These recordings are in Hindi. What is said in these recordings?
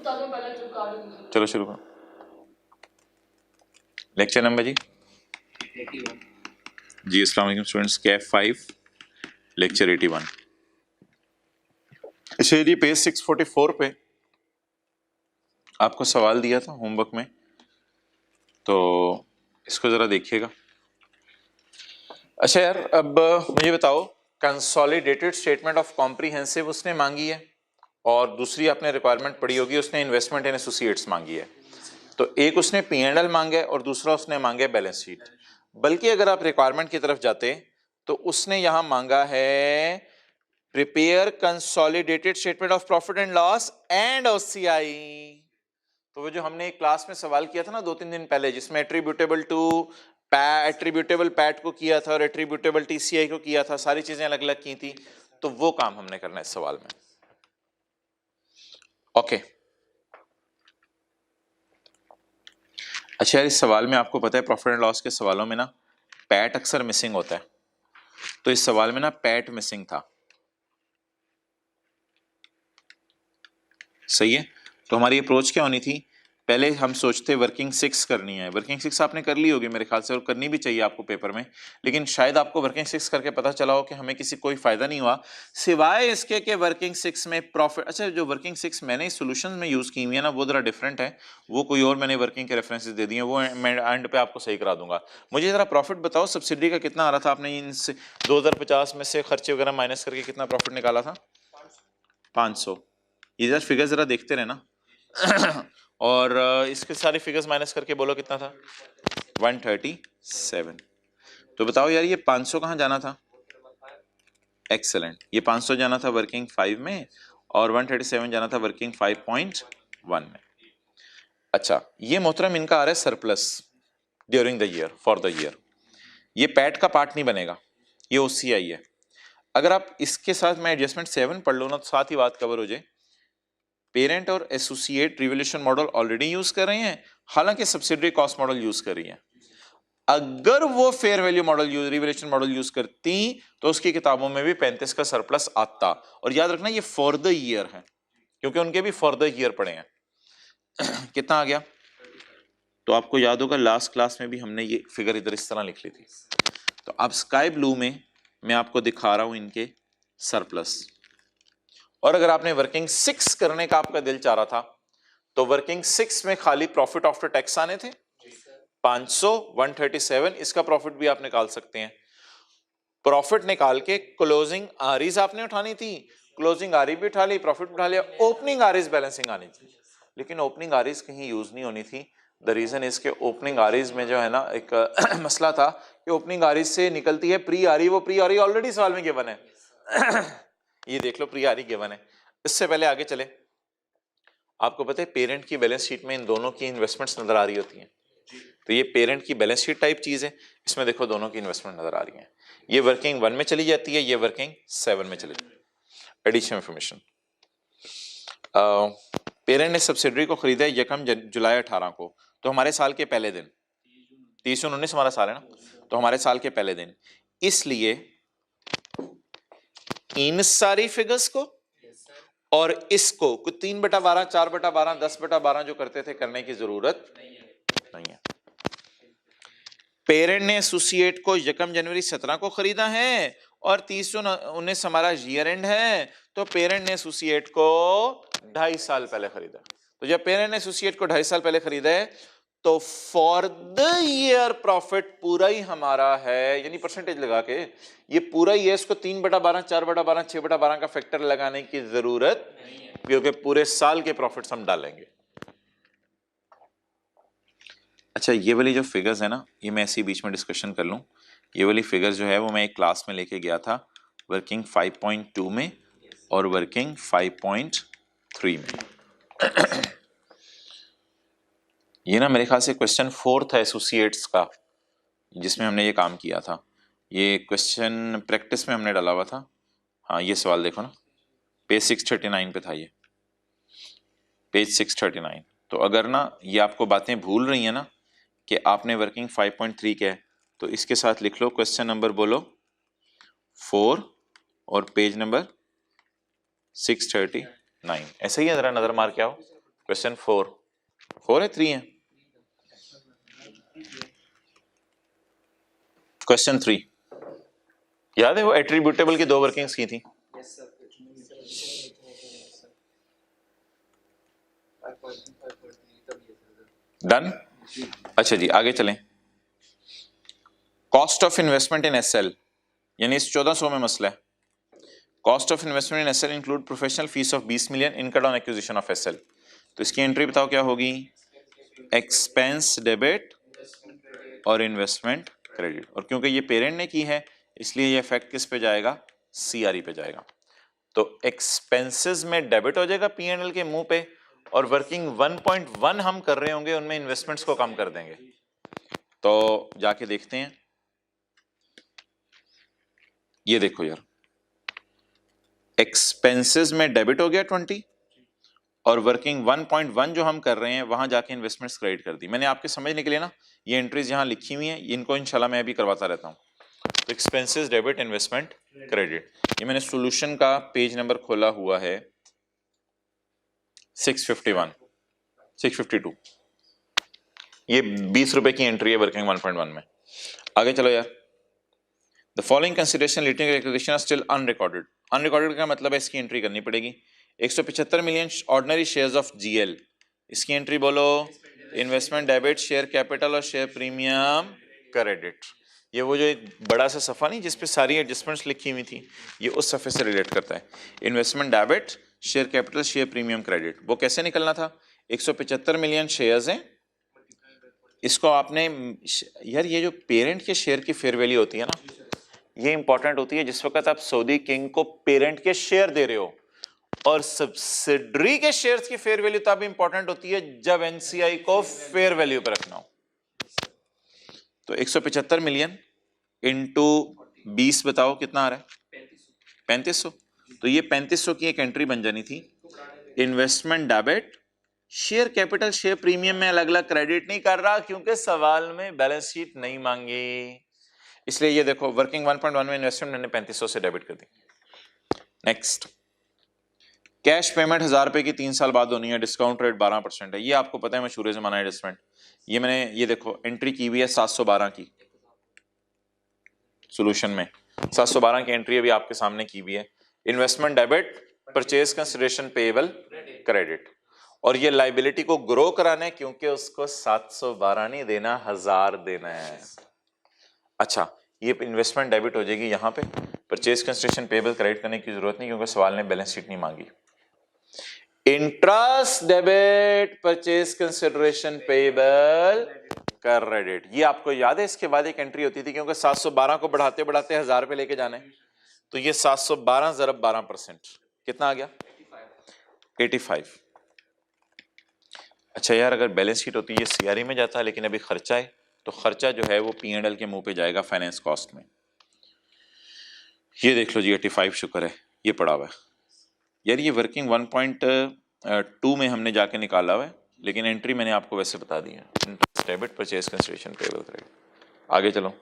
चलो शुरू करो। लेक्चर नंबर जी 81 जी। अस्सलाम वालेकुम स्टूडेंट्स, कैफ 5 लेक्चर 81। अच्छा, ये पेज 644 पे आपको सवाल दिया था होमवर्क में, तो इसको ज़रा देखिएगा। अच्छा यार, अब मुझे बताओ, कंसोलिडेटेड स्टेटमेंट ऑफ कॉम्प्रिहेंसिव उसने मांगी है, और दूसरी आपने रिक्वायरमेंट पढ़ी होगी, उसने इन्वेस्टमेंट इन एसोसिएट्स मांगी है। तो एक उसने P&L मांगे और दूसरा उसने मांगे बैलेंस शीट। बल्कि अगर आप रिक्वायरमेंट की तरफ जाते तो उसने यहां मांगा है prepare consolidated statement of profit and loss and OCI। तो वो जो हमने एक क्लास में सवाल किया था ना 2-3 दिन पहले, जिसमें एट्रीब्यूटेबल पैट को किया था और एट्रीब्यूटेबल TCI को किया था, सारी चीजें अलग अलग की थी, तो वो काम हमने करना है इस सवाल में। ओके। अच्छा यार, इस सवाल में आपको पता है प्रॉफिट एंड लॉस के सवालों में ना पैट अक्सर मिसिंग होता है, तो इस सवाल में ना पैट मिसिंग था। सही है। तो हमारी अप्रोच क्या होनी थी, पहले हम सोचते वर्किंग 6 करनी है। वर्किंग 6 आपने कर ली होगी मेरे ख्याल से, और करनी भी चाहिए आपको पेपर में, लेकिन शायद आपको वर्किंग 6 करके पता चला हो कि हमें किसी कोई फायदा नहीं हुआ सिवाय इसके कि वर्किंग 6 में प्रॉफिट। अच्छा, जो वर्किंग 6 मैंने सॉल्यूशन में यूज की हुई है ना, वो जरा डिफरेंट है, वो कोई और मैंने वर्किंग के रेफरेंसेस दे दिए, वो मैं एंड पे आपको सही करा दूंगा। मुझे जरा प्रॉफिट बताओ, सब्सिडी का कितना आ रहा था, आपने इन 2050 में से खर्चे वगैरह माइनस करके कितना प्रॉफिट निकाला था? 500। ये जरा फिगर जरा देखते रहना और इसके सारे फिगर्स माइनस करके बोलो कितना था? 137। तो बताओ यार, ये 500 कहाँ जाना था? एक्सेलेंट, ये 500 जाना था वर्किंग 5 में और 137 जाना था वर्किंग 5.1 में। अच्छा, ये मोहतरम इनका आ रहा है surplus during the year, for the year. ये पैट का पार्ट नहीं बनेगा, ये OCI है। अगर आप इसके साथ मैं एडजस्टमेंट 7 पढ़ लो ना, तो साथ ही बात कवर हो जाए। पेरेंट और associate revaluation model already use कर रहे हैं, हालांकि सब्सिडरी कॉस्ट मॉडल यूज कर रही है। अगर वो fair value model revaluation model use करती तो उसकी किताबों में भी 35 का सरप्लस आता। और याद रखना, ये फॉर द ईयर है, क्योंकि उनके भी फॉर द ईयर पड़े हैं। कितना आ गया? तो आपको याद होगा लास्ट क्लास में भी हमने ये फिगर इधर इस तरह लिख ली थी। तो अब स्काई ब्लू में मैं आपको दिखा रहा हूं इनके सरप्लस। और अगर आपने वर्किंग 6 करने का आपका दिल चाह रहा था, तो वर्किंग 6 में खाली प्रॉफिट आफ्टर टैक्स आने थे 500, 137, इसका प्रॉफिट भी आप निकाल सकते हैं। प्रॉफिट निकाल के क्लोजिंग आरीज आपने उठानी थी, क्लोजिंग आरी भी उठा ली, प्रॉफिट उठा लिया, ओपनिंग आरीज बैलेंसिंग आनी थी। लेकिन ओपनिंग आरीज कहीं यूज नहीं होनी थी। द रीजन इज के ओपनिंग आरीज में जो है ना एक मसला था कि ओपनिंग आरीज से निकलती है प्री आरी, वो प्री आरी ऑलरेडी सवाल में गिवन है ये देख लो, प्री आरी गिवन है। इससे पहले आगे चले, आपको पता है पेरेंट की बैलेंस शीट में इन दोनों की इन्वेस्टमेंट्स नजर आ रही होती हैं। तो ये पेरेंट की बैलेंस शीट टाइप चीज है, इसमें देखो दोनों की इन्वेस्टमेंट नजर आ रही है। ये वर्किंग 1 में चली जाती है, ये वर्किंग 7 में चली जाती है। एडिशनल इंफॉर्मेशन, पेरेंट ने सब्सिडरी को खरीदा 1 जुलाई 18 को, तो हमारे साल के पहले दिन, 30 जून 19 हमारा साल है ना, तो हमारे साल के पहले दिन। इसलिए इन सारी फिगर्स को और इसको 3/12, 4/12, 10/12 जो करते थे करने की जरूरत नहीं है। पेरेंट ने एसोसिएट को 1 जनवरी 17 को खरीदा है और 30 जून 19 हमारा ईयर एंड है, तो पेरेंट ने एसोसिएट को 2.5 साल पहले खरीदा। तो जब पेरेंट ने एसोसिएट को 2.5 साल पहले खरीदा है, तो फॉर द ईयर प्रॉफिट पूरा ही हमारा है, यानी परसेंटेज लगा के ये पूरा ही है, इसको 3/12, 4/12, 6/12 का फैक्टर लगाने की जरूरत, क्योंकि पूरे साल के प्रॉफिट्स हम डालेंगे। अच्छा, ये वाली जो फिगर्स है ना, ये मैं ऐसे बीच में डिस्कशन कर लूं। ये वाली फिगर्स जो है वो मैं एक क्लास में लेके गया था वर्किंग 5.2 में और वर्किंग 5.3 में ये ना मेरे ख्याल से क्वेश्चन 4 था एसोसिएट्स का, जिसमें हमने ये काम किया था। ये क्वेश्चन प्रैक्टिस में हमने डाला हुआ था। हाँ, ये सवाल देखो ना, पेज 639 पे था ये, पेज 639। तो अगर ना ये आपको बातें भूल रही हैं ना कि आपने वर्किंग 5.3 किया है, तो इसके साथ लिख लो क्वेश्चन नंबर बोलो 4 और पेज नंबर 639। ऐसा ही है, जरा नजर मार के आओ। क्वेश्चन 4 है 3 है? क्वेश्चन 3 याद है वो एट्रीब्यूटेबल की 2 वर्किंग्स की थी? डन। अच्छा जी आगे चलें। Cost of investment in SL, यानी इस 1400 में मसला है। Cost of investment in SL include professional fees of 20 million income on acquisition of SL. तो इसकी एंट्री बताओ क्या होगी? एक्सपेंस डेबिट और इन्वेस्टमेंट क्रेडिट, और क्योंकि ये पेरेंट ने की है इसलिए ये इफेक्ट किस पे जाएगा? सीआरई पे जाएगा। तो एक्सपेंसेस में डेबिट हो जाएगा पीएनएल के मुंह पे, और वर्किंग 1.1 हम कर रहे होंगे उनमें इन्वेस्टमेंट्स को कम कर देंगे। तो जाके देखते हैं। ये देखो यार, एक्सपेंसेस में डेबिट हो गया 20, और वर्किंग 1.1 जो हम कर रहे हैं वहां जाके इन्वेस्टमेंट्स क्रेडिट कर दी। मैंने आपके समझने के लिए ना ये एंट्रीज यहां लिखी हुई हैं, इनको इंशाल्लाह मैं भी करवाता रहता हूं। तो एक्सपेंसेस डेबिट इन्वेस्टमेंट क्रेडिट, ये मैंने सॉल्यूशन का पेज नंबर खोला हुआ है 651 652। ये 20 रुपए की एंट्री है वर्किंग 1.1 में। आगे चलो यार। The following consideration leading acquisition are still unrecorded. Unrecorded का मतलब है इसकी एंट्री करनी पड़ेगी। 175 million ordinary shares of GL, इसकी एंट्री बोलो। इन्वेस्टमेंट डेबिट, शेयर कैपिटल और शेयर प्रीमियम क्रेडिट। ये वो जो एक बड़ा सा सफ़ा नहीं जिसपे सारी एडजस्टमेंट्स लिखी हुई थी, ये उस सफ़े से रिलेट करता है। Investment debit, share capital, share premium credit, वो कैसे निकलना था? 175 मिलियन शेयर्स हैं, इसको आपने यार, ये जो पेरेंट के शेयर की फेयर वैल्यू होती है ना, ये इंपॉर्टेंट होती है जिस वक्त आप सऊदी किंग को पेरेंट के शेयर दे रहे हो, और सब्सिडरी के शेयर्स की फेयर वैल्यू तब इंपॉर्टेंट होती है जब एनसीआई को फेयर वैल्यू पर रखना हो। तो 175 मिलियन इंटू 20 बताओ कितना आ रहा है? 3500। तो ये 3500 की एक एंट्री बन जानी थी। Investment debit, share capital, share premium में अलग अलग क्रेडिट नहीं कर रहा क्योंकि सवाल में बैलेंस शीट नहीं मांगी, इसलिए ये देखो वर्किंग 1.1 में इन्वेस्टमेंट मैंने 3500 से डेबिट कर दी। नेक्स्ट, कैश पेमेंट 1000 रुपए की 3 साल बाद होनी है, डिस्काउंट रेट 12% है। ये आपको पता है मशहूर जमाना एडजस्टमेंट। ये मैंने ये देखो एंट्री की हुई है 712 की सॉल्यूशन में, 712 की एंट्री अभी आपके सामने की हुई है। Investment debit, purchase consideration payable credit, और ये लाइबिलिटी को ग्रो कराना है क्योंकि उसको 712 नहीं देना, 1000 देना है। अच्छा, ये इन्वेस्टमेंट डेबिट हो जाएगी यहाँ पे, परचेज कंसिडरेशन पेएबल क्रेडिट करने की जरूरत नहीं क्योंकि सवाल ने बैलेंस शीट नहीं मांगी। Interest debit, purchase consideration payable credit, ये आपको याद है इसके बाद एक एंट्री होती थी क्योंकि 712 को बढ़ाते बढ़ाते 1000 पे लेके जाने, तो ये 712 ज़रब 12% कितना आ गया? 85। अच्छा यार, अगर बैलेंस शीट होती ये सीआरई में जाता, लेकिन अभी खर्चा है तो खर्चा जो है वो पीएनएल के मुंह पे जाएगा फाइनेंस कॉस्ट में। ये देख लो जी 85 शुक्र है ये पड़ा हुआ है यार। ये वर्किंग 1.2 में हमने जाके निकाला हुआ है, लेकिन एंट्री मैंने आपको वैसे बता दी है, interest debit, purchase consideration payable credit. आगे चलो।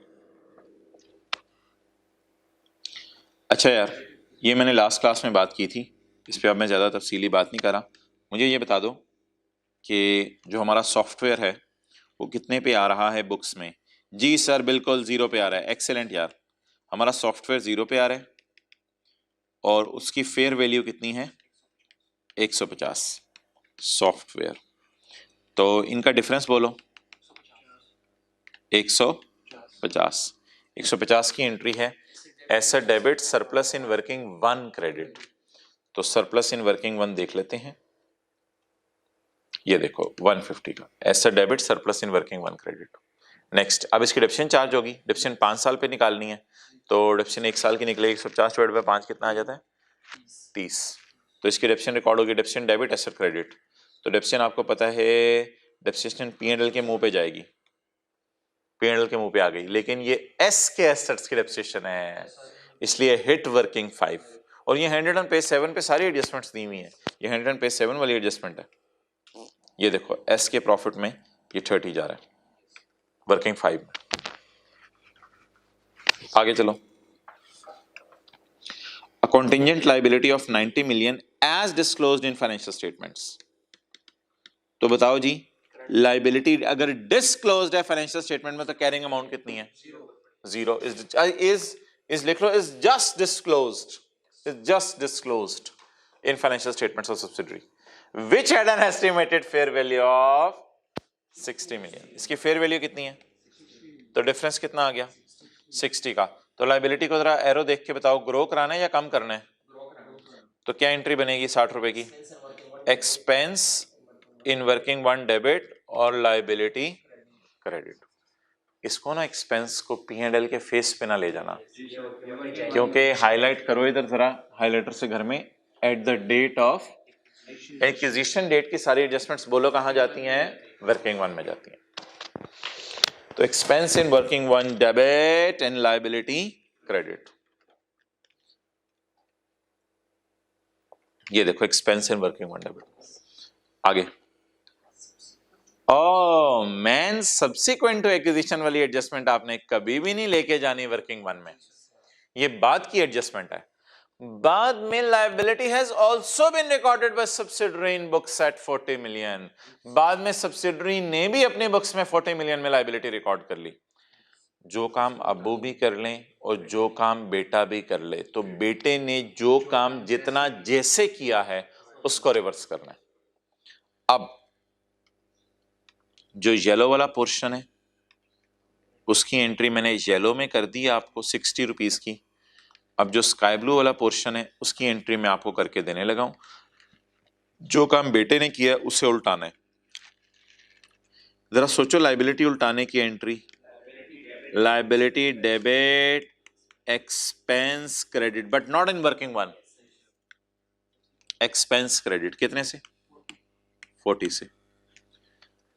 अच्छा यार, ये मैंने लास्ट क्लास में बात की थी, इस पर अब मैं ज़्यादा तफसीली बात नहीं कर रहा। मुझे ये बता दो कि जो हमारा सॉफ्टवेयर है वो कितने पे आ रहा है बुक्स में? जी सर बिल्कुल 0 पे आ रहा है। एक्सेलेंट यार, हमारा सॉफ्टवेयर 0 पे आ रहा है और उसकी फेयर वैल्यू कितनी है? 150 सॉफ्टवेयर। तो इनका डिफरेंस बोलो। 150 150 की एंट्री है asset debit surplus in working 1 credit. तो सरप्लस इन वर्किंग 1 देख लेते हैं। ये देखो 150 का asset debit surplus in working 1 credit. Next, अब इसकी डिप्शन चार्ज होगी, डिप्शन 5 साल पे निकालनी है, तो डिप्शन 1 साल की निकलेगी। 150 डिवाइड बाय 5 कितना आ जाता है? 30। तो इसकी डिप्शन रिकॉर्ड होगी डिप्शन डेबिट एसेट क्रेडिट। तो डिप्शन आपको पता है डिप्शन पीएनएल के मुंह पे जाएगी, पीएनएल के मुंह पे आ गई, लेकिन ये एस के एसेट्स की डिप्शन है इसलिए हिट वर्किंग 5। और ये 100 ऑन पेज 7 पे सारी एडजस्टमेंट्स दी हुई है, ये 100 ऑन पेज 7 वाली एडजस्टमेंट है। ये देखो एस के प्रॉफिट में ये 30 जा रहा है वर्किंग 5 में। आगे चलो। A contingent liability of 90 million as disclosed in financial statements। तो बताओ जी, लाइबिलिटी अगर डिस्क्लोज्ड है फाइनेंशियल स्टेटमेंट में तो कैरिंग अमाउंट कितनी है? जीरो। इज लिख लो, is just disclosed in financial statements of subsidiary which had an estimated fair value of 60 million. इसकी फेयर वैल्यू कितनी है? तो डिफरेंस कितना आ गया? 60 का। तो लाइबिलिटी को जरा एरो देख के बताओ, ग्रो कराना है या कम करना है? तो क्या एंट्री बनेगी 60 रुपए की? Expense in working one debit और लाइबिलिटी क्रेडिट। इसको ना एक्सपेंस को P&L के फेस पे ना ले जाना, क्योंकि हाईलाइट करो इधर जरा हाइलाइटर से घर में, at the date of acquisition date की सारी एडजस्टमेंट्स बोलो कहां जाती हैं? वर्किंग वन में जाती हैं। तो expense in working one debit and liability credit, ये देखो expense in working one debit. आगे मैन सब्सिक्वेंट टू एक्विजिशन वाली एडजस्टमेंट आपने कभी भी नहीं लेके जानी वर्किंग वन में, ये बाद की एडजस्टमेंट है। बाद में liability has also been recorded by subsidiary in books at 40 million. बाद में सब्सिडरी ने भी अपने बुक्स में 40 मिलियन में लाइबिलिटी रिकॉर्ड कर ली। जो काम अब्बू भी कर लें और जो काम बेटा भी कर ले, तो बेटे ने जो काम जितना जैसे किया है उसको रिवर्स करना है। अब जो येलो वाला पोर्शन है उसकी एंट्री मैंने येलो में कर दी आपको 60 रुपीज की। अब जो स्काई ब्लू वाला पोर्शन है उसकी एंट्री मैं आपको करके देने लगा हूं। जो काम बेटे ने किया उसे उल्टाना है। जरा सोचो, लाइबिलिटी उल्टाने की entry, liability debit expense credit, but not in working one. Expense credit कितने से? 40 से।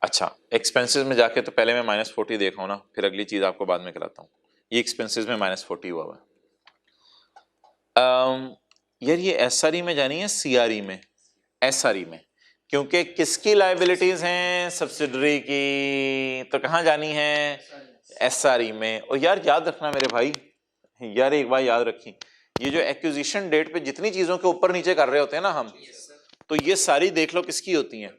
अच्छा, एक्सपेंसेस में जाके तो पहले मैं -40 देखा हूं ना, फिर अगली चीज आपको बाद में कराता हूं। ये एक्सपेंसेस में -40 हुआ हुआ। यार ये एसआरई में जानी है सीआरई में? एसआरई में, क्योंकि किसकी लाइबिलिटीज हैं? सब्सिडरी की। तो कहां जानी है? एसआरई में। और यार याद रखना मेरे भाई, यार एक बार याद रखी, ये जो एक्विजिशन डेट पे जितनी चीजों के ऊपर नीचे कर रहे होते हैं ना हम, तो ये सारी देख लो किसकी होती हैं?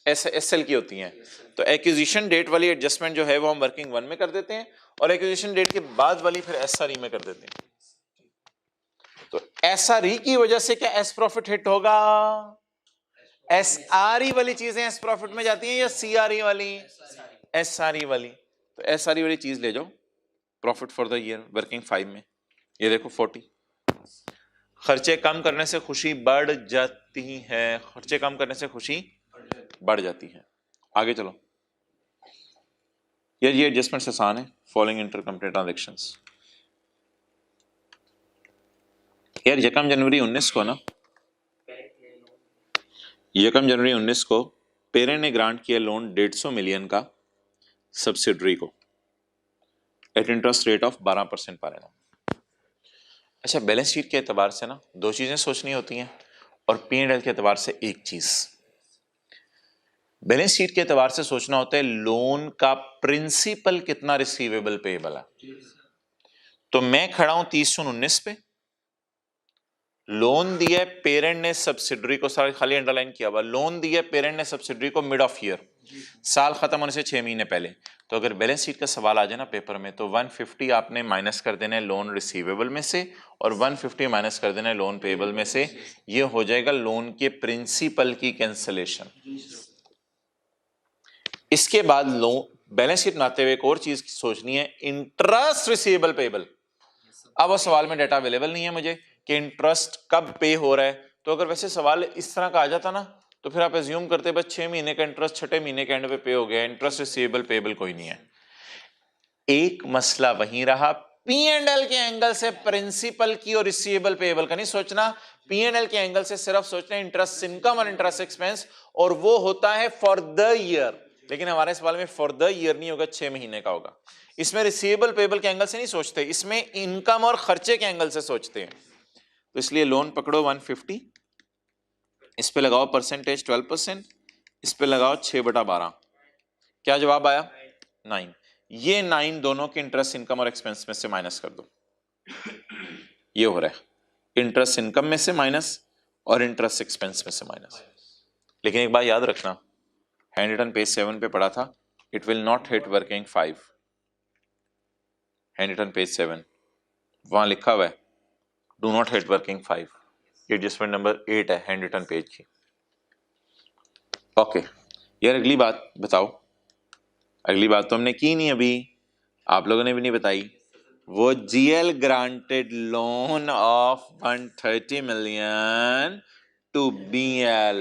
एसएल की होती हैं। तो एक्विजिशन डेट वाली एडजस्टमेंट जो है वो हम वर्किंग वन में कर देते हैं और एक्विजिशन डेट के बाद वाली फिर एसआरई में कर देते हैं। तो एसआरई की वजह से क्या एस प्रॉफिट हिट होगा? एसआरई वाली चीजें एस प्रॉफिट में जाती हैं या सीआरई वाली? एसआरई वाली। तो एसआरई वाली चीज ले जाओ profit for the year working 5 में। ये देखो 40। खर्चे कम करने से खुशी बढ़ जाती है, खर्चे कम करने से खुशी बढ़ जाती है। आगे चलो यार, ये एडजस्टमेंट आसान है। फॉलोइंग इंटरकंपनी ट्रांजैक्शंस, यार 1 जनवरी 19 को ना, 1 जनवरी 19 को पेरेंट ने ग्रांट किया लोन 150 मिलियन का सब्सिडरी को at interest rate of 12% per annum. अच्छा, बैलेंस शीट के एतबार से ना दो चीजें सोचनी होती हैं और P&L के एतबार से एक चीज। बैलेंस शीट के एतबार से सोचना होता है लोन का प्रिंसिपल कितना रिसीवेबल पेएबल है। तो मैं खड़ा हूं 30/19 पे, लोन दिया है पेरेंट ने सब्सिडरी को, साल खाली अंडरलाइन किया हुआ, लोन दिया है पेरेंट ने सब्सिडरी को मिड ऑफ ईयर, साल खत्म होने से 6 महीने पहले। तो अगर बैलेंस शीट का सवाल आ जाए ना पेपर में, तो 150 आपने माइनस कर देना है लोन रिसीवेबल में से और 150 माइनस कर देना है लोन पेएबल में से। ये हो जाएगा लोन के प्रिंसिपल की कैंसलेशन। इसके बाद लोन बैलेंस शीट बनाते हुए एक और चीज सोचनी है, इंटरेस्ट रिसीवेबल पेएबल। अब वो सवाल में डाटा अवेलेबल नहीं है मुझे कि इंटरेस्ट कब पे हो रहा है। तो अगर वैसे सवाल इस तरह का आ जाता ना, तो फिर आप एज्यूम करते बस 6 महीने का इंटरेस्ट 6ठे महीने के एंड पे हो गया, इंटरेस्ट रिसीवेबल पेएबल कोई नहीं है। एक मसला वहीं रहा, P&L के एंगल से प्रिंसिपल की और रिसीवेबल पेएबल का नहीं सोचना, P&L के एंगल से सिर्फ सोचना इंटरेस्ट इनकम और इंटरेस्ट एक्सपेंस, और वो होता है फॉर द ईयर। लेकिन हमारे सवाल में फॉर द ईयर नहीं होगा, 6 महीने का होगा। इसमें रिसीवेबल पेएबल के एंगल से नहीं सोचते, इसमें इनकम और खर्चे के एंगल से सोचते हैं। तो इसलिए लोन पकड़ो 150, इस पे लगाओ परसेंटेज 12%, इस पे लगाओ 6/12। क्या जवाब आया? 9। ये 9 दोनों के इंटरेस्ट इनकम और एक्सपेंस में से माइनस कर दो। ये हो रहा है इंटरेस्ट इनकम में से माइनस और इंटरेस्ट एक्सपेंस में से माइनस। लेकिन एक बात याद रखना, हैंड रिटन पेज 7 पे पढ़ा था, it will not hit working 5। Hand written page 7 वहां लिखा हुआ है do not hit working 5। Adjustment number 8 है हैंड रिटन पेज की। ओके यार अगली बात बताओ। अगली बात तो हमने की नहीं अभी, आप लोगों ने भी नहीं बताई। वो GL granted loan of 130 million to BL.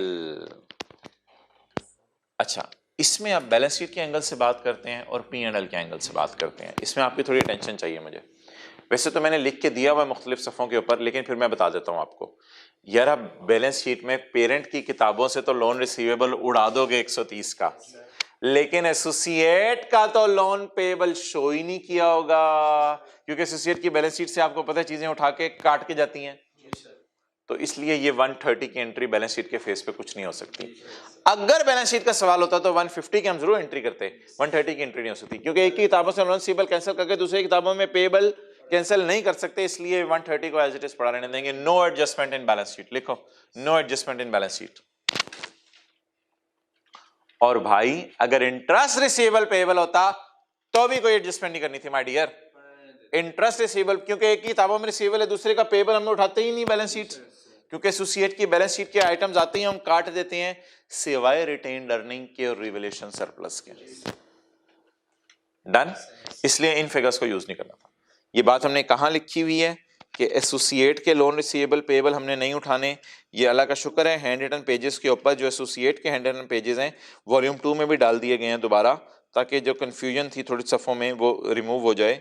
अच्छा, इसमें आप बैलेंस शीट के एंगल से बात करते हैं और पी एंड एल के एंगल से बात करते हैं। इसमें आपकी थोड़ी अटेंशन चाहिए मुझे। वैसे तो मैंने लिख के दिया हुआ मुख्तलिफ सफ़ों के ऊपर, लेकिन फिर मैं बता देता हूं आपको। यार आप बैलेंस शीट में पेरेंट की किताबों से तो लोन रिसीवेबल उड़ा दोगे 130 का, लेकिन एसोसिएट का तो लोन पेबल शो ही नहीं किया होगा, क्योंकि एसोसिएट की बैलेंस शीट से आपको पता है चीजें उठा के काट के जाती हैं। तो इसलिए ये 130 की एंट्री बैलेंस शीट के फेस पे कुछ नहीं हो सकती। अगर बैलेंस शीट का सवाल होता तो 150 की हम जरूर एंट्री करते, 130 की एंट्री नहीं हो सकती, क्योंकि एक ही किताबों से लोन रिसीवेबल कैंसिल करके दूसरी किताबों में पेबल कैंसिल नहीं कर सकते, इसलिए 130 को एज इट इज पड़ा रहने देंगे। No adjustment in balance sheet, लिखो no adjustment in balance sheet. और भाई अगर इंटरेस्ट रिसीवेबल पेबल होता तो भी कोई एडजस्टमेंट नहीं करनी थी माय डियर। इंटरेस्ट रिसीवेबल, क्योंकि एक ही किताबों में रिसीवेबल है, दूसरे का पेबल हम उठाते ही नहीं बैलेंस शीट, क्योंकि एसोसिएट की बैलेंस शीट के आइटम्स आते ही हम काट देते हैं, सिवाय रिटेन्ड अर्निंग के और रिवैल्यूएशन सरप्लस के। डन। इसलिए इन फिगर्स को यूज नहीं करना था। ये बात हमने कहां लिखी हुई है कि एसोसिएट के लोन रिसीवेबल पेबल हमने नहीं उठाने। ये अल्लाह का शुक्र है हैंड रिटन पेजेस के ऊपर जो एसोसिएट के हैंड रिटन पेजेस हैं वॉल्यूम 2 में भी डाल दिए गए हैं दोबारा, ताकि जो कंफ्यूजन थी थोड़ी सफ़ों में वो रिमूव हो जाए।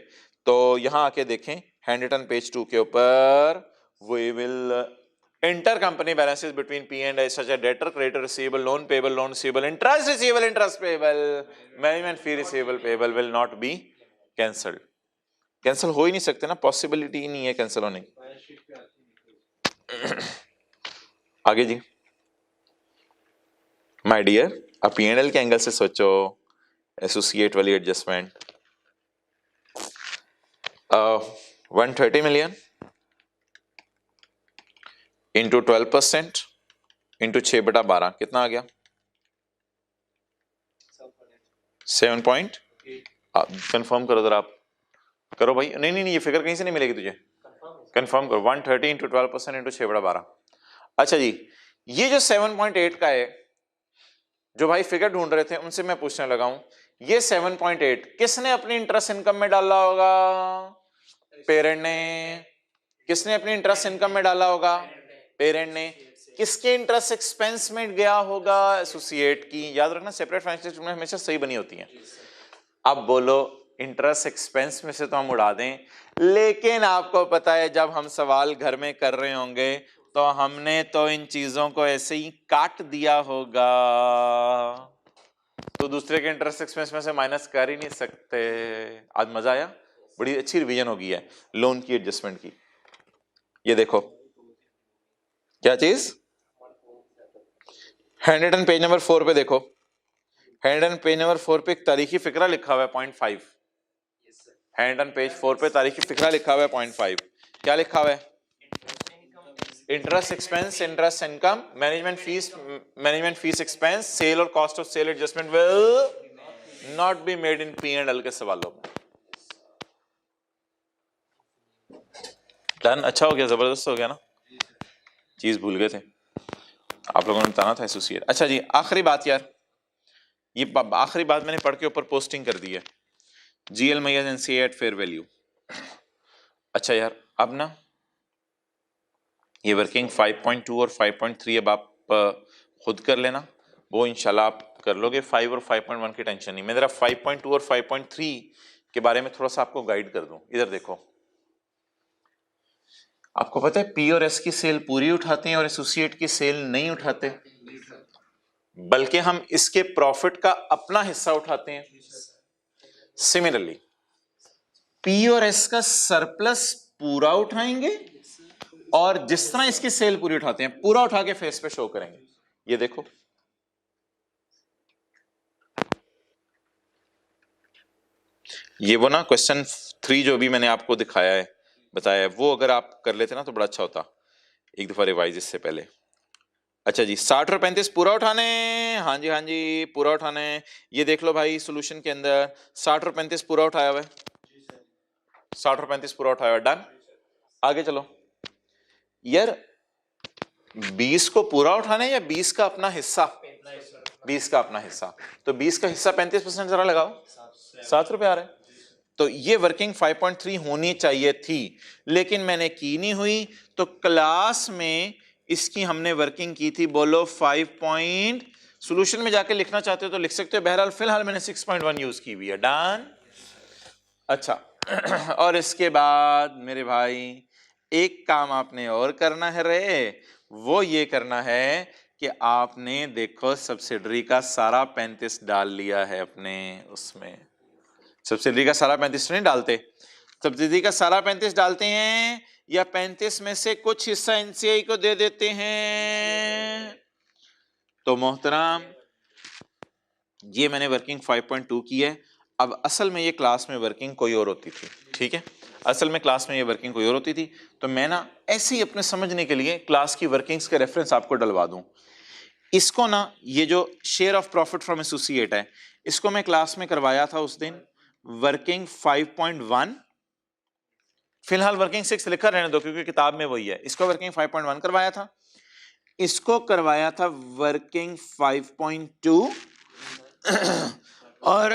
तो यहाँ आके देखें हैंड रिटन पेज 2 के ऊपर we will intercompany balances between P and I such as debtor, creditor, receivable, loan payable, loan receivable, interest receivable, interest payable, management fee receivable, payable will not be cancelled। Cancel हो ही नहीं सकते ना, पॉसिबिलिटी ही नहीं है कैंसिल होने की। आगे जी माय डियर, अब पी एंड एल के एंगल से सोचो। एसोसिएट वाली एडजस्टमेंट 130 मिलियन इंटू 12% इंटू 6/12 कितना आ गया? 7. कंफर्म करो जरा, आप करो भाई। नहीं नहीं नहीं, ये फिगर कहीं से नहीं मिलेगी तुझे, कंफर्म करो। 130 इंटू 12% इंटू 6/12। अच्छा जी, ये जो 7.8 का है, जो भाई फिगर ढूंढ रहे थे उनसे मैं पूछने लगा हूं, ये 7.8 किसने अपनी इंटरेस्ट इनकम में डाला होगा? पेरेंट ने। किसने अपनी इंटरेस्ट इनकम में डाला होगा? पेरेंट ने। किसके इंटरेस्ट एक्सपेंस में गया होगा? एसोसिएट की। याद रखना सेपरेट फाइनेंशियल स्टेटमेंट हमेशा सही बनी होती है। अब बोलो इंटरेस्ट एक्सपेंस में से तो हम उड़ा दें, लेकिन आपको पता है जब हम सवाल घर में कर रहे होंगे तो हमने तो इन चीजों को ऐसे ही काट दिया होगा, तो दूसरे के इंटरेस्ट एक्सपेंस में से माइनस कर ही नहीं सकते। आज मजा आया, बड़ी अच्छी रिवीजन होगी है लोन की एडजस्टमेंट की। ये देखो क्या चीज, हैंड रिटन पेज नंबर 4 पे देखो, हैंड रिटन पेज नंबर 4 पे एक तारीखी फिक्रा लिखा हुआ है 0.5। हैंड रिटन पेज 4 पे तारीखी फिक्रा लिखा हुआ है 0.5। क्या लिखा हुआ है? Interest expense, interest income, management fees expense, sale और cost of sale adjustment will not be made in P and L के सवालों में। डन। अच्छा हो गया, जबरदस्त हो गया ना, चीज भूल गए थे आप लोगों ने बताना था एसोसिएट। अच्छा जी, आखिरी बात यार, ये आखिरी बात मैंने पढ़ के ऊपर पोस्टिंग कर दी है, GL Myers and C at fair value. अच्छा यार, अब ना ये वर्किंग 5.2 और 5.3 अब आप खुद कर लेना, वो इंशाल्लाह आप कर लोगे। 5 और 5.1 की टेंशन नहीं। मैं जरा 5.2 और 5.3 के बारे में थोड़ा सा आपको गाइड कर दूं। इधर देखो, आपको पता है पी और एस की सेल पूरी उठाते हैं और एसोसिएट की सेल नहीं उठाते, बल्कि हम इसके प्रॉफिट का अपना हिस्सा उठाते हैं। सिमिलरली पी और एस का सरप्लस पूरा उठाएंगे और जिस तरह इसकी सेल पूरी उठाते हैं पूरा उठा के फेस पे शो करेंगे। ये देखो, ये वो ना क्वेश्चन 3 जो भी मैंने आपको दिखाया है, बताया है, वो अगर आप कर लेते ना तो बड़ा अच्छा होता। एक दफा रिवाइज इससे पहले अच्छा जी, 60 और 35 पूरा उठाने, हाँ जी हाँ जी पूरा उठाने। ये देख लो भाई सोल्यूशन के अंदर 60 और 35 पूरा उठाया हुआ है, 60 और 35 पूरा उठाया हुआ है, डन। आगे चलो यार, 20 को पूरा उठाने या 20 का अपना हिस्सा, 20 का अपना हिस्सा, तो 20 का हिस्सा 35% जरा लगाओ, 7 रुपए आ रहे हैं। तो ये वर्किंग 5.3 होनी चाहिए थी, लेकिन मैंने की नहीं हुई, तो क्लास में इसकी हमने वर्किंग की थी, बोलो 5 पॉइंट, सोल्यूशन में जाके लिखना चाहते हो तो लिख सकते हो, बहरहाल फिलहाल मैंने 6.1 यूज की हुई है, डन। अच्छा और इसके बाद मेरे भाई एक काम आपने और करना है रे, वो ये करना है कि आपने देखो सब्सिडरी का सारा 35 डाल लिया है अपने उसमें, सब्सिडी का सारा 35 नहीं डालते, सब्सिडी का सारा 35 डालते हैं या 35 में से कुछ हिस्सा एनसीआई को दे देते हैं। तो मोहतरम ये मैंने वर्किंग 5.2 की है। अब असल में ये क्लास में वर्किंग कोई और होती थी, ठीक है, असल में क्लास में ये वर्किंग कोई और होती थी, तो मैं ना ऐसे ही अपने समझने के लिए क्लास की वर्किंग्स के रेफरेंस आपको डलवा दूं। इसको ना, ये जो share of profit from associate है, इसको मैं क्लास में करवाया था उस दिन वर्किंग 5.1, फिलहाल वर्किंग 6 लिखा रहने दो क्योंकि किताब में वही है, इसको वर्किंग 5.1 करवाया था, इसको करवाया था वर्किंग 5.2 और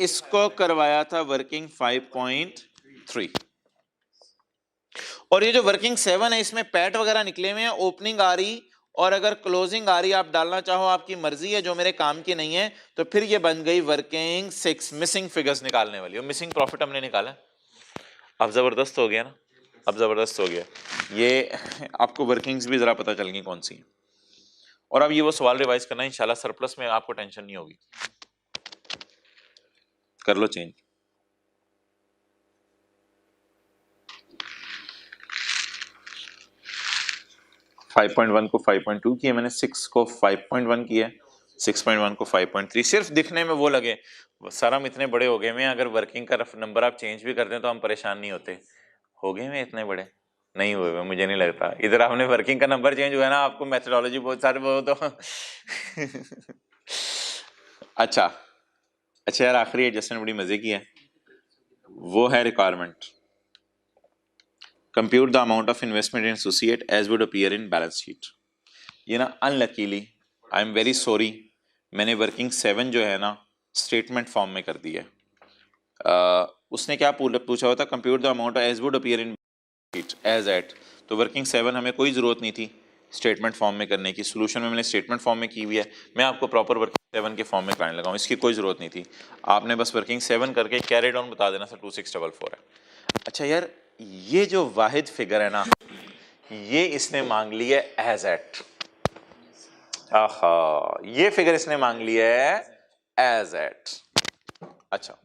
इसको करवाया था वर्किंग 5.3। और ये जो वर्किंग 7 है इसमें पैट वगैरह निकले हुए हैं, ओपनिंग आ रही और अगर क्लोजिंग आ रही आप डालना चाहो आपकी मर्जी है, जो मेरे काम की नहीं है, तो फिर ये बन गई वर्किंग 6, मिसिंग फिगर्स निकालने वाली, और मिसिंग प्रॉफिट हमने निकाला। अब जबरदस्त हो गया ना, अब जबरदस्त हो गया, ये आपको वर्किंग्स भी जरा पता चल गई कौन सी। और अब ये वो सवाल रिवाइज करना इंशाल्लाह, सरप्लस में आपको टेंशन नहीं होगी, कर लो चेंज। फाइव पॉइंट वन को 5.2 किया मैंने, 6 को 5.1 किया, 6.1 को 5.3, सिर्फ दिखने में वो लगे, सर हम इतने बड़े हो गए हैं, अगर वर्किंग का नंबर आप चेंज भी कर दें तो हम परेशान नहीं होते, हो गए हैं इतने बड़े, नहीं हुए, मुझे नहीं लगता। इधर आपने वर्किंग का नंबर चेंज हुआ है ना, आपको मेथोडोलॉजी बहुत सारे वो तो अच्छा अच्छा यार, आखिरी एडजस्टमेंट बड़ी मजे की है, वो है requirement, compute the amount of investment in associate as would appear in balance sheet. ये ना unluckily, I am very sorry, मैंने वर्किंग 7 जो है ना स्टेटमेंट फॉर्म में कर दी है। उसने क्या पूछा हुआ था, compute the amount as would appear in sheet as at, तो वर्किंग 7 हमें कोई ज़रूरत नहीं थी स्टेटमेंट फॉर्म में करने की, सोल्यूशन में मैंने स्टेटमेंट फॉर्म में की हुई है, मैं आपको प्रॉपर वर्किंग 7 के फॉर्म में कराने लगा हूँ, इसकी कोई ज़रूरत नहीं थी, आपने बस वर्किंग 7 करके कैरी डाउन बता देना सर 2644 है। अच्छा यार, ये जो वाहिद फिगर है ना, ये इसने मांग ली है एज एट, आहा, ये फिगर इसने मांग ली है एज एट। अच्छा,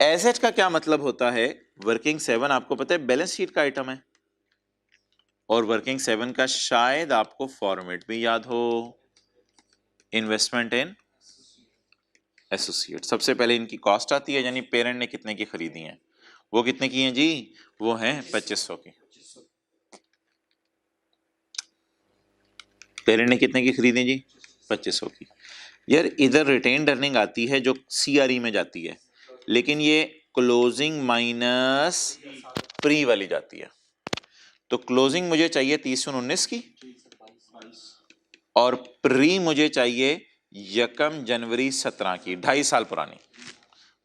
एज एट का क्या मतलब होता है, वर्किंग 7 आपको पता है बैलेंस शीट का आइटम है, और वर्किंग 7 का शायद आपको फॉर्मेट भी याद हो, इन्वेस्टमेंट इन एसोसिएट। सबसे पहले इनकी कॉस्ट आती है, यानी पेरेंट ने कितने की खरीदी है, वो कितने की हैं जी, वो हैं 2500 की, पेरेंट ने कितने की खरीदी जी, 2500 की। यार इधर रिटेन्ड अर्निंग आती है जो सीआरई में जाती है, लेकिन ये क्लोजिंग माइनस प्री वाली जाती है, तो क्लोजिंग मुझे चाहिए 30/19 की और प्री मुझे चाहिए 1 जनवरी 17 की, 2.5 साल पुरानी।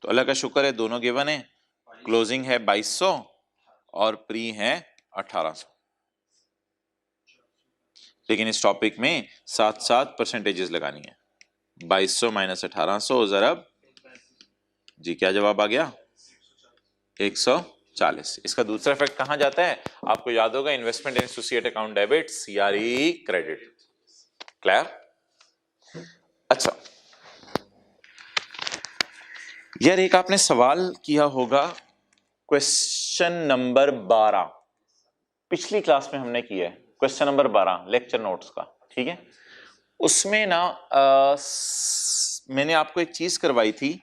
तो अल्लाह का शुक्र है दोनों गिवन है, क्लोजिंग है 2200 और प्री है 1800, लेकिन इस टॉपिक में 7 परसेंटेजेस लगानी है, 2200 माइनस 1800 ज़रब जी, क्या जवाब आ गया, 140। इसका दूसरा इफेक्ट कहां जाता है, आपको याद होगा, investment in associate account debit, CRE credit, clear. अच्छा यार, एक आपने सवाल किया होगा, क्वेश्चन नंबर 12 पिछली क्लास में हमने किया है, क्वेश्चन नंबर 12 लेक्चर नोट्स का, ठीक है, उसमें ना मैंने आपको एक चीज करवाई थी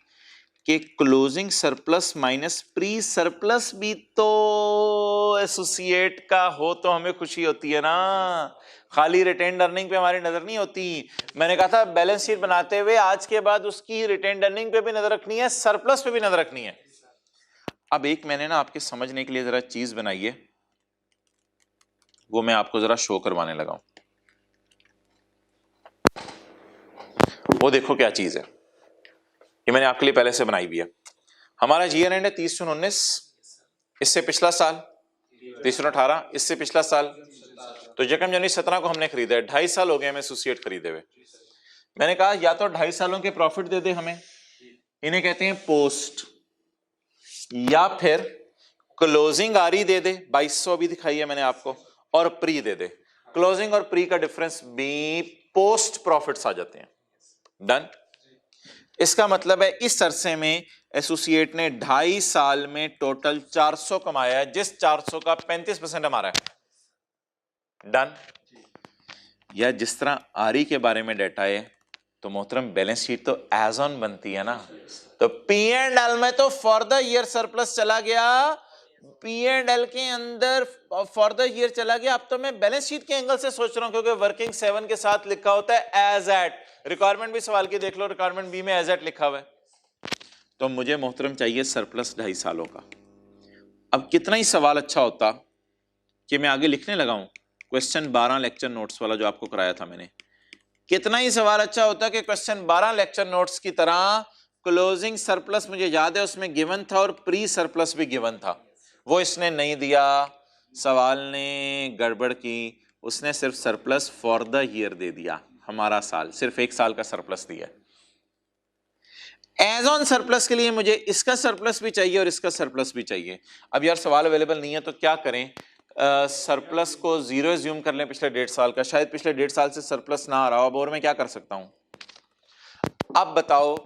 कि closing surplus minus pre surplus भी तो एसोसिएट का हो तो हमें खुशी होती है ना, खाली रिटेन्ड अर्निंग पे हमारी नजर नहीं होती। मैंने कहा था बैलेंस शीट बनाते हुए आज के बाद उसकी रिटेन्ड अर्निंग पे भी नजर रखनी है, सरप्लस पे भी नजर रखनी है। अब एक मैंने ना आपके समझने के लिए जरा चीज बनाई है, वो मैं आपको जरा शो करवाने लगा हूं। वो देखो क्या चीज है, ये मैंने आपके लिए पहले से बनाई हुई है। हमारा ईयर एंड है 30/19, इससे पिछला साल 30/18, इससे पिछला साल, तो यकम जनवरी 17 को हमने खरीदा है, 2.5 साल हो गए हमें एसोसिएट खरीदे हुए। मैंने कहा या तो 2.5 सालों के प्रॉफिट दे दे हमें, इन्हें कहते हैं पोस्ट, या फिर क्लोजिंग आरी दे दे 2200 अभी दिखाई है मैंने आपको, और प्री दे दे। क्लोजिंग और प्री का डिफरेंस भी पोस्ट प्रॉफिट्स आ जाते हैं। डन। इसका मतलब है इस अरसे में एसोसिएट ने 2.5 साल में टोटल 400 कमाया है, जिस 400 का 35% हमारा है। डन। या जिस तरह आरी के बारे में डाटा है तो मोहतरम बैलेंस शीट तो एज ऑन बनती है ना, तो पी एंड एल में तो फॉर द ईयर सरप्लस चला गया, पी एंड एल के अंदर फॉर द ईयर चला गया। अब तो मैं बैलेंस शीट के एंगल से सोच रहा हूं, क्योंकि वर्किंग 7 के साथ लिखा होता है एज एट, रिक्वायरमेंट भी सवाल की देख लो, रिक्वायरमेंट बी में एज एट लिखा हुआ है। तो मुझे मोहतरम चाहिए सरप्लस 2.5 सालों का। अब कितना ही सवाल अच्छा होता कि मैं आगे लिखने लगा हूं क्वेश्चन 12 लेक्चर नोट्स वाला जो आपको कराया था मैंने, कितना ही सवाल अच्छा होता कि क्वेश्चन 12 लेक्चर नोट्स की तरह क्लोजिंग सरप्लस मुझे याद है उसमें गिवन था और प्री सरप्लस भी गिवन था, वो इसने नहीं दिया, सवाल ने गड़बड़ की, उसने सिर्फ सरप्लस फॉर द ईयर दे दिया, हमारा साल, सिर्फ 1 साल का सरप्लस दिया। एज ऑन सरप्लस के लिए मुझे इसका सरप्लस भी चाहिए और इसका सरप्लस भी चाहिए। अब यार सवाल अवेलेबल नहीं है तो क्या करें, सरप्लस को 0 एज्यूम कर लें पिछले 1.5 साल का, शायद पिछले 1.5 साल से सरप्लस ना आ रहा हो, अब और मैं क्या कर सकता हूं। अब बताओ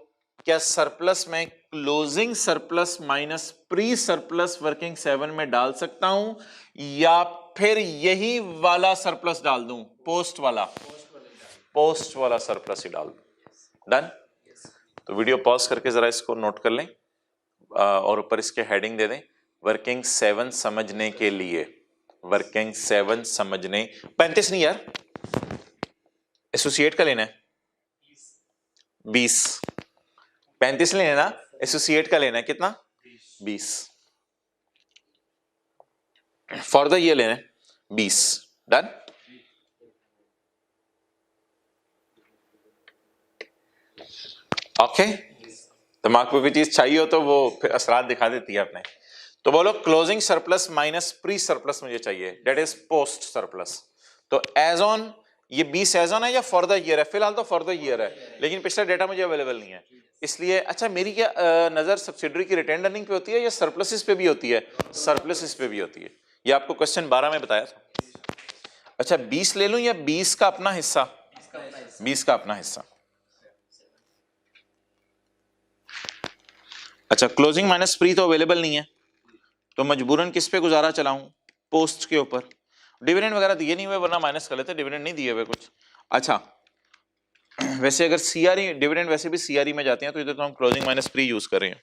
क्या सरप्लस में closing surplus minus pre surplus working 7 में डाल सकता हूं, या फिर यही वाला सरप्लस डाल दूं, पोस्ट वाला सरप्लस ही डाल दूं। डन। तो वीडियो पॉज करके जरा इसको नोट कर लें और ऊपर इसके हेडिंग दे दें, वर्किंग 7 समझने के लिए, वर्किंग 7 समझने, 35 नहीं यार, एसोसिएट का लेना है 20, 35 लेना ना, एसोसिएट का लेना है कितना 20, फॉर द ईयर लेना है 20। डन। ओके, दिमाग पे भी चीज चाहिए हो तो वो फिर असरात दिखा देती है अपने। तो बोलो closing surplus minus pre surplus मुझे चाहिए, डेट इज पोस्ट सरप्लस। तो एज ऑन, ये 20 एज ऑन है या फॉर द ईयर है, फिलहाल तो फॉर द ईयर है, लेकिन पिछला डेटा मुझे अवेलेबल नहीं है, इसलिए अच्छा मेरी क्या नजर सब्सिडरी की रिटेन अर्निंग पे होती है या सरप्लसिस पे भी होती है, सरप्लसिस पे भी होती है, ये आपको क्वेश्चन 12 में बताया था। अच्छा 20 ले लूं या 20 का अपना हिस्सा, 20 का अपना हिस्सा। अच्छा क्लोजिंग माइनस प्री तो अवेलेबल नहीं है, तो मजबूरन किस पे गुजारा चलाऊं, पोस्ट के ऊपर। डिविडेंड वगैरह दिए नहीं हुए वरना माइनस कर लेते, डिविडेंड नहीं दिए हुए कुछ। अच्छा वैसे अगर सीआरई, डिविडेंड वैसे भी सीआरई में जाते हैं, तो इधर तो हम क्लोजिंग माइनस प्री यूज कर रहे हैं।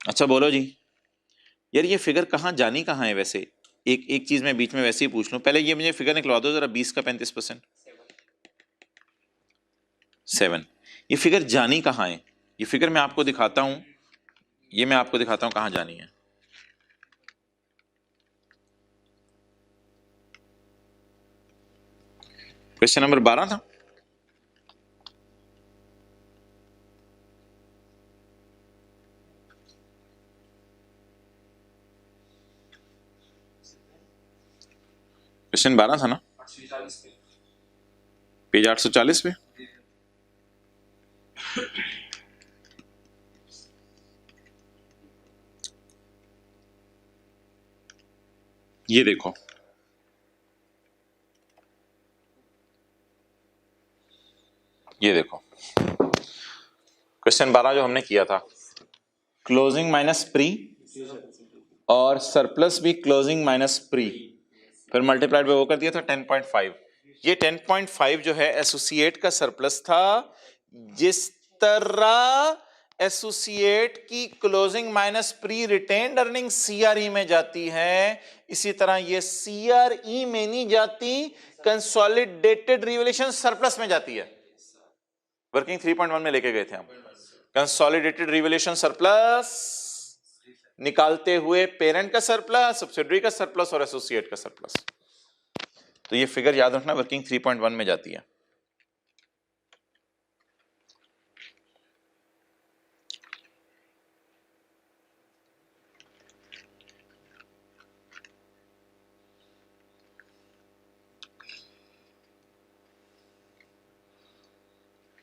अच्छा बोलो जी यार ये फिगर कहाँ जानी कहाँ है वैसे, एक चीज मैं बीच में वैसे ही पूछ लूं, पहले ये मुझे फिगर निकलवा दो जरा, 20 का 35%, 7, ये फिगर जानी कहाँ है, ये फिगर मैं आपको दिखाता हूं, ये मैं आपको दिखाता हूं कहाँ जानी है। क्वेश्चन नंबर 12 था, क्वेश्चन 12 था ना, पेज 840 पे। ये देखो ये देखो क्वेश्चन 12 जो हमने किया था, क्लोजिंग माइनस प्री और सरप्लस भी क्लोजिंग माइनस प्री, फिर मल्टीप्लाइड वो कर दिया था 10.5। ये 10.5 जो है एसोसिएट का सरप्लस था, जिस तरह एसोसिएट की closing minus pre retained earning CRE में जाती है, इसी तरह ये सीआरई में नहीं जाती, कंसोलिडेटेड रिवैल्यूएशन सरप्लस में जाती है। वर्किंग 3.1 में लेके गए थे हम। कंसोलिडेटेड रिवैल्यूएशन सरप्लस निकालते हुए पेरेंट का सरप्लस, सब्सिडियरी का सरप्लस और एसोसिएट का सरप्लस। तो ये फिगर याद रखना, वर्किंग 3.1 में जाती है।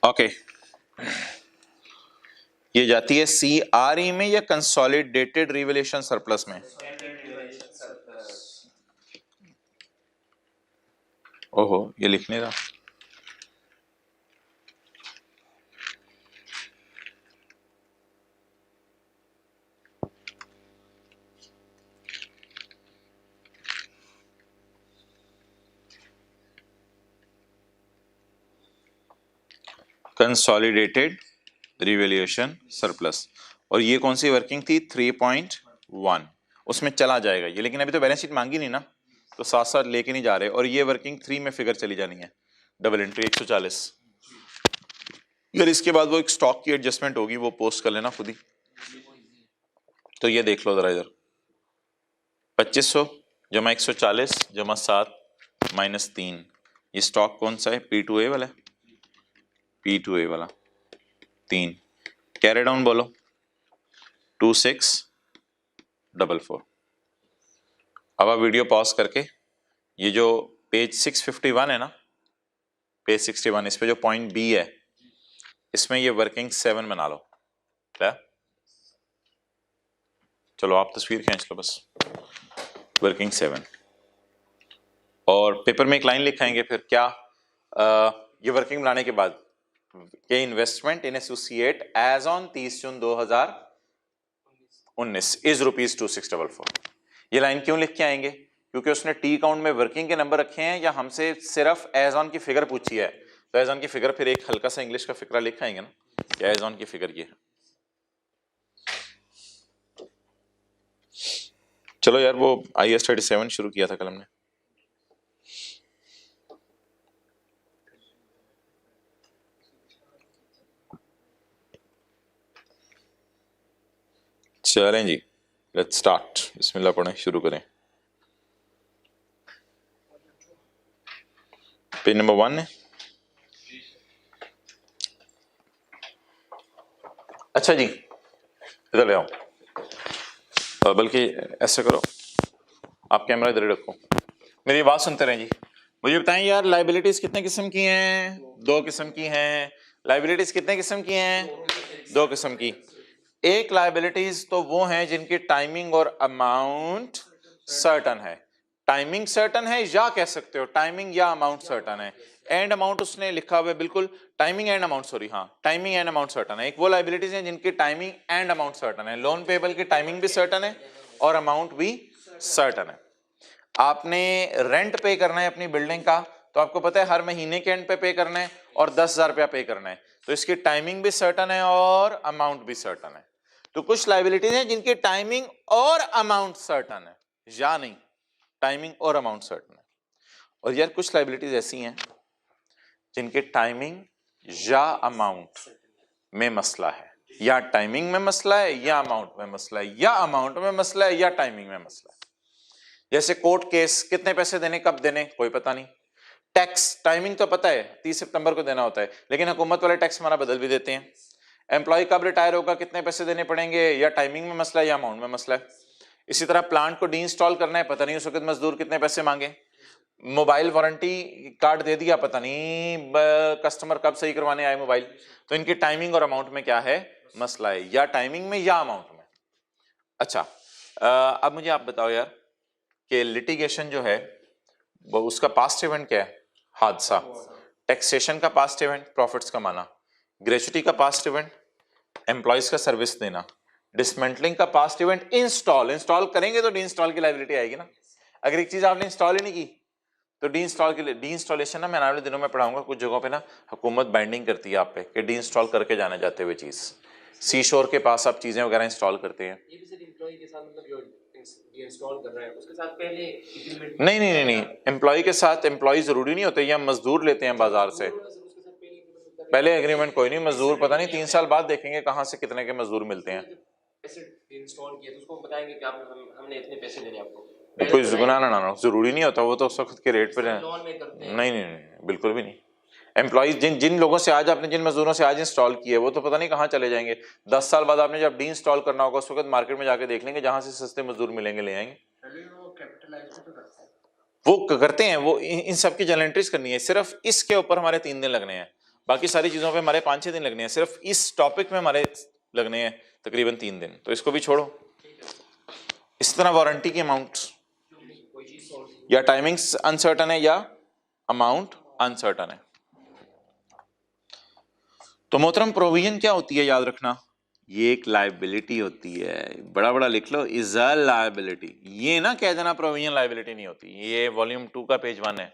ओके ये जाती है सीआरई में या कंसोलिडेटेड रिवैल्यूएशन सरप्लस में? ओहो ये लिखने का कंसोलिडेटेड रिवैल्यूएशन सरप्लस। और ये कौन सी वर्किंग थी? 3.1, उसमें चला जाएगा ये, लेकिन अभी तो बैलेंस शीट मांगी नहीं ना, तो साथ साथ लेके नहीं जा रहे। और ये वर्किंग 3 में फिगर चली जानी है, डबल एंट्री 140। यार इसके बाद वो एक स्टॉक की एडजस्टमेंट होगी, वो पोस्ट कर लेना खुद ही। तो ये देख लो जरा इधर, 2500 जमा 140 जमा 7 माइनस 3, ये स्टॉक कौन सा है? P2A वाला, P2A वाला 3। कैरी डाउन बोलो 2644। अब आप वीडियो पॉज करके ये जो पेज 651 है ना, पेज 61, इस पे जो पॉइंट बी है इसमें ये वर्किंग 7 बना लो। क्या? चलो आप तस्वीर खींच लो बस, वर्किंग 7। और पेपर में एक लाइन लिखाएंगे फिर क्या, ये वर्किंग बनाने के बाद के investment in associate as on 30 June 2019 is ₹2644। ये लाइन क्यों लिख के आएंगे? क्योंकि उसने टी अकाउंट में वर्किंग के नंबर रखे हैं या हमसे सिर्फ एज ऑन की फिगर पूछी है। तो एज ऑन की फिगर फिर एक हल्का सा इंग्लिश का फिक्रा लिख आएंगे ना, कि एज ऑन की फिगर ये है। चलो यार वो IAS 37 शुरू किया था कल हमने। चलें जी, लेट्स स्टार्ट। बिस्मिल्लाह पढ़ें, शुरू करें। पेज नंबर 1 है। अच्छा जी इधर ले आओ, बल्कि ऐसे करो, आप कैमरा इधर रखो, मेरी बात सुनते रहें जी। मुझे बताएं यार, लाइबिलिटीज कितने किस्म की हैं? 2 किस्म की हैं। लाइबिलिटीज कितने किस्म की हैं? 2 किस्म की। एक लाइबिलिटीज तो वो हैं जिनकी टाइमिंग और अमाउंट सर्टन है। टाइमिंग सर्टन है, या कह सकते हो टाइमिंग या अमाउंट सर्टन है। एंड अमाउंट उसने लिखा हुआ है, बिल्कुल टाइमिंग एंड अमाउंट, सॉरी हाँ, टाइमिंग एंड अमाउंट सर्टन है। एक वो लाइबिलिटीज हैं जिनकी टाइमिंग एंड अमाउंट सर्टन है। लोन पेबल की टाइमिंग भी सर्टन है और अमाउंट भी सर्टन है। आपने रेंट पे करना है अपनी बिल्डिंग का, तो आपको पता है हर महीने के एंड पे करना है और 10,000 रुपया पे करना है, तो इसकी टाइमिंग भी सर्टन है और अमाउंट भी सर्टन है। तो कुछ लाइबिलिटीज हैं जिनकी टाइमिंग और अमाउंट सर्टन है, या नहीं, टाइमिंग और अमाउंट सर्टन है। और यार कुछ लाइबिलिटीज ऐसी हैं जिनके टाइमिंग या अमाउंट में मसला है, या टाइमिंग में मसला है या अमाउंट में मसला है, या अमाउंट में मसला है या टाइमिंग में मसला है। जैसे कोर्ट केस, कितने पैसे देने, कब देने, कोई पता नहीं। टैक्स टाइमिंग तो पता है 30 सितंबर को देना होता है, लेकिन हुकूमत वाले टैक्स हमारा बदल भी देते हैं। एम्प्लॉय कब रिटायर होगा, कितने पैसे देने पड़ेंगे, या टाइमिंग में मसला है या अमाउंट में मसला है। इसी तरह प्लांट को डी-इंस्टॉल करना है, पता नहीं उस वक्त मजदूर कितने पैसे मांगे। मोबाइल वारंटी कार्ड दे दिया, पता नहीं कस्टमर कब सही करवाने आए मोबाइल। तो इनकी टाइमिंग और अमाउंट में क्या है मसला है, या टाइमिंग में या अमाउंट में। अच्छा अब मुझे आप बताओ यार कि लिटिगेशन जो है वो उसका पास्ट इवेंट क्या है? हादसा। टैक्सेशन का पास्ट इवेंट प्रॉफिट्स कमाना। ग्रेच्युटी का पास्ट इवेंट एम्प्लॉयज का सर्विस देना। डिसमेंटलिंग का पास्ट इवेंट इंस्टॉल करेंगे तो डी इंस्टॉल की लायबिलिटी आएगी ना। अगर एक चीज आपने इंस्टॉल ही नहीं की तो डी इंस्टॉलेशन ना, मैं आने वाले दिनों में पढ़ाऊंगा, कुछ जगहों पे ना हुकूमत बाइंडिंग करती है आप पे कि डी इंस्टॉल करके जाने जाते हुए चीज। सी शोर के पास आप चीजें वगैरह इंस्टॉल करते हैं। ये भी सर एम्प्लॉय के साथ मतलब जो इंस्टॉल कर रहा है उसके साथ पहले एग्रीमेंट नहीं, एम्प्लॉय के साथ एम्प्लॉय जरूरी नहीं होते, या मजदूर लेते हैं बाजार से, पहले एग्रीमेंट कोई नहीं, मजदूर पता नहीं 3 साल बाद देखेंगे कहाँ से कितने के मजदूर मिलते हैं। पैसे इंस्टॉल किया तो उसको बताएंगे कि हमने इतने पैसे देने आपको, कोई ना जरूरी नहीं होता, वो तो उस वक्त के रेट पे लोन में करते हैं। नहीं, बिल्कुल भी नहीं। एम्प्लॉइज जिन लोगों से आज आपने, जिन मजदूरों से आज इंस्टॉल किए वो तो पता नहीं कहाँ चले जाएंगे। 10 साल बाद आपने जब डी इंस्टॉल करना होगा उस वक्त मार्केट में जाके देख लेंगे, जहां से सस्ते मजदूर मिलेंगे ले आएंगे। वो करते हैं, वो इन सब की जर्नल एंट्रीज करनी है। सिर्फ इसके ऊपर हमारे 3 दिन लगने हैं, बाकी सारी चीजों पे हमारे 5-6 दिन लगने हैं, सिर्फ इस टॉपिक में हमारे लगने हैं तकरीबन 3 दिन, तो इसको भी छोड़ो। इस तरह वारंटी की अमाउंट या टाइमिंग्स अनसर्टन है या अमाउंट अनसर्टन है। तो मोहतरम प्रोविजन क्या होती है याद रखना, ये एक लायबिलिटी होती है, बड़ा बड़ा लिख लो, इज अ लायबिलिटी। ये ना कह देना प्रोविजन लायबिलिटी नहीं होती, ये वॉल्यूम 2 का पेज 1 है।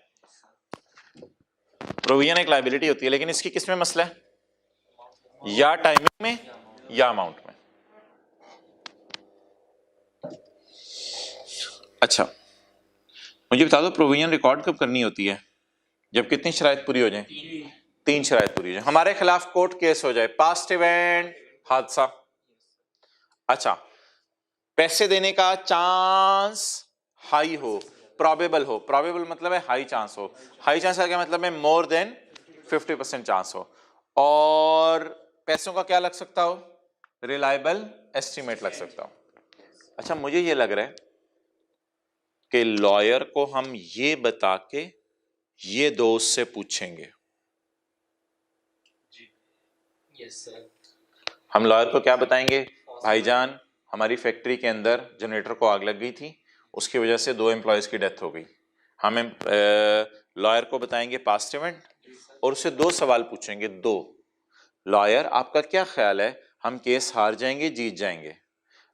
प्रोविजन एक लायबिलिटी होती है, लेकिन इसकी किस में मसला है, या टाइमिंग में या अमाउंट में। अच्छा मुझे बता दो प्रोविजन रिकॉर्ड कब करनी होती है, जब कितनी शराइत पूरी हो जाए, 3 शराइत पूरी हो जाए। हमारे खिलाफ कोर्ट केस हो जाए, पास्ट इवेंट, हादसा। अच्छा पैसे देने का चांस हाई हो, प्रोबेबल हो, प्रोबेबल मतलब है हाई चांस हो, हाई चांस का क्या मतलब है, मोर देन 50% चांस हो, और पैसों का क्या लग सकता हो, रिलायबल एस्टिमेट लग सकता हो। अच्छा मुझे ये लग रहा है कि लॉयर को हम ये बता के ये दोस्त से पूछेंगे। Yes sir. हम लॉयर को क्या बताएंगे, भाईजान हमारी फैक्ट्री के अंदर जनरेटर को आग लग गई थी, उसकी वजह से 2 एम्प्लॉयज की डेथ हो गई। हम लॉयर को बताएंगे पास्ट इवेंट और उससे 2 सवाल पूछेंगे। 2, लॉयर आपका क्या ख्याल है, हम केस हार जाएंगे जीत जाएंगे।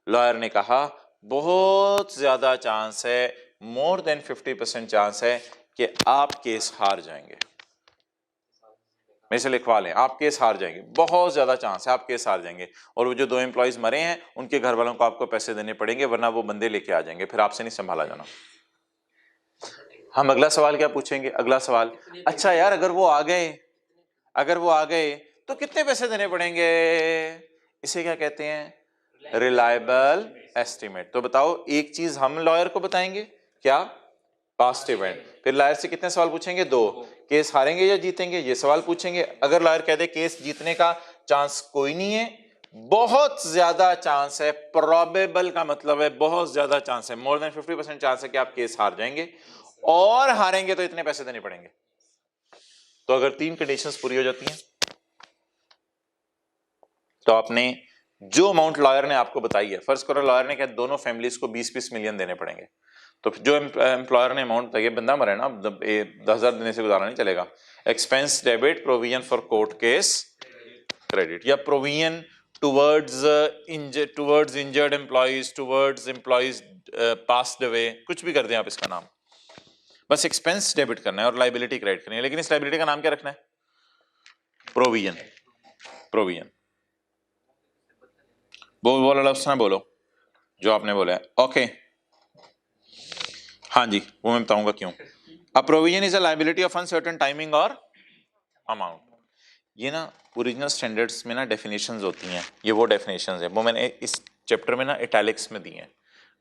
लॉयर ने कहा बहुत ज्यादा चांस है, मोर देन 50% चांस है कि आप केस हार जाएंगे। मेरे से लिखवा लें, आप केस हार जाएंगे, बहुत ज्यादा चांस है आप केस हार जाएंगे, और वो जो 2 एम्प्लॉयज मरे हैं उनके घर वालों को आपको पैसे देने पड़ेंगे, वरना वो बंदे लेके आ जाएंगे, फिर आपसे नहीं संभाला जाना। हम अगला सवाल क्या पूछेंगे, अगला सवाल, अच्छा यार अगर वो आ गए तो कितने पैसे देने पड़ेंगे, इसे क्या कहते हैं, रिलायबल एस्टिमेट। तो बताओ एक चीज हम लॉयर को बताएंगे क्या, पास्ट इवेंट, फिर लॉयर से कितने सवाल पूछेंगे, 2, केस हारेंगे या जीतेंगे ये सवाल पूछेंगे। अगर लॉयर कह दे केस जीतने का चांस कोई नहीं है, बहुत ज्यादा चांस है, प्रोबेबल का मतलब है बहुत ज्यादा चांस है, मोर देन 50% चांस है कि आप केस हार जाएंगे, और हारेंगे तो इतने पैसे देने पड़ेंगे। तो अगर 3 कंडीशंस पूरी हो जाती हैं तो आपने जो अमाउंट लॉयर ने आपको बताई है, फर्ज करो लॉयर ने कहा दोनों फैमिलीज को 20-20 मिलियन देने पड़ेंगे, तो जो एम्प्लॉयर ने अमाउंट बताई है, बंदा मरे ना, 10,000 देने से गुजारा नहीं चलेगा। Expense debit, provision for court case credit, या provision towards injured employees, towards employees passed away, कुछ भी कर दें आप इसका नाम, बस एक्सपेंस डेबिट करना है और लाइबिलिटी क्रेडिट करनी है। लेकिन इस लाइबिलिटी का नाम क्या रखना है, प्रोविजन। प्रोविजन बोलो लफ्ज़ ना बोलो जो आपने बोला है, ओके हाँ जी, वो मैं बताऊंगा क्यों। A provision is a liability of uncertain timing और अमाउंट। ये ना ओरिजिनल स्टैंडर्ड्स में ना डेफिनेशंस होती हैं, ये वो डेफिनेशंस हैं, वो मैंने इस चैप्टर में ना इटैलिक्स में दी हैं,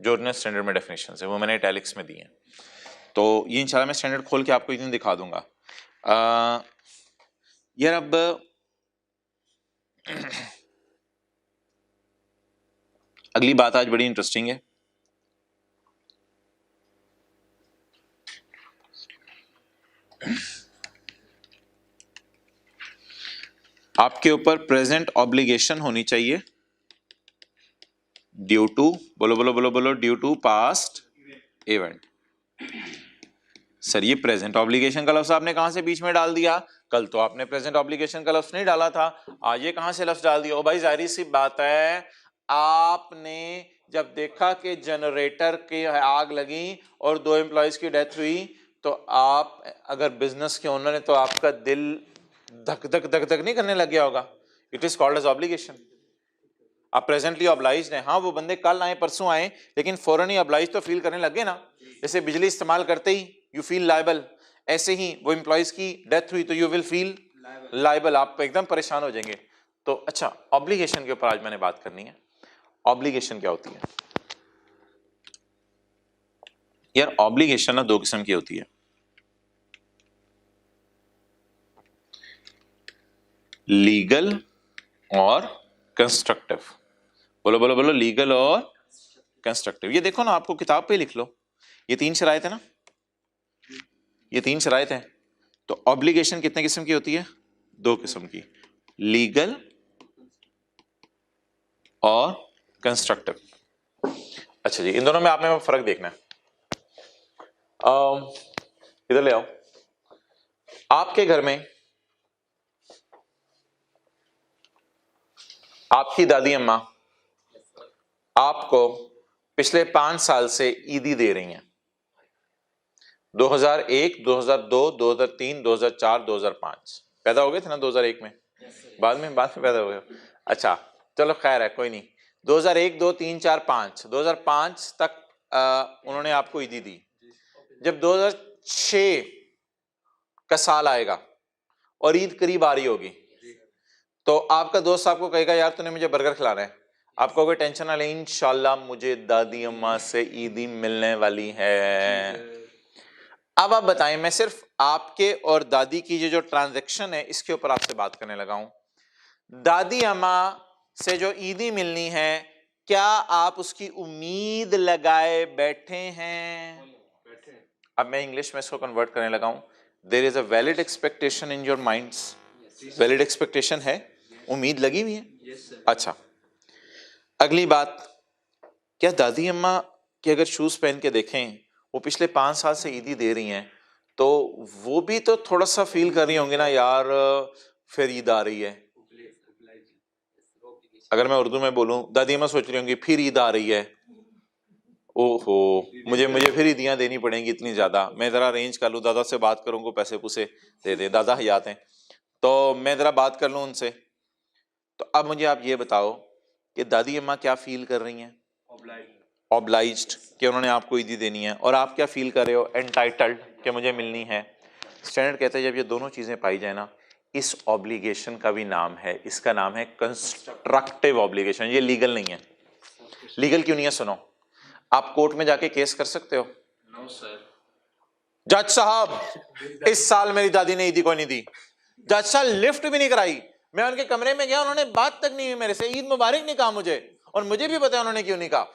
जो ओरिजिनल स्टैंडर्ड में डेफिनेशंस है वो मैंने इटैलिक्स में दी हैं। तो ये इंशाल्लाह मैं स्टैंडर्ड खोल के आपको एक दिन दिखा दूंगा। यार अब अगली बात आज बड़ी इंटरेस्टिंग है। आपके ऊपर प्रेजेंट ऑब्लिगेशन होनी चाहिए ड्यू टू, बोलो बोलो बोलो बोलो, due to past event. Sir ये प्रेजेंट ऑब्लिगेशन का लफ्ज आपने कहां से बीच में डाल दिया, कल तो आपने प्रेजेंट ऑब्लिगेशन का लफ्ज नहीं डाला था, आज ये कहां से लफ्ज डाल दिया। ओ भाई जाहिर सी बात है, आपने जब देखा कि जनरेटर की आग लगी और 2 एम्प्लॉयज की डेथ हुई, तो आप अगर बिजनेस के ओनर है तो आपका दिल धक धक धक धक नहीं करने लग गया होगा, it is called as obligation. आप प्रेजेंटली ऑब्लाइज्ड हैं, हाँ वो बंदे कल आए परसों आए लेकिन फौरन ही ऑब्लाइज तो फील करने लगे ना, जैसे बिजली इस्तेमाल करते ही यू फील लायबल, ऐसे ही वो एम्प्लॉइज की डेथ हुई तो यू विल फील लायबल, आप एकदम परेशान हो जाएंगे। तो अच्छा, ऑब्लिगेशन के ऊपर आज मैंने बात करनी है। ऑब्लिगेशन क्या होती है यार? ऑब्लिगेशन ना दो किस्म की होती है, लीगल और कंस्ट्रक्टिव। बोलो बोलो बोलो, लीगल और कंस्ट्रक्टिव। ये देखो ना, आपको किताब पे लिख लो, ये 3 शराइत है ना, ये 3 शराइत है। तो ऑब्लिगेशन कितने किस्म की होती है? 2 किस्म की, लीगल और कंस्ट्रक्टिव। अच्छा जी, इन दोनों में आपने फर्क देखना है। इधर ले आओ। आपके घर में आपकी दादी अम्मा आपको पिछले 5 साल से ईदी दे रही हैं, 2001, 2002, 2003, 2004, 2005। पैदा हो गए थे ना 2001 में? बाद में पैदा हो गए। अच्छा चलो खैर है, कोई नहीं। 2001, 2, 3, 4, 5, 2005 तक उन्होंने आपको ईदी दी। जब 2006 का साल आएगा और ईद करीब आ रही होगी, तो आपका दोस्त आपको कहेगा यार तूने मुझे बर्गर खिलाना है, आप कहोगे टेंशन ना ले, इंशाल्लाह मुझे दादी अम्मा से ईदी मिलने वाली है। अब आप बताएं, मैं सिर्फ आपके और दादी की जो ट्रांजैक्शन है इसके ऊपर आपसे बात करने लगा हूं। दादी अम्मा से जो ईदी मिलनी है, क्या आप उसकी उम्मीद लगाए बैठे हैं? अब मैं इंग्लिश में इसको कन्वर्ट करने लगा हूं। There is a valid expectation in your minds. Valid expectation है, उम्मीद लगी हुई है। अच्छा, अगली बात, क्या दादी अम्मा के अगर शूज पहन के देखें, वो पिछले 5 साल से ईदी दे रही हैं, तो वो भी तो थोड़ा सा फील कर रही होंगी ना यार, फिर ईद आ रही है। अगर मैं उर्दू में बोलूं, दादी अम्मा सोच रही होंगी फिर ईद आ रही है, ओहो मुझे फिर ईदियां देनी पड़ेंगी इतनी ज्यादा, मैं जरा अरेंज कर लूं, दादा से बात करूंगा, पैसे पूसे दे दे, दादा हयात हैं तो मैं जरा बात कर लूं उनसे। तो अब मुझे आप ये बताओ कि दादी अम्मा क्या फील कर रही हैं? ऑब्लाइज्ड कि उन्होंने आपको ईदी देनी है, और आप क्या फील कर रहे हो? एंटाइटल्ड कि मुझे मिलनी है। स्टैंडर्ड कहते हैं जब ये दोनों चीजें पाई जाए ना, इस ऑब्लिगेशन का भी नाम है, इसका नाम है कंस्ट्रक्टिव ऑब्लिगेशन। ये लीगल नहीं है। लीगल क्यों नहीं है? सुनो, आप कोर्ट में जाके केस कर सकते हो? No sir. जज साहब इस साल मेरी दादी ने ईदी को नहीं दी, जज साहब लिफ्ट भी नहीं कराई, मैं उनके कमरे में गया, उन्होंने बात तक नहीं हुई मेरे से, ईद मुबारक नहीं कहा मुझे, और मुझे भी पता है उन्होंने क्यों नहीं कहा,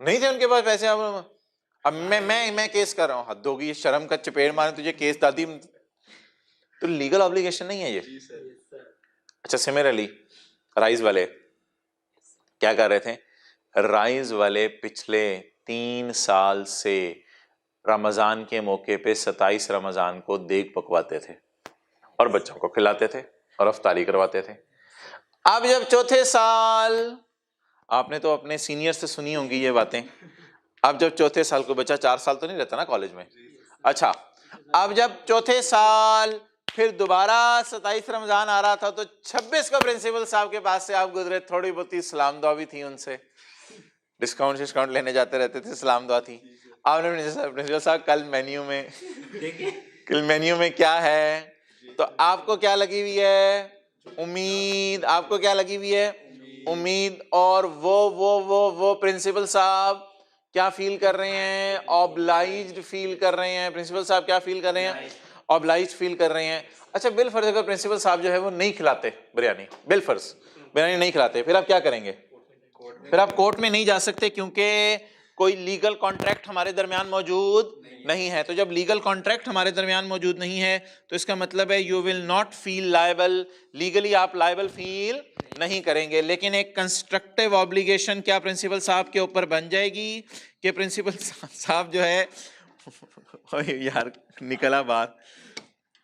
नहीं थे उनके पास पैसे। अब मैं केस कर रहा हूं, हद होगी, शर्म का चपेट मारे तुझे केस दादी। तो लीगल ऑब्लिगेशन नहीं है ये। अच्छा, सिमिलरली राइज वाले क्या कर रहे थे? राइज वाले पिछले 3 साल से रमजान के मौके पे 27 रमजान को देग पकवाते थे और बच्चों को खिलाते थे और अफ्तारी करवाते थे। अब जब चौथे साल, आपने तो अपने सीनियर से सुनी होंगी ये बातें, अब जब चौथे साल को, बच्चा 4 साल तो नहीं रहता ना कॉलेज में, अच्छा अब जब चौथे साल फिर दोबारा 27 रमजान आ रहा था, तो 26 का प्रिंसिपल साहब के पास से आप गुजरे, थोड़ी बहुत सलाम दुआ भी थी उनसे, डिस्काउंट लेने जाते रहते थे, सलाम दुआ थी। आपने प्रिंसिपल साहब कल मेन्यू में क्या है? तो आपको क्या लगी हुई है? उम्मीद। आपको क्या लगी हुई है? उम्मीद। और वो प्रिंसिपल साहब क्या फील कर रहे हैं? ऑब्लाइज्ड फील कर रहे हैं। प्रिंसिपल साहब क्या फील कर रहे हैं? ऑब्लाइज्ड फील कर रहे हैं। अच्छा, बिलफर्ज अगर प्रिंसिपल साहब जो है वो नहीं खिलाते बिरयानी, बिलफर्ज बिरयानी नहीं खिलाते, फिर आप क्या करेंगे? फिर आप कोर्ट में नहीं जा सकते, क्योंकि कोई लीगल कॉन्ट्रैक्ट हमारे दरमियान मौजूद नहीं है। तो जब लीगल कॉन्ट्रैक्ट हमारे दरमियान मौजूद नहीं है, तो इसका मतलब है you will not feel liable, legally आप लायबल फील नहीं करेंगे। लेकिन एक कंस्ट्रक्टिव ऑब्लिगेशन क्या प्रिंसिपल साहब के ऊपर बन जाएगी कि प्रिंसिपल साहब जो है यार निकला बात,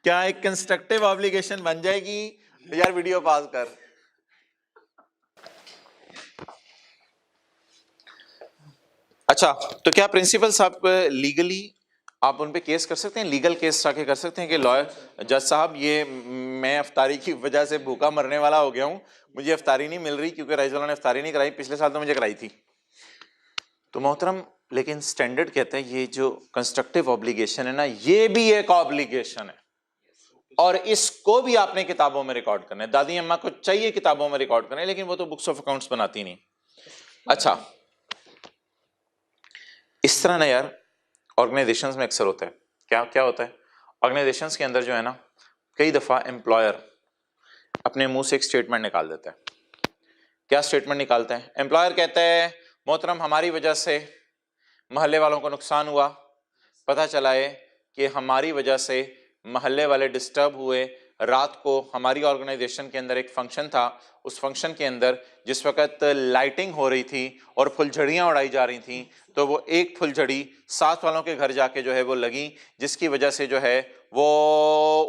क्या एक कंस्ट्रक्टिव ऑब्लिगेशन बन जाएगी? यार वीडियो पॉज कर। अच्छा, तो क्या प्रिंसिपल साहब लीगली आप उन पे केस कर सकते हैं? लीगल केस जाके कर सकते हैं कि लॉयर, जज साहब ये मैं अफ्तारी की वजह से भूखा मरने वाला हो गया हूँ, मुझे इफ्तारी नहीं मिल रही क्योंकि राइस वाला ने इफ्तारी नहीं कराई, पिछले साल तो मुझे कराई थी। तो मोहतरम, लेकिन स्टैंडर्ड कहता है ये जो कंस्ट्रक्टिव ऑब्लिगेशन है ना, ये भी एक ऑब्लिगेशन है और इसको भी आपने किताबों में रिकॉर्ड करना है। दादी अम्मा को चाहिए किताबों में रिकॉर्ड करना है, लेकिन वो तो बुक्स ऑफ अकाउंट्स बनाती नहीं। अच्छा, इस तरह ना यार ऑर्गेनाइजेशंस में अक्सर होता है, क्या क्या होता है ऑर्गेनाइजेशंस के अंदर जो है ना, कई दफा एम्प्लॉयर अपने मुंह से एक स्टेटमेंट निकाल देता है। क्या स्टेटमेंट निकालता है? एम्प्लॉयर कहता है मोहतरम हमारी वजह से मोहल्ले वालों को नुकसान हुआ, पता चला है कि हमारी वजह से मोहल्ले वाले डिस्टर्ब हुए। रात को हमारी ऑर्गेनाइजेशन के अंदर एक फंक्शन था, उस फंक्शन के अंदर जिस वक्त लाइटिंग हो रही थी और फुलझड़ियाँ उड़ाई जा रही थी, तो वो एक फुलझड़ी साथ वालों के घर जाके जो है वो लगी, जिसकी वजह से जो है वो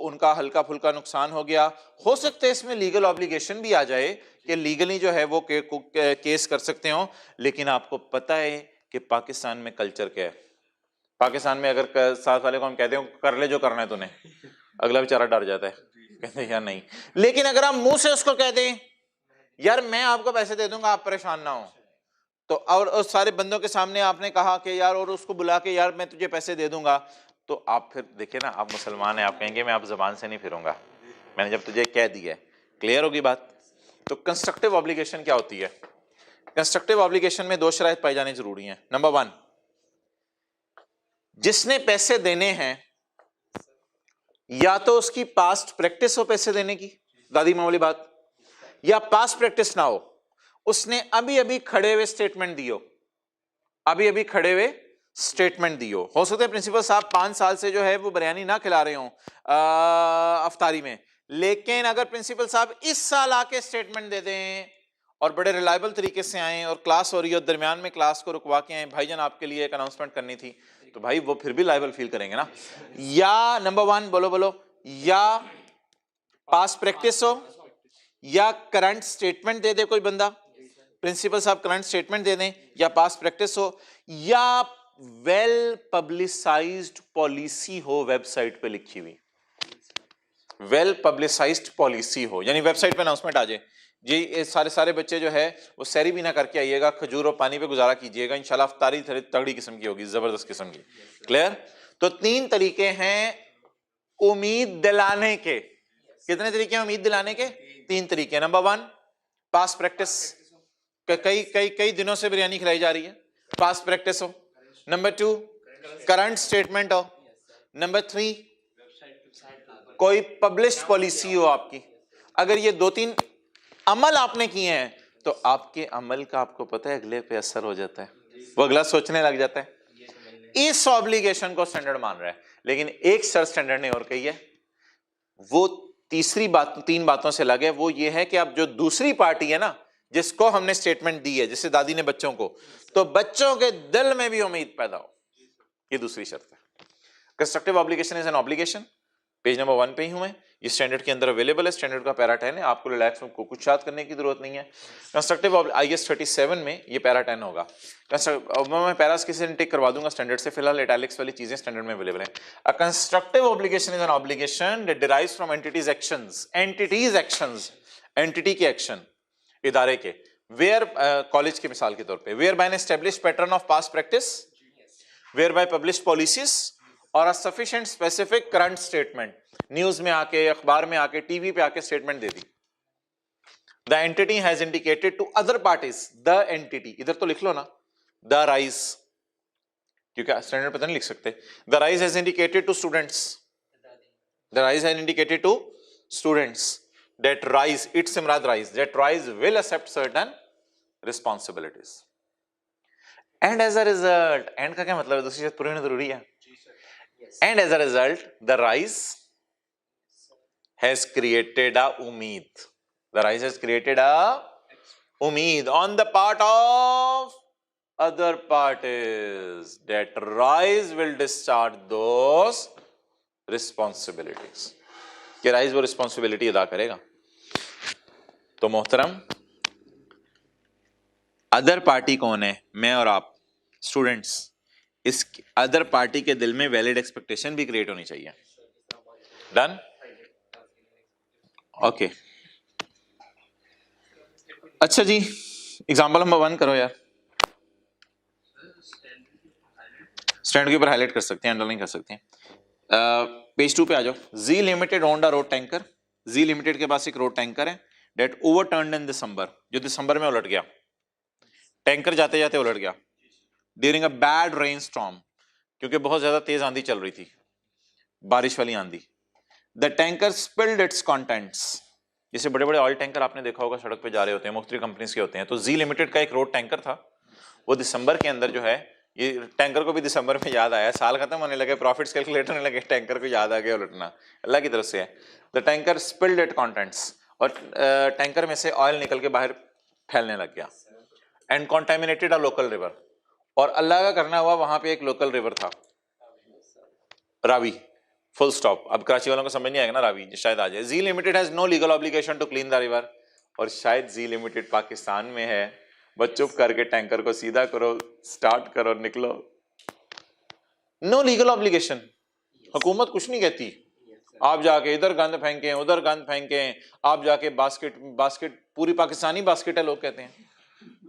उनका हल्का फुल्का नुकसान हो गया। हो सकता है इसमें लीगल ऑब्लिगेशन भी आ जाए कि लीगली जो है वो केस कर सकते हो, लेकिन आपको पता है कि पाकिस्तान में कल्चर क्या है। पाकिस्तान में अगर साथ वाले को हम कहते हैं कर ले जो करना है तूने, अगला बेचारा डर जाता है, कहते हैं यार नहीं। लेकिन अगर आप मुंह से उसको कह दें यार मैं आपको पैसे दे दूंगा, आप परेशान ना हो, तो और उस सारे बंदों के सामने आपने कहा कि यार, और उसको बुला के यार मैं तुझे पैसे दे दूंगा, तो आप फिर देखिए ना, आप मुसलमान हैं, आप कहेंगे मैं आप जबान से नहीं फिरूंगा, मैंने जब तुझे कह दिया है। क्लियर होगी बात? तो कंस्ट्रक्टिव ऑब्लिगेशन क्या होती है? कंस्ट्रक्टिव ऑब्लिगेशन में दो शराइत पाई जानी जरूरी है। नंबर 1, जिसने पैसे देने हैं या तो उसकी पास्ट प्रैक्टिस हो पैसे देने की, दादी माँ वाली बात, या पास्ट प्रैक्टिस ना हो, उसने अभी अभी खड़े हुए स्टेटमेंट दियो, अभी अभी खड़े हुए स्टेटमेंट दियो। हो सकता है प्रिंसिपल साहब 5 साल से जो है वो बिरयानी ना खिला रहे हो अफ्तारी में, लेकिन अगर प्रिंसिपल साहब इस साल आके स्टेटमेंट दे दें और बड़े रिलायबल तरीके से आए और क्लास हो रही है और दरमियान में क्लास को रुकवा के आए, भाईजान आपके लिए एक अनाउंसमेंट करनी थी, तो भाई वो फिर भी लायबल फील करेंगे ना। या नंबर 1 बोलो बोलो, या पास प्रैक्टिस हो या करंट स्टेटमेंट दे दे कोई बंदा, प्रिंसिपल साहब करंट स्टेटमेंट दे दें, या पास प्रैक्टिस हो, या वेल पब्लिसाइज्ड पॉलिसी हो वेबसाइट पे लिखी हुई, वेल पब्लिसाइज्ड पॉलिसी हो, यानी वेबसाइट पे अनाउंसमेंट आ जाए जी सारे बच्चे जो है वो सैरी भी ना करके आइएगा, खजूर और पानी पे गुजारा कीजिएगा, इंशाल्लाह अफ्तारी तगड़ी किस्म की होगी, जबरदस्त किस्म की। क्लियर? तो 3 तरीके हैं उम्मीद दिलाने के। कितने तरीके हैं उम्मीद दिलाने के? 3 तरीके। नंबर 1, पास प्रैक्टिस, कई कई कई दिनों से बिरयानी खिलाई जा रही है, पास प्रैक्टिस हो। नंबर 2, करंट स्टेटमेंट हो। नंबर 3, कोई पब्लिश्ड पॉलिसी हो आपकी। अगर ये 2-3 अमल आपने किए हैं तो आपके अमल का आपको पता है अगले पे असर हो जाता है, वो अगला सोचने लग जाता है। इस ऑब्लिगेशन को स्टैंडर्ड मान रहा है, लेकिन एक शर्त स्टैंडर्ड ने और कही है, वो तीसरी बात 3 बातों से अलग है। वो ये है कि अब जो दूसरी पार्टी है ना, जिसको हमने स्टेटमेंट दी है, जैसे दादी ने बच्चों को, तो बच्चों के दिल में भी उम्मीद पैदा हो, ये दूसरी शर्त है। Constructive obligation is an obligation, page number 1 पे ही हूं मैं, ये स्टैंडर्ड के अंदर अवेलेबल है, स्टैंडर्ड का पैरा 10 है, आपको रिलैक्स को कुछ याद करने की जरूरत नहीं है। कंस्ट्रक्टिव IS 37 में ये पैरा 10 होगा। मैं पैरास किसी टिक करवा दूंगा स्टैंडर्ड से, फिलहाल इटैलिक्स वाली चीजें स्टैंडर्ड में अवेलेबल है। A constructive obligation is an obligation that derives from entities actions, entities actions, entity के एक्शन, इदारे के, वेयर कॉलेज की मिसाल के तौर पे, whereby an established pattern of past practice, whereby published policies और a sufficient specific current statement, news में आके, अखबार में आके, टीवी पे आके स्टेटमेंट दे दी। The entity has indicated to other parties, the entity इधर तो लिख लो ना, द राइज, क्योंकि स्टैंडर्ड पता नहीं लिख सकते। The rise has indicated to students, the rise has indicated to students that rise, it's मुराद rise, that rise will accept certain responsibilities and as a result, and का क्या मतलब है, दूसरी चीज पूरी होनी जरूरी है। And as a result, the rise has created a umeed. The rise has created a umeed on the part of other parties. That rise will discharge those responsibilities. कि rise वो responsibility अदा करेगा। तो मोहतरम, अदर पार्टी कौन है? मैं और आप, स्टूडेंट्स। इस अदर पार्टी के दिल में वैलिड एक्सपेक्टेशन भी क्रिएट होनी चाहिए। डन? ओके। अच्छा जी, एग्जाम्पल नंबर 1 करो यार। स्टैंड के ऊपर हाईलाइट कर सकते हैं, अंडरलाइन कर सकते हैं। पेज 2 पे आ जाओ। G limited owned a road tanker. G limited के पास एक रोड टैंकर है डेट ओवरटर्न्ड इन दिसंबर, जो दिसंबर में उलट गया। टैंकर जाते जाते उलट गया during a bad rain storm, क्योंकि बहुत ज्यादा तेज आंधी चल रही थी, बारिश वाली आंधी। The tanker spilled its contents. जैसे बड़े बड़े ऑयल टैंकर आपने देखा होगा सड़क पे जा रहे होते हैं, मुख्तलिफ कंपनीज के होते हैं। तो जी लिमिटेड का एक रोड टैंकर था, वो दिसंबर के अंदर जो है, ये टैंकर को भी दिसंबर में याद आया, साल खत्म होने लगे, प्रॉफिट्स कैलकुलेट होने लगे, टैंकर को याद आ गया उलटना, अल्लाह की तरफ से है। The tanker spilled it contents, और टैंकर में से ऑयल निकल के बाहर फैलने लग गया। And contaminated a local river, और अल्लाह का करना हुआ वहां पे एक लोकल रिवर था, रावी, फुल स्टॉप। अब कराची वालों को समझ नहीं आएगा ना, रावी शायद आ जाए। G limited has no legal obligation to clean the river, और शायद जी लिमिटेड पाकिस्तान में है, बस चुप करके टैंकर को सीधा करो, स्टार्ट करो, निकलो। नो लीगल ऑब्लिगेशन, हुकूमत कुछ नहीं कहती। आप जाके इधर गंद फेंके, उधर गंद फेंके, आप जाके बास्केट बास्केट पूरी पाकिस्तानी बास्केट है लोग कहते हैं,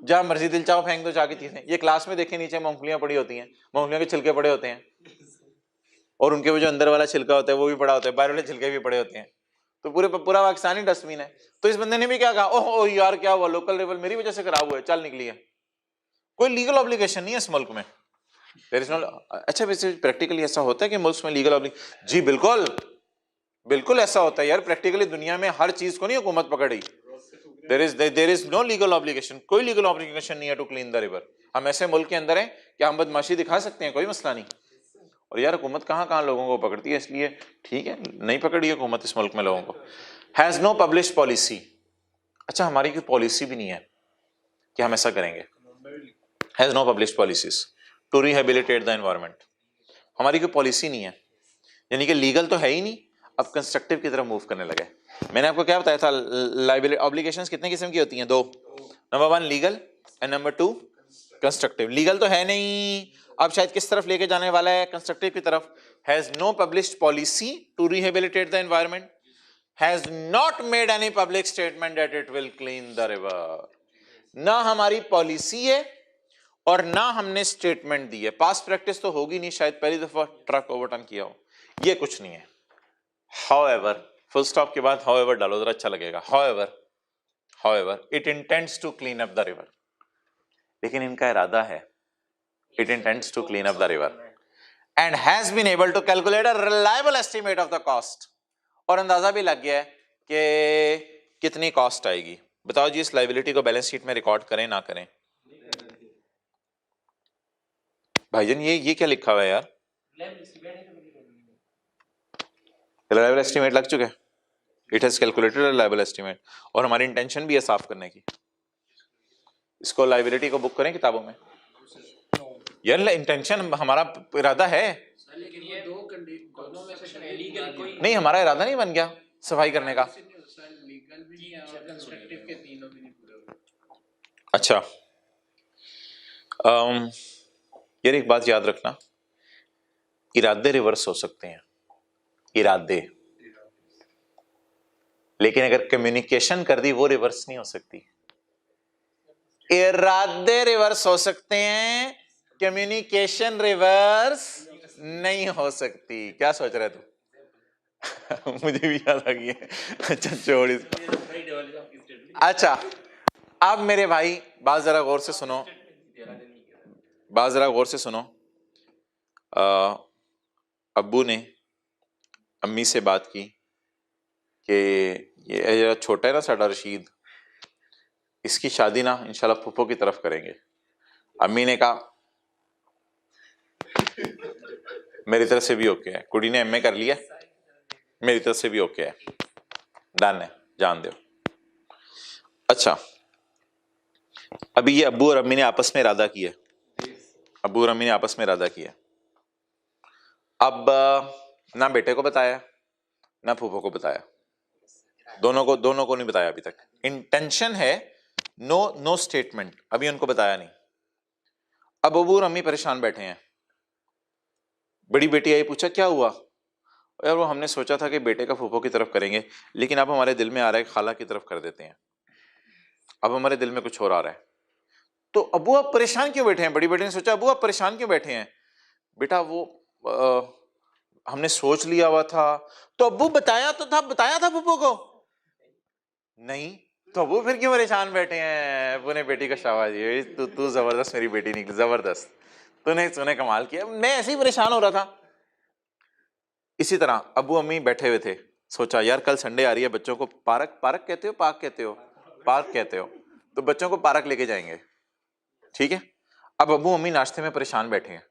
जहां मर्जी दिल चाहो फेंक दो जाके चीजें। ये क्लास में देखे नीचे मूंगफलियां पड़ी होती हैं, मूंगफलियों के छिलके पड़े होते हैं, और उनके वो जो अंदर वाला छिलका होता है वो भी पड़ा होता है, बाहर वाले छिलके भी पड़े होते हैं। तो पूरा पाकिस्तानी डस्टबिन है। तो इस बंदे ने भी क्या कहा, ओह यार क्या हुआ, लोकल लेवल मेरी वजह से खराब हुआ है, चल निकली है। कोई लीगल ऑब्लिगेशन नहीं है इस मुल्क में। There is no. अच्छा वैसे प्रैक्टिकली ऐसा होता है कि मुल्क में लीगल ऑब्लिगेशन? जी बिल्कुल, बिल्कुल ऐसा होता है यार। प्रैक्टिकली दुनिया में हर चीज को नहीं हुकूमत पकड़ी। There is no legal obligation, कोई लीगल ऑब्लिगेशन नहीं है टू क्लीन द रिवर। हम ऐसे मुल्क के अंदर हैं कि हम बदमाशी दिखा सकते हैं, कोई मसला नहीं। और यार हुकूमत कहाँ कहाँ लोगों को पकड़ती है, इसलिए ठीक है, नहीं पकड़ी है हुकूमत इस मुल्क में लोगों को। Has no publish policy. अच्छा हमारी कोई पॉलिसी भी नहीं है कि हम ऐसा करेंगे। Has no publish policies to rehabilitate the environment. हमारी कोई पॉलिसी नहीं है, यानी कि लीगल तो है ही नहीं, अब कंस्ट्रक्टिव की तरफ मूव करने लगे। मैंने आपको क्या बताया था, लाइबिलिटी ऑब्लिगेशंस कितने किस्म की होती हैं? 2। Number 1 legal and number 2 constructive. Legal तो है नहीं, अब शायद किस तरफ लेके जाने वाला है, कंस्ट्रक्टिव की तरफ। Has no published policy to rehabilitate the environment, has not made any public statement that it will clean the river. ना हमारी पॉलिसी है और ना हमने स्टेटमेंट दी है। पास्ट प्रैक्टिस तो होगी नहीं, शायद पहली दफा ट्रक ओवरटर्न किया हो, ये कुछ नहीं है। However, फुल स्टॉप के बाद however डालो जरा, अच्छा लगेगा। However, it intends to clean up the river. लेकिन इनका इरादा है, it intends to clean up the river and has been able to calculate a reliable estimate of the cost. और अंदाजा भी लग गया है कि कितनी कॉस्ट आएगी। बताओ जी, इस लाइबिलिटी को बैलेंस शीट में रिकॉर्ड करें ना करें? भाईजान ये क्या लिखा हुआ है यार? रिलायबल एस्टिमेट लग चुका है, it has calculated reliable estimate, और हमारी इंटेंशन भी है साफ करने की। इसको लाइबिलिटी को बुक करें किताबों में यार, इंटेंशन हमारा इरादा है। लेकिन ये दोनों में से लीगल कोई नहीं, हमारा इरादा नहीं बन गया सफाई करने का। लीगल भी नहीं है और कंस्ट्रक्टिव के तीनों भी नहीं पूरे हुए। अच्छा यार एक बात याद रखना, इरादे रिवर्स हो सकते हैं, इरादे, लेकिन अगर कम्युनिकेशन कर दी वो रिवर्स नहीं हो सकती। इरादे रिवर्स हो सकते हैं, कम्युनिकेशन रिवर्स नहीं हो सकती। क्या सोच रहे तू? मुझे भी याद आ गई है। अच्छा छोड़ इसको। अच्छा अब मेरे भाई बात जरा गौर से सुनो, बात जरा गौर से सुनो। अब्बू ने अम्मी से बात की कि ये छोटा है ना साडा रशीद, इसकी शादी ना इंशाल्लाह फूफो की तरफ करेंगे। अम्मी ने कहा मेरी तरफ से भी ओके है, कुड़ी ने एमए कर लिया, मेरी तरफ से भी ओके है, डन है, जान दो। अच्छा अभी ये अब्बू और अम्मी ने आपस में इरादा किया, अब्बू और अम्मी ने आपस में इरादा किया। अब ना बेटे को बताया ना फूफो को बताया, दोनों को नहीं बताया अभी तक। इंटेंशन है नो स्टेटमेंट, अभी उनको बताया नहीं। अब अब्बू और अम्मी परेशान बैठे हैं। बड़ी बेटी आई, पूछा क्या हुआ? यार वो हमने सोचा था कि बेटे का फूफो की तरफ करेंगे, लेकिन अब हमारे दिल में आ रहा है खाला की तरफ कर देते हैं। अब हमारे दिल में कुछ और आ रहा है, तो अबू आप परेशान क्यों बैठे हैं? बड़ी बेटी ने सोचा अबू आप परेशान क्यों बैठे हैं? बेटा वो हमने सोच लिया हुआ था। तो अबू बताया था पप्पू को नहीं, तो अबू फिर क्यों परेशान बैठे हैं? अबू ने बेटी को शाबाश, तू जबरदस्त मेरी बेटी निकली, जबरदस्त, तूने कमाल किया, मैं ऐसे ही परेशान हो रहा था। इसी तरह अबू अम्मी बैठे हुए थे, सोचा यार कल संडे आ रही है, बच्चों को पार्क कहते हो पार्क कहते हो? पार्क कहते हो, तो बच्चों को पार्क लेके जाएंगे, ठीक है। अब अबू अम्मी नाश्ते में परेशान बैठे हैं,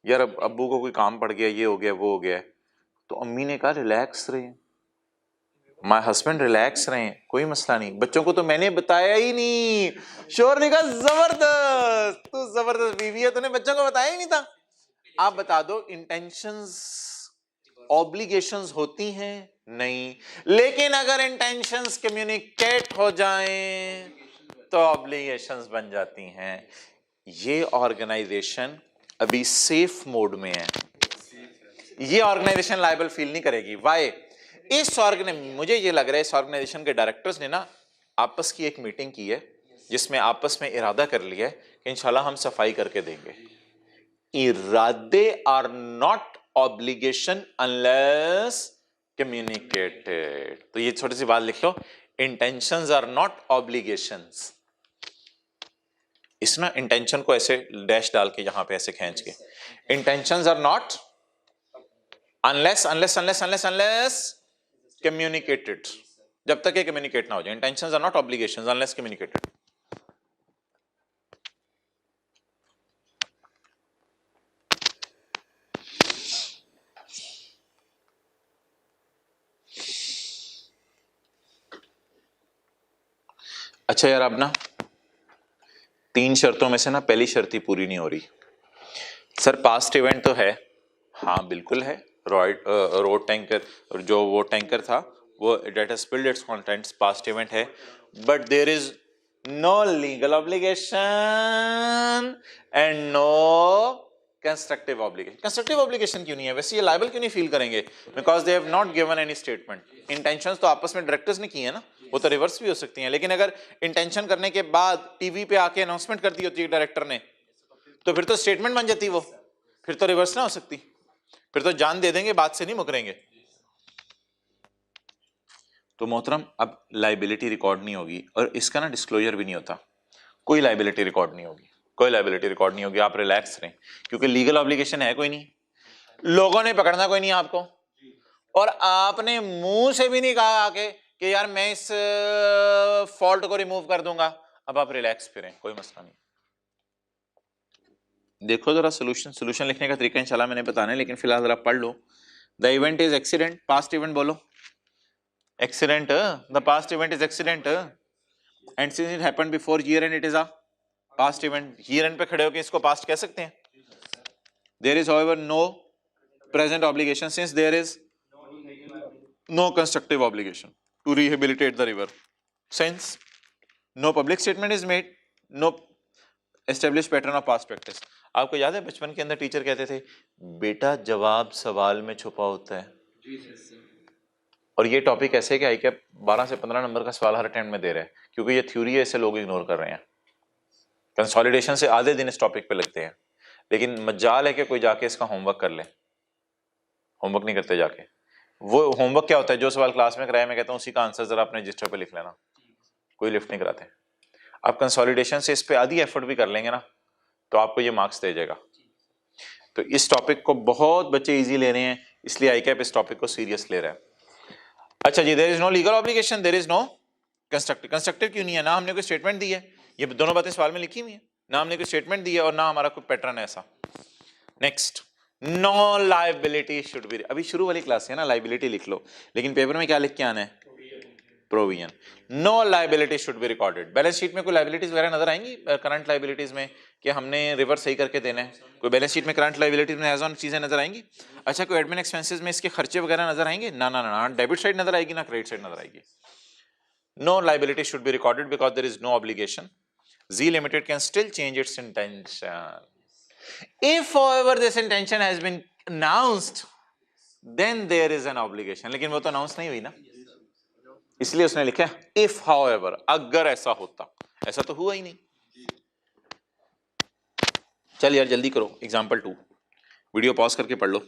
यार अब अब्बू को कोई काम पड़ गया, ये हो गया वो हो गया। तो अम्मी ने कहा रिलैक्स रहे, माय हस्बैंड रिलैक्स रहे, कोई मसला नहीं, बच्चों को तो मैंने बताया ही नहीं। शोर ने कहा जबरदस्त, तू जबरदस्त बीवी है, तूने बच्चों को बताया ही नहीं था। आप बता दो इंटेंशंस ऑब्लिगेशंस होती हैं? नहीं, लेकिन अगर इंटेंशंस कम्युनिकेट हो जाएं तो ऑब्लिगेशंस बन जाती हैं। ये ऑर्गेनाइजेशन अभी सेफ मोड में है, ये ऑर्गेनाइजेशन लायबल फील नहीं करेगी। वाई? मुझे ये लग रहा है इस ऑर्गेनाइजेशन के डायरेक्टर्स ने ना आपस की एक मीटिंग की है, जिसमें आपस में इरादा कर लिया है कि इंशाल्लाह हम सफाई करके देंगे। इरादे are not obligation unless communicated. तो ये छोटी सी बात लिख लो, इंटेंशंस आर नॉट ऑब्लिगेशंस। इस ना इंटेंशन को ऐसे डैश डाल के यहां पे ऐसे खींच के, intentions are not unless communicated. जब तक ये कम्युनिकेट ना हो जाए, intentions are not obligations unless communicated. अच्छा यार, अब ना 3 शर्तों में से ना पहली शर्त ही पूरी नहीं हो रही। सर पास्ट इवेंट तो है, हाँ बिल्कुल है, रोड टैंकर, जो वो टैंकर था वो that has spilled its contents, past event है, but there is no legal obligation and no constructive obligation. Constructive obligation क्यों नहीं है? वैसे ये लायबल क्यों नहीं फील करेंगे? Because they have not given any statement. Intentions तो आपस में डायरेक्टर्स ने की है ना, वो तो रिवर्स भी हो सकती हैं, लेकिन अगर इंटेंशन करने के बाद टीवी पे आके अनाउंसमेंट कर दी होती है डायरेक्टर ने, तो फिर तो स्टेटमेंट बन जाती, वो फिर तो रिवर्स ना हो सकती, फिर तो जान दे देंगे, बात से नहीं मुकरेंगे। तो मोहतरम अब लाइबिलिटी रिकॉर्ड नहीं होगी और इसका ना डिस्क्लोजर भी नहीं होता, कोई लाइबिलिटी रिकॉर्ड नहीं होगी, कोई लाइबिलिटी रिकॉर्ड नहीं होगी। आप रिलैक्स रहें, क्योंकि लीगल ऑब्लिगेशन है कोई नहीं, लोगों ने पकड़ना कोई नहीं आपको, और आपने मुंह से भी नहीं कहा आके कि यार मैं इस फॉल्ट को रिमूव कर दूंगा। अब आप रिलैक्स फिरें, कोई मसला नहीं। देखो जरा सोल्यूशन लिखने का तरीका इंशाल्लाह मैंने बताना है, लेकिन फिलहाल जरा पढ़ लो। The event is accident, past event बोलो accident, the past event is accident and since it happened before year and it is a past event. Year and पे खड़े होकर इसको पास्ट कह सकते हैं। There is however know present obligation since there is no constructive obligation to rehabilitate the river, since no public statement is made, no establish pattern of past practice. आपको याद है बचपन के अंदर टीचर कहते थे बेटा जवाब सवाल में छुपा होता है, और ये टॉपिक ऐसे कि आई क्या 12 से 15 नंबर का सवाल हर अटेम्प्ट में दे रहे हैं, क्योंकि ये थ्योरी है, इसे लोग इग्नोर कर रहे हैं। कंसोलिडेशन से आधे दिन इस टॉपिक पे लगते हैं, लेकिन मजाल है कि कोई जाके इसका होमवर्क कर ले। होमवर्क नहीं करते जाके। वो होमवर्क क्या होता है? जो सवाल क्लास में कराया मैं कहता हूँ उसी का आंसर जरा अपने रजिस्टर पे लिख लेना, कोई लिफ्ट नहीं कराते। आप कंसोलिडेशन से इस पे आधी एफर्ट भी कर लेंगे ना तो आपको ये मार्क्स दे जाएगा। तो इस टॉपिक को बहुत बच्चे इजी ले रहे हैं, इसलिए आईकैप इस टॉपिक को सीरियस ले रहा है। अच्छा जी, there is no legal obligation, there is no constructive. Constructive क्यों नहीं है? ना हमने कोई स्टेटमेंट दी है, ये दोनों बातें सवाल में लिखी हुई है, ना हमने कोई स्टेटमेंट दी है और ना हमारा कोई पैटर्न है ऐसा। Next, no liability should be, अभी शुरू वाली क्लास है ना, लायबिलिटी लिख लो, लेकिन पेपर में क्या लिख के आना है? Provision. No liability should be recorded. Balance sheet में कोई लायबिलिटीज वगैरह नजर आएंगी करंट लायबिलिटीज में कि हमने रिवर्स सही करके देना है? कोई बैलेंस शीट में करंट लायबिलिटीज में एज ऑन चीजें नजर आएंगी? अच्छा, कोई एडमिन एक्सपेंसेस में इसके खर्चे वगैरह नजर आएंगे? ना ना ना, डेबिट साइड नजर आएगी ना क्रेडिट साइड नजर आएगी। No liability should be recorded because there is no obligation. G Limited can still change its intention if however this intention has been announced then there is an obligation। लेकिन वो तो अनाउंस नहीं हुई ना, इसलिए उसने लिखा इफ हाउएवर, अगर ऐसा होता। ऐसा तो हुआ ही नहीं। चल यार जल्दी करो, एग्जाम्पल 2, वीडियो पॉज करके पढ़ लो।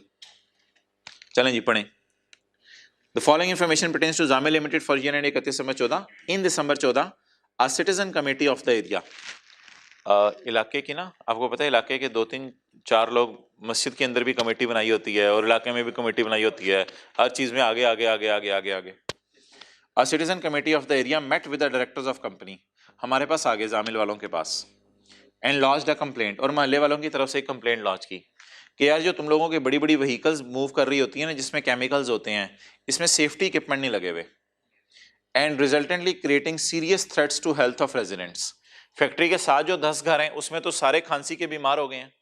चलें जी पढ़ें। The following information pertains to Zamel Limited for year end 31 December 14. In December 14, a citizen committee of the area, इलाके की ना, आपको पता है इलाके के 2-3-4 लोग, मस्जिद के अंदर भी कमेटी बनाई होती है और इलाके में भी कमेटी बनाई होती है, हर चीज में आगे आगे आगे आगे आगे आगे। A citizen committee of the area met with the directors of company, हमारे पास आ गए जामिल वालों के पास, and lodged a complaint, और मोहल्ले वालों की तरफ से एक कंप्लेंट लॉन्च की कि यार जो तुम लोगों की बड़ी बड़ी व्हीकल्स मूव कर रही होती है ना, जिसमें केमिकल्स होते हैं, इसमें सेफ्टी इक्विपमेंट नहीं लगे हुए, and resultantly creating serious threats to health of residents. Factory के साथ जो 10 घर हैं उसमें तो सारे खांसी के बीमार हो गए हैं,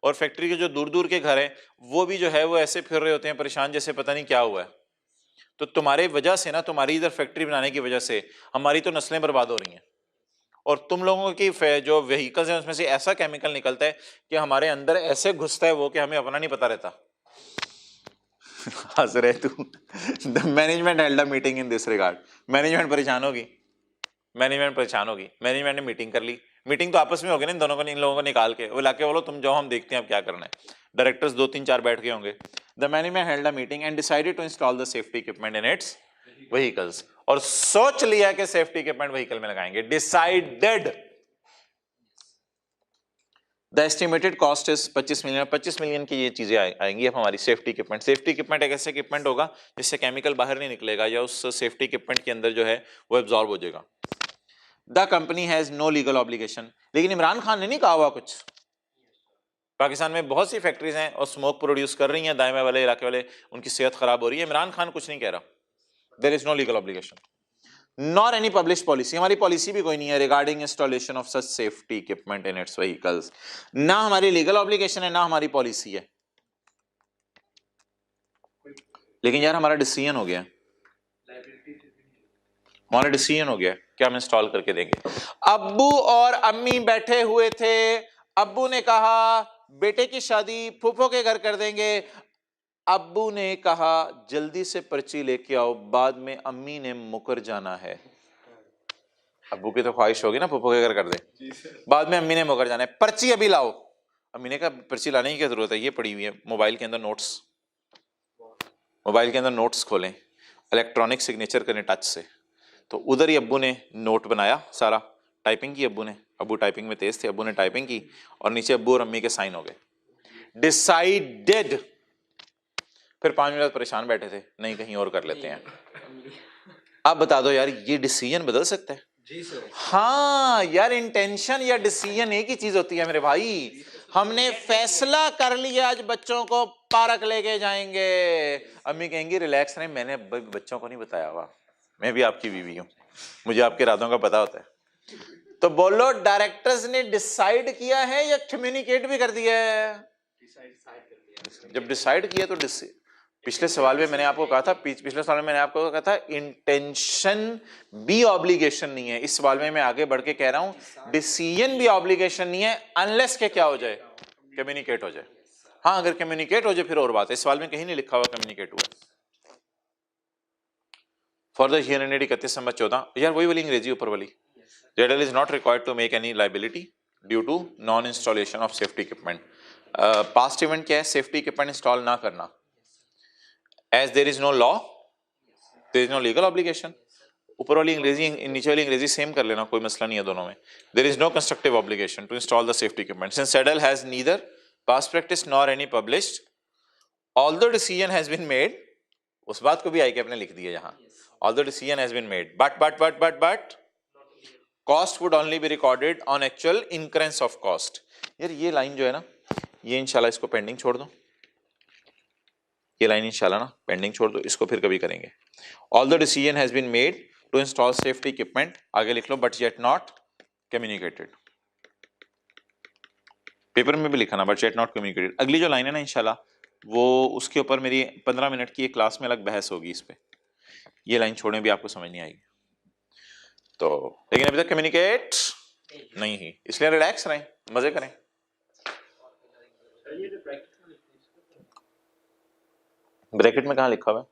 और फैक्ट्री के जो दूर दूर के घर हैं वो भी जो है वो ऐसे फिर रहे होते हैं परेशान जैसे पता नहीं क्या हुआ है। तो तुम्हारे वजह से ना, तुम्हारी इधर फैक्ट्री बनाने की वजह से हमारी तो नस्लें बर्बाद हो रही हैं, और तुम लोगों की जो व्हीकल्स हैं उसमें से ऐसा केमिकल निकलता है कि हमारे अंदर ऐसे घुसता है वो कि हमें अपना नहीं पता रहता। हंस रहे तू। The management held a meeting in this regard, management परेशान होगी, मैनेजमेंट ने मीटिंग कर ली। मीटिंग तो आपस में होगी ना इन दोनों को, इन लोगों को निकाल के, वो लाके बोलो तुम जाओ हम देखते हैं अब क्या करना है। डायरेक्टर्स 2-3-4 बैठ गए होंगे। The management held a meeting and decided to install the safety equipment in its vehicles, और सोच लिया कि सेफ्टी इक्विपमेंट व्हीकल में लगाएंगे। Decided. The estimated cost is 25 million. 25 million की ये चीजें आएंगी अब हमारी सेफ्टी इक्विपमेंट। सेफ्टी इक्विपमेंट एक ऐसा इक्विपमेंट होगा जिससे केमिकल बाहर नहीं निकलेगा या उस सेफ्टी इक्विपमेंट के अंदर जो है वो एब्जॉर्ब हो जाएगा। The company has no legal obligation, लेकिन इमरान खान ने नहीं कहा हुआ कुछ। पाकिस्तान में बहुत सी फैक्ट्रीज हैं और स्मोक प्रोड्यूस कर रही हैं, दाएं बाएं वाले इलाके वाले, उनकी सेहत खराब हो रही है। इमरान खान कुछ नहीं कह रहा, there is no legal obligation, nor any publish policy, हमारी पॉलिसी भी कोई नहीं है regarding installation of such safety equipment in its vehicles. ना हमारी लीगल ऑब्लिगेशन है ना हमारी पॉलिसी है। लेकिन यार हमारा डिसीजन हो गया, हमारा डिसीजन हो गया कि हम इंस्टॉल करके देंगे। अब्बू और अम्मी बैठे हुए थे, अब्बू ने कहा बेटे की शादी फूफो के घर कर देंगे। अब्बू ने कहा जल्दी से पर्ची लेके आओ, बाद में अम्मी ने मुकर जाना है। अब्बू की तो ख्वाहिश होगी ना फूफो के घर कर दे, बाद में अम्मी ने मुकर जाना है, पर्ची अभी लाओ। अम्मी ने कहा पर्ची लाने की क्या जरूरत है, ये पड़ी हुई है मोबाइल के अंदर नोट्स, मोबाइल के अंदर नोट्स खोलें, इलेक्ट्रॉनिक सिग्नेचर करें टच से। तो उधर ही अब्बू ने नोट बनाया, सारा टाइपिंग की अब्बू ने, अब्बू टाइपिंग में तेज थे, अब्बू ने टाइपिंग की और नीचे अब्बू और अम्मी के साइन हो गए। डिसाइडेड। फिर 5 मिनट परेशान बैठे थे, नहीं कहीं और कर लेते हैं। अब बता दो यार ये डिसीजन बदल सकता है? जी सर। हाँ यार, इंटेंशन या डिसीजन एक ही चीज होती है मेरे भाई। हमने फैसला कर लिया आज बच्चों को पार्क लेके जाएंगे, अम्मी कहेंगी रिलैक्स रहे, मैंने बच्चों को नहीं बताया हुआ, मैं भी आपकी बीवी हूं, मुझे आपके इरादों का पता होता है। तो बोलो डायरेक्टर्स ने डिसाइड किया है या कम्युनिकेट भी कर दिया है? जब डिसाइड किया तो पिछले सवाल में मैंने आपको कहा था, पिछले सवाल में मैंने आपको कहा था इंटेंशन भी ऑब्लिगेशन नहीं है। इस सवाल में मैं आगे बढ़ के कह रहा हूं डिसीजन भी ऑब्लिगेशन नहीं है, अनलेस के क्या हो जाए, कम्युनिकेट हो जाए। हाँ अगर कम्युनिकेट हो जाए फिर और बात है, इस सवाल में कहीं नहीं लिखा हुआ कम्युनिकेट हुआ। For the year ended 31 December 14, यार वही वाली अंग्रेजी ऊपर वाली, Zedal is not required to make any liability due to non installation of safety equipment. Past event क्या है, सेफ्टी इक्विपमेंट इंस्टॉल ना करना। As there is no law there is no legal obligation. ऊपर वाली अंग्रेजी नीचे वाली अंग्रेजी सेम कर लेना, कोई मसला नहीं है दोनों में। There is no constructive obligation to install the safety equipment since Sedal has neither past practice nor any published although decision has been made. उस बात को भी आई के आपने लिख दिया यहाँ, although decision has been made but cost would only be recorded on actual incurrence of cost. यार ये लाइन जो है ना, ये इंशाल्लाह इसको पेंडिंग छोड़ दो, ये लाइन इंशाल्लाह ना पेंडिंग छोड़ दो, इसको फिर कभी करेंगे। All the decision has been made to install safety equipment, आगे लिख लो but yet not communicated. Paper में भी लिखा ना बट येट नॉट कम्युनिकेटेड। अगली जो लाइन है ना इंशाल्लाह वो उसके ऊपर मेरी 15 मिनट की एक क्लास में अलग बहस होगी इस पे, ये लाइन छोड़ने भी आपको समझ नहीं आएगी। तो लेकिन अभी तक कम्युनिकेट नहीं हुई, इसलिए रिलैक्स रहें, मजे करें। ब्रैकेट में कहाँ लिखा हुआ है?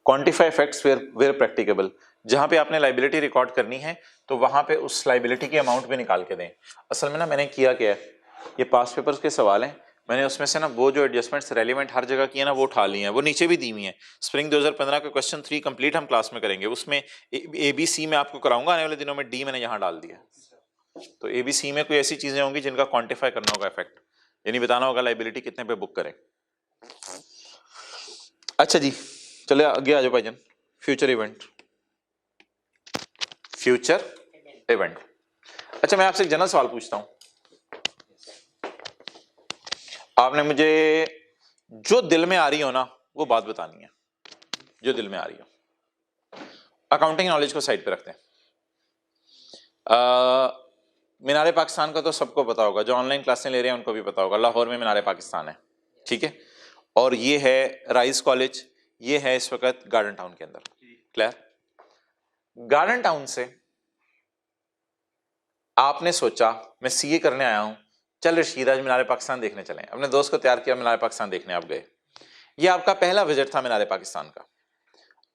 क्वांटिफाई इफेक्ट्स वेयर प्रैक्टिकेबल, जहां पे आपने लाइबिलिटी रिकॉर्ड करनी है तो वहां पे उस लाइबिलिटी की अमाउंट भी निकाल के दें। असल में ना मैंने किया क्या है, ये पास पेपर्स के सवाल हैं, मैंने उसमें से ना वो जो एडजस्टमेंट्स रेलिवेंट हर जगह की है ना वो उठा ली हैं, वो नीचे भी दी हुई हैं। स्प्रिंग 2015 का क्वेश्चन 3 कंप्लीट हम क्लास में करेंगे, उसमें ABC में आपको कराऊंगा आने वाले दिनों में, डी मैंने यहाँ डाल दिया। तो ABC में कोई ऐसी चीजें होंगी जिनका क्वांटिफाई करना होगा इफेक्ट, यानी बताना होगा लाइबिलिटी कितने पे बुक करें। अच्छा जी, चले आगे आ जाओ भाईजान। Future event, future event. अच्छा मैं आपसे एक जनरल सवाल पूछता हूं, आपने मुझे जो दिल में आ रही हो ना वो बात बतानी है, जो दिल में आ रही हो। अकाउंटिंग नॉलेज को साइड पे रखते हैं। मीनारे पाकिस्तान का तो सबको पता होगा, जो ऑनलाइन क्लासें ले रहे हैं उनको भी पता होगा, लाहौर में मीनारे पाकिस्तान है, ठीक है। और ये है राइस कॉलेज, ये है इस वक्त गार्डन टाउन के अंदर, क्लियर। गार्डन टाउन से आपने सोचा मैं सीए करने आया हूं, चल रशीद आज मीनारे पाकिस्तान देखने चलें, अपने दोस्त को तैयार किया, मीनारे पाकिस्तान देखने आप गए। ये आपका पहला विजिट था मीनारे पाकिस्तान का।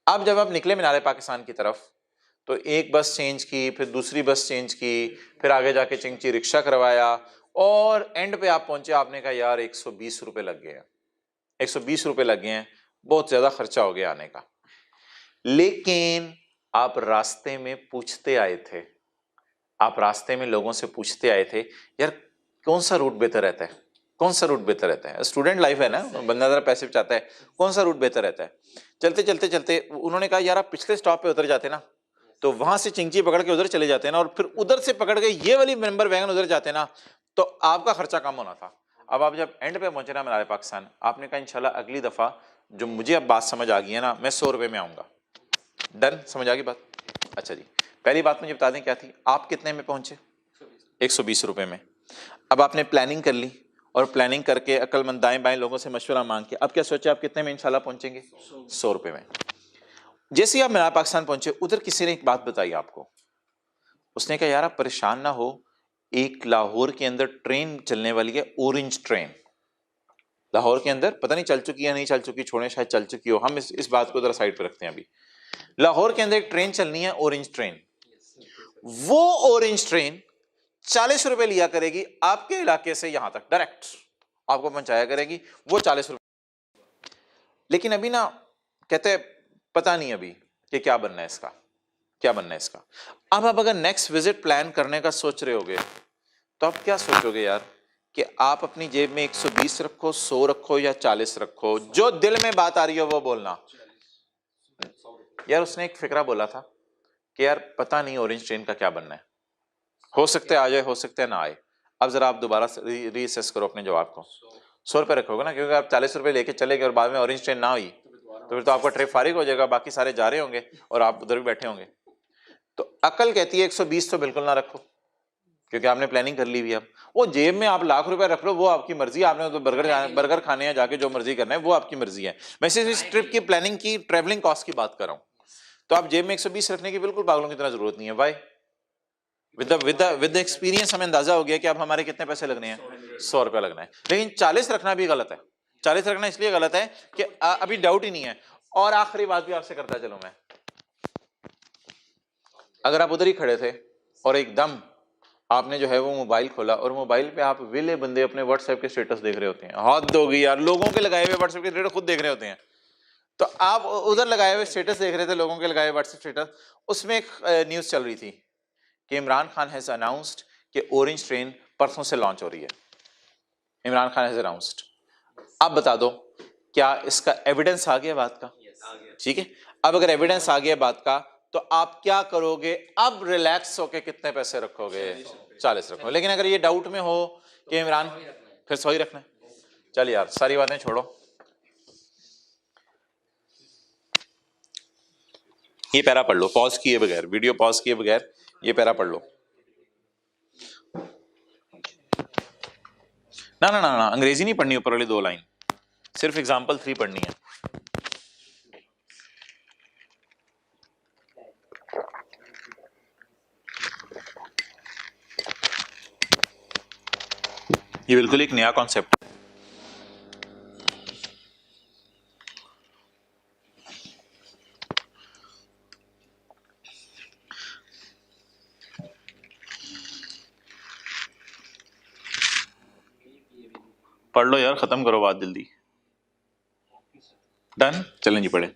अब जब आप निकले मीनारे पाकिस्तान की तरफ तो एक बस चेंज की, फिर दूसरी बस चेंज की, फिर आगे जाके चिंची रिक्शा करवाया और एंड पे आप पहुंचे, आपने कहा यार 120 रुपए लग गए हैं, 120 रुपए लग गए हैं, बहुत ज्यादा खर्चा हो गया आने का। लेकिन आप रास्ते में पूछते आए थे, आप रास्ते में लोगों से पूछते आए थे यार कौन सा रूट बेहतर रहता है, कौन सा रूट बेहतर रहता है, स्टूडेंट लाइफ है ना, बंदा जरा पैसे चाहता है, कौन सा रूट बेहतर रहता है। चलते चलते चलते उन्होंने कहा यार आप पिछले स्टॉप पे उतर जाते ना, तो वहां से चिंची पकड़ के उधर चले जाते ना, और फिर उधर से पकड़ के ये वाली मेंबर वैगन उधर जाते ना, तो आपका खर्चा कम होना था। अब आप जब एंड पे पहुंचे ना मीनारे पाकिस्तान, आपने कहा इंशाल्लाह अगली दफा जो मुझे अब बात समझ आ गई है ना, मैं 100 रुपए में आऊंगा। डन, समझ आ गई बात। अच्छा जी, पहली बात मुझे बता दें क्या थी, आप कितने में पहुंचे, 120 रुपए में। अब आपने प्लानिंग कर ली और प्लानिंग करके अक्लमंद दाएं बाएं लोगों से मशवरा मांग के अब क्या सोचा आप कितने में इंशाल्लाह पहुंचेंगे, 100 रुपए में। जैसे ही आप मीनार पाकिस्तान पहुंचे, उधर किसी ने एक बात बताई आपको, उसने कहा यार आप परेशान ना हो, एक लाहौर के अंदर ट्रेन चलने वाली है, ऑरेंज ट्रेन। लाहौर के अंदर पता नहीं चल चुकी है नहीं चल चुकी, छोड़े शायद चल चुकी हो, हम इस बात को जरा साइड पे रखते हैं। अभी लाहौर के अंदर एक ट्रेन चलनी है, ऑरेंज ट्रेन। वो ऑरेंज ट्रेन 40 रुपए लिया करेगी आपके इलाके से यहां तक, डायरेक्ट आपको पहुंचाया करेगी, वो 40 रुपए। लेकिन अभी ना कहते पता नहीं अभी कि क्या बनना है इसका, क्या बनना है इसका। अब आप अगर नेक्स्ट विजिट प्लान करने का सोच रहे होगे तो आप क्या सोचोगे यार कि आप अपनी जेब में 120 रखो, 100 रखो या 40 रखो, जो दिल में बात आ रही हो वो बोलना। यार उसने एक फिक्रा बोला था कि यार पता नहीं ऑरेंज ट्रेन का क्या बनना है, हो सकता है आ जाए, हो सकता है ना आए। अब जरा आप दोबारा रीअसेस करो अपने जवाब को। 100 रुपए रखोगे ना, क्योंकि आप 40 रुपए लेके चले गए और बाद में ऑरेंज ट्रेन ना हुई तो फिर तो आपका ट्रिप फारिग हो जाएगा, बाकी सारे जा रहे होंगे और आप उधर भी बैठे होंगे। तो अकल कहती है 120 तो बिल्कुल ना रखो, क्योंकि आपने प्लानिंग कर ली हुई। अब वो जेब में आप लाख रुपए रख लो, वो आपकी मर्जी है, आपने तो बर्गर खाने या जाके जो मर्जी करना है वो आपकी मर्जी है। मैं सिर्फ इस ट्रिप की प्लानिंग की ट्रेवलिंग कॉस्ट की बात कर रहा हूं। तो आप जेब में 120 रखने की बिल्कुल पागलों की तरह जरूरत नहीं है। भाई विद एक्सपीरियंस हमें अंदाजा हो गया कि अब हमारे कितने पैसे लगने हैं, 100 रुपया लगना है। लेकिन 40 रखना भी गलत है। 40 रखना इसलिए गलत है कि अभी डाउट ही नहीं है। और आखिरी बात भी आपसे करता चलूं मैं, अगर आप उधर ही खड़े थे और एकदम आपने जो है वो मोबाइल खोला और मोबाइल पे आप विले बंदे अपने व्हाट्सएप के स्टेटस देख रहे होते हैं, हद होगी यार, लोगों के लगाए हुए व्हाट्सएप के स्टेटस खुद देख रहे होते हैं। तो आप उधर लगाए हुए स्टेटस देख रहे थे, लोगों के लगाए व्हाट्सएप स्टेटस, उसमें एक न्यूज चल रही थी कि इमरान खान हैज अनाउंस्ड कि ऑरेंज ट्रेन परसों से लॉन्च हो रही है। Imran Khan has announced. आप बता दो क्या इसका एविडेंस आ गया बात का? ठीक है, अब अगर एविडेंस आ गया बात का तो आप क्या करोगे? अब रिलैक्स होके कितने पैसे रखोगे? 40 रखो। लेकिन अगर ये डाउट में हो कि इमरान, फिर 100 ही रखना है। चल यार सारी बातें छोड़ो, ये पैरा पढ़ लो पॉज किए बगैर, वीडियो पॉज किए बगैर ये पैरा पढ़ लो। ना ना ना ना, अंग्रेजी नहीं पढ़नी, ऊपर वाली 2 लाइन सिर्फ एग्जाम्पल 3 पढ़नी है। ये बिल्कुल एक नया कॉन्सेप्ट है। पढ़ लो यार, खत्म करो बात जल्दी। डन, चलें जी पढ़े।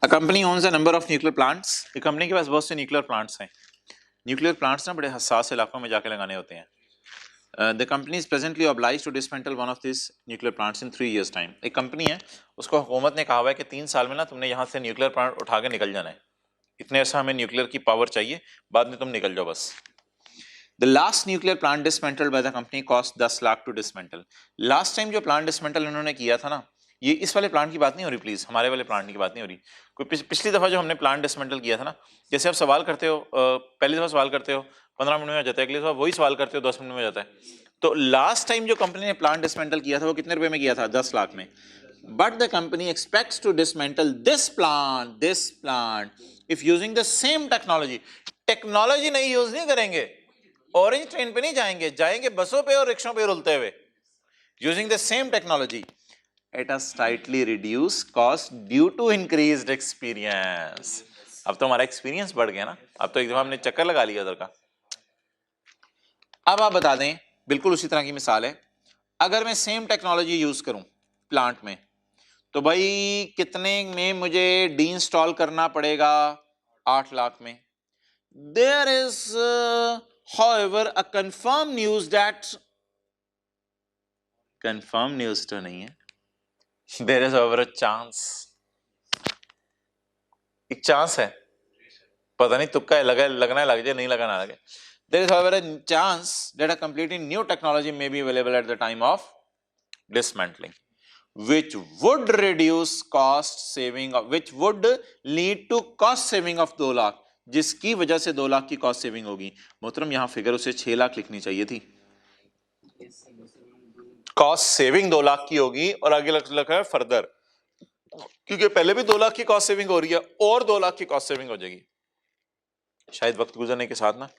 A company owns a number of nuclear plants. एक कंपनी के पास बहुत से न्यूक्लियर प्लांट्स हैं। न्यूक्लियर प्लांट्स ना बड़े हसास इलाकों में जाके लगाने होते हैं। The company is presently oblige to dismantle one of this nuclear plants in 3 years time. एक कंपनी है, उसको हुकूमत ने कहा हुआ है कि 3 साल में ना तुमने यहाँ से न्यूक्लियर प्लांट उठा के निकल जाना है, इतने ऐसा हमें न्यूक्लियर की पावर चाहिए, बाद में तुम निकल जाओ बस। The last nuclear plant dismantled by the company cost 10 lakh to dismantle. Last time जो प्लांट डिसमेंटल इन्होंने किया था ना, ये इस वाले प्लांट की बात नहीं हो रही, प्लीज हमारे वाले प्लांट की बात नहीं हो रही। कोई पिछली दफा जो हमने प्लांट डिसमेंटल किया था ना, जैसे आप सवाल करते हो, पहली दफा सवाल करते हो 15 मिनट में हो जाता है, अगली दफा वही सवाल करते हो 10 मिनट में हो जाता है। तो लास्ट टाइम जो कंपनी ने प्लांट डिसमेंटल किया था वो कितने रुपए में किया था? 10 लाख में। But the company expects to dismantle this plant if using the same technology. Technology नहीं यूज नहीं करेंगे, ऑरेंज ट्रेन पे नहीं जाएंगे, जाएंगे बसों पे और रिक्शों पे रुलते हुए। Using the same technology at a slightly reduce cost due to increased experience. अब तो हमारा एक्सपीरियंस बढ़ गया ना, अब तो एक दफा हमने चक्कर लगा लिया उधर का। अब आप बता दें, बिल्कुल उसी तरह की मिसाल है, अगर मैं सेम टेक्नोलॉजी यूज करूं प्लांट में, तो भाई कितने में मुझे डी इंस्टॉल करना पड़ेगा? 8 लाख में। There is however a confirmed news that confirmed news तो नहीं है, there is however a chance, एक चांस है, पता नहीं तुक्का है, लगना लग जाए, नहीं लगना लगे। There is however a chance that a completely new technology may be available at the time of dismantling, which would reduce cost saving of, which would lead to cost saving of 2 lakh, जिसकी वजह से 2 लाख की कॉस्ट सेविंग होगी। मोहतरम यहाँ फिगर उसे 6 लाख लिखनी चाहिए थी। कॉस्ट सेविंग 2 लाख की होगी और आगे लिखा है फर्दर, क्योंकि पहले भी 2 लाख की कॉस्ट सेविंग हो रही है और 2 लाख की कॉस्ट सेविंग हो जाएगी। शायद वक्त गुजरने के साथ ना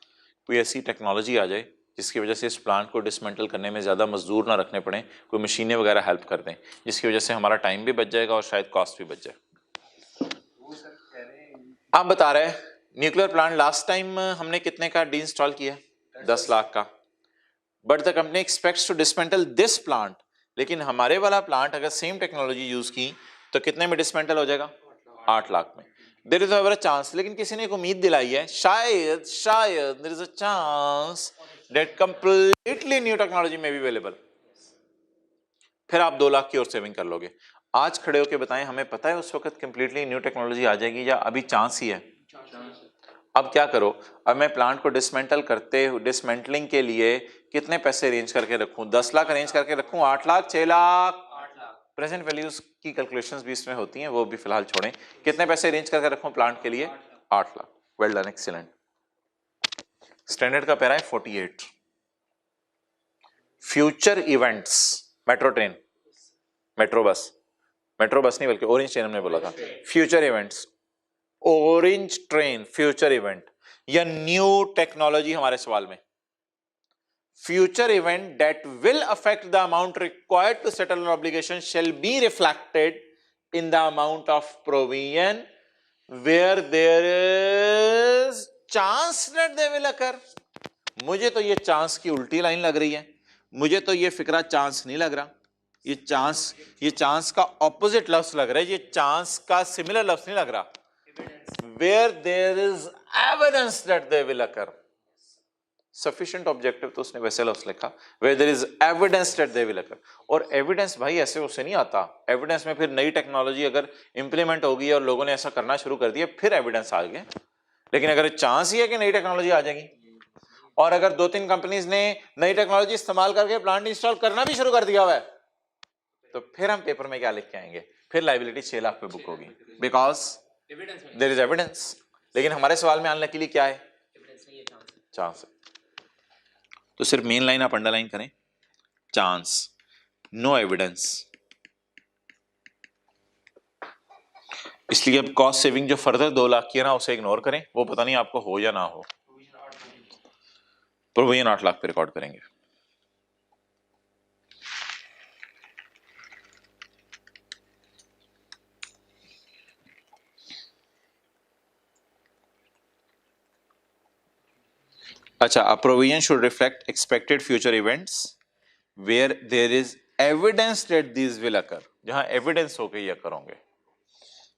कोई ऐसी टेक्नोलॉजी आ जाए जिसकी वजह से इस प्लांट को डिसमेंटल करने में ज्यादा मजदूर ना रखने पड़े, कोई मशीनें वगैरह हेल्प कर दें, जिसकी वजह से हमारा टाइम भी बच जाएगा और शायद कॉस्ट भी बच जाए। आप बता रहे हैं न्यूक्लियर प्लांट लास्ट टाइम हमने कितने का डी इंस्टॉल किया? 10 लाख का। But the company expects to dismantle this plant, लेकिन हमारे वाला प्लांट अगर सेम टेक्नोलॉजी यूज की तो कितने में डिसमेंटल हो जाएगा? 8 लाख में। देयर इज अ चांस, लेकिन किसी ने एक उम्मीद दिलाई है, शायद there is a chance that completely new technology में भी अवेलेबल, फिर आप 2 लाख की और सेविंग कर लोगे। आज खड़े होके बताएं, हमें पता है उस वक्त कंप्लीटली न्यू टेक्नोलॉजी आ जाएगी या अभी चांस ही है? अब क्या करो, अब मैं प्लांट को डिसमेंटलिंग के लिए कितने पैसे अरेंज करके रखूं? 10 लाख अरेंज करके रखूं, 8 लाख, 6 लाख? प्रेजेंट वैल्यूज की कैलकुलेशंस भी इसमें होती हैं, वो भी फिलहाल छोड़ें। कितने पैसे अरेंज करके रखूं प्लांट के लिए? 8 lakh. Well done, excellent. Standard का पैरा है 48। Future events, metro train, metro bus नहीं बल्कि ऑरेंज ट्रेन हमने बोला था। Future events, orange train, future event या न्यू टेक्नोलॉजी हमारे सवाल में। Future event that will affect the amount required to settle an obligation shall be reflected in the amount of provision where there is chance that they will occur. मुझे तो ये चांस की उल्टी लाइन लग रही है, मुझे तो ये फिक्रा चांस नहीं लग रहा, ये चांस का ऑपोजिट लफ्ज लग रहा है, ये चांस का सिमिलर लफ्ज नहीं लग रहा। Where there is evidence that they will occur, sufficient objective तो उसने वैसे लफ्ज लिखा, where there is evidence that they will occur। और एविडेंस भाई ऐसे उसे नहीं आता, एविडेंस में फिर नई टेक्नोलॉजी अगर इंप्लीमेंट होगी और लोगों ने ऐसा करना शुरू कर दिया फिर एविडेंस आ गया। लेकिन अगर चांस ही है कि नई टेक्नोलॉजी आ जाएगी और अगर 2-3 कंपनीज ने नई टेक्नोलॉजी इस्तेमाल करके प्लांट इंस्टॉल करना भी शुरू कर दिया हुआ है, तो फिर हम पेपर में क्या लिख के आएंगे? फिर लाइबिलिटी 6 लाख पे बुक होगी, बिकॉज देयर इज एविडेंस। लेकिन हमारे सवाल में आने के लिए क्या है? चांस है। तो सिर्फ मेन लाइन आप अंडरलाइन करें, चांस, नो एविडेंस। इसलिए अब कॉस्ट सेविंग जो फर्दर 2 लाख की है ना, उसे इग्नोर करें, वो पता नहीं आपको हो या ना हो। प्रोविजन 8 लाख पे रिकॉर्ड करेंगे। अच्छा, a provision should reflect expected future events where there is evidence that these will occur, जहां evidence हो के ये occur होंगे.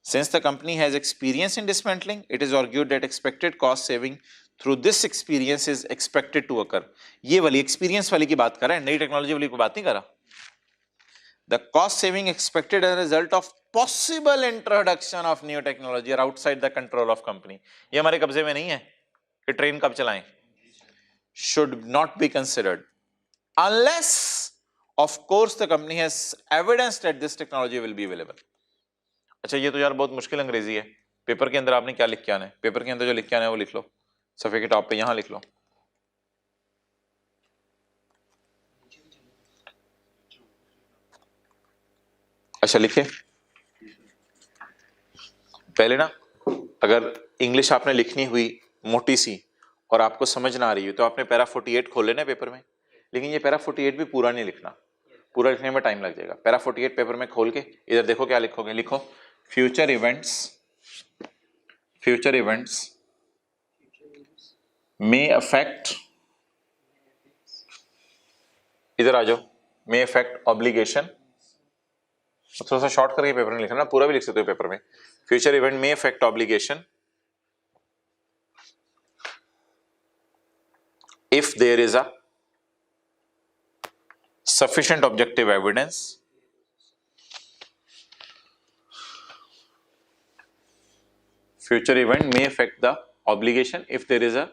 Since the company has experience in dismantling, it is argued that expected cost saving through this experience is expected to occur. ये वाली experience वाली की बात कर रहा है, नई टेक्नोलॉजी वाली की बात नहीं कर रहा. The cost saving expected as a result of possible introduction of new technology are outside the control of company. ये हमारे कब्जे में नहीं है कि ट्रेन कब चलाएं. Should not be considered unless of course the company has evidence that this technology will be available. अच्छा, ये तो यार बहुत मुश्किल अंग्रेजी है. पेपर के अंदर आपने क्या लिख के आना है? पेपर के अंदर जो लिख के आना है वो लिख लो, सफे के टॉप पे यहां लिख लो. अच्छा लिखे पहले ना, अगर इंग्लिश आपने लिखनी हुई मोटी सी और आपको समझ ना आ रही है तो आपने पैरा 48 खोल लेना पेपर में, लेकिन ये पैरा 48 भी पूरा नहीं लिखना, पूरा लिखने में टाइम लग जाएगा. पैरा 48 पेपर में खोल के इधर देखो क्या लिखोगे. लिखो फ्यूचर इवेंट्स मे अफेक्ट, इधर आ जाओ, मे अफेक्ट ऑब्लिगेशन. थोड़ा सा शॉर्ट करके पेपर में लिखना, पूरा भी लिख सकते हो पेपर में. Future event may affect obligation if there is a sufficient objective evidence future event may affect the obligation if there is a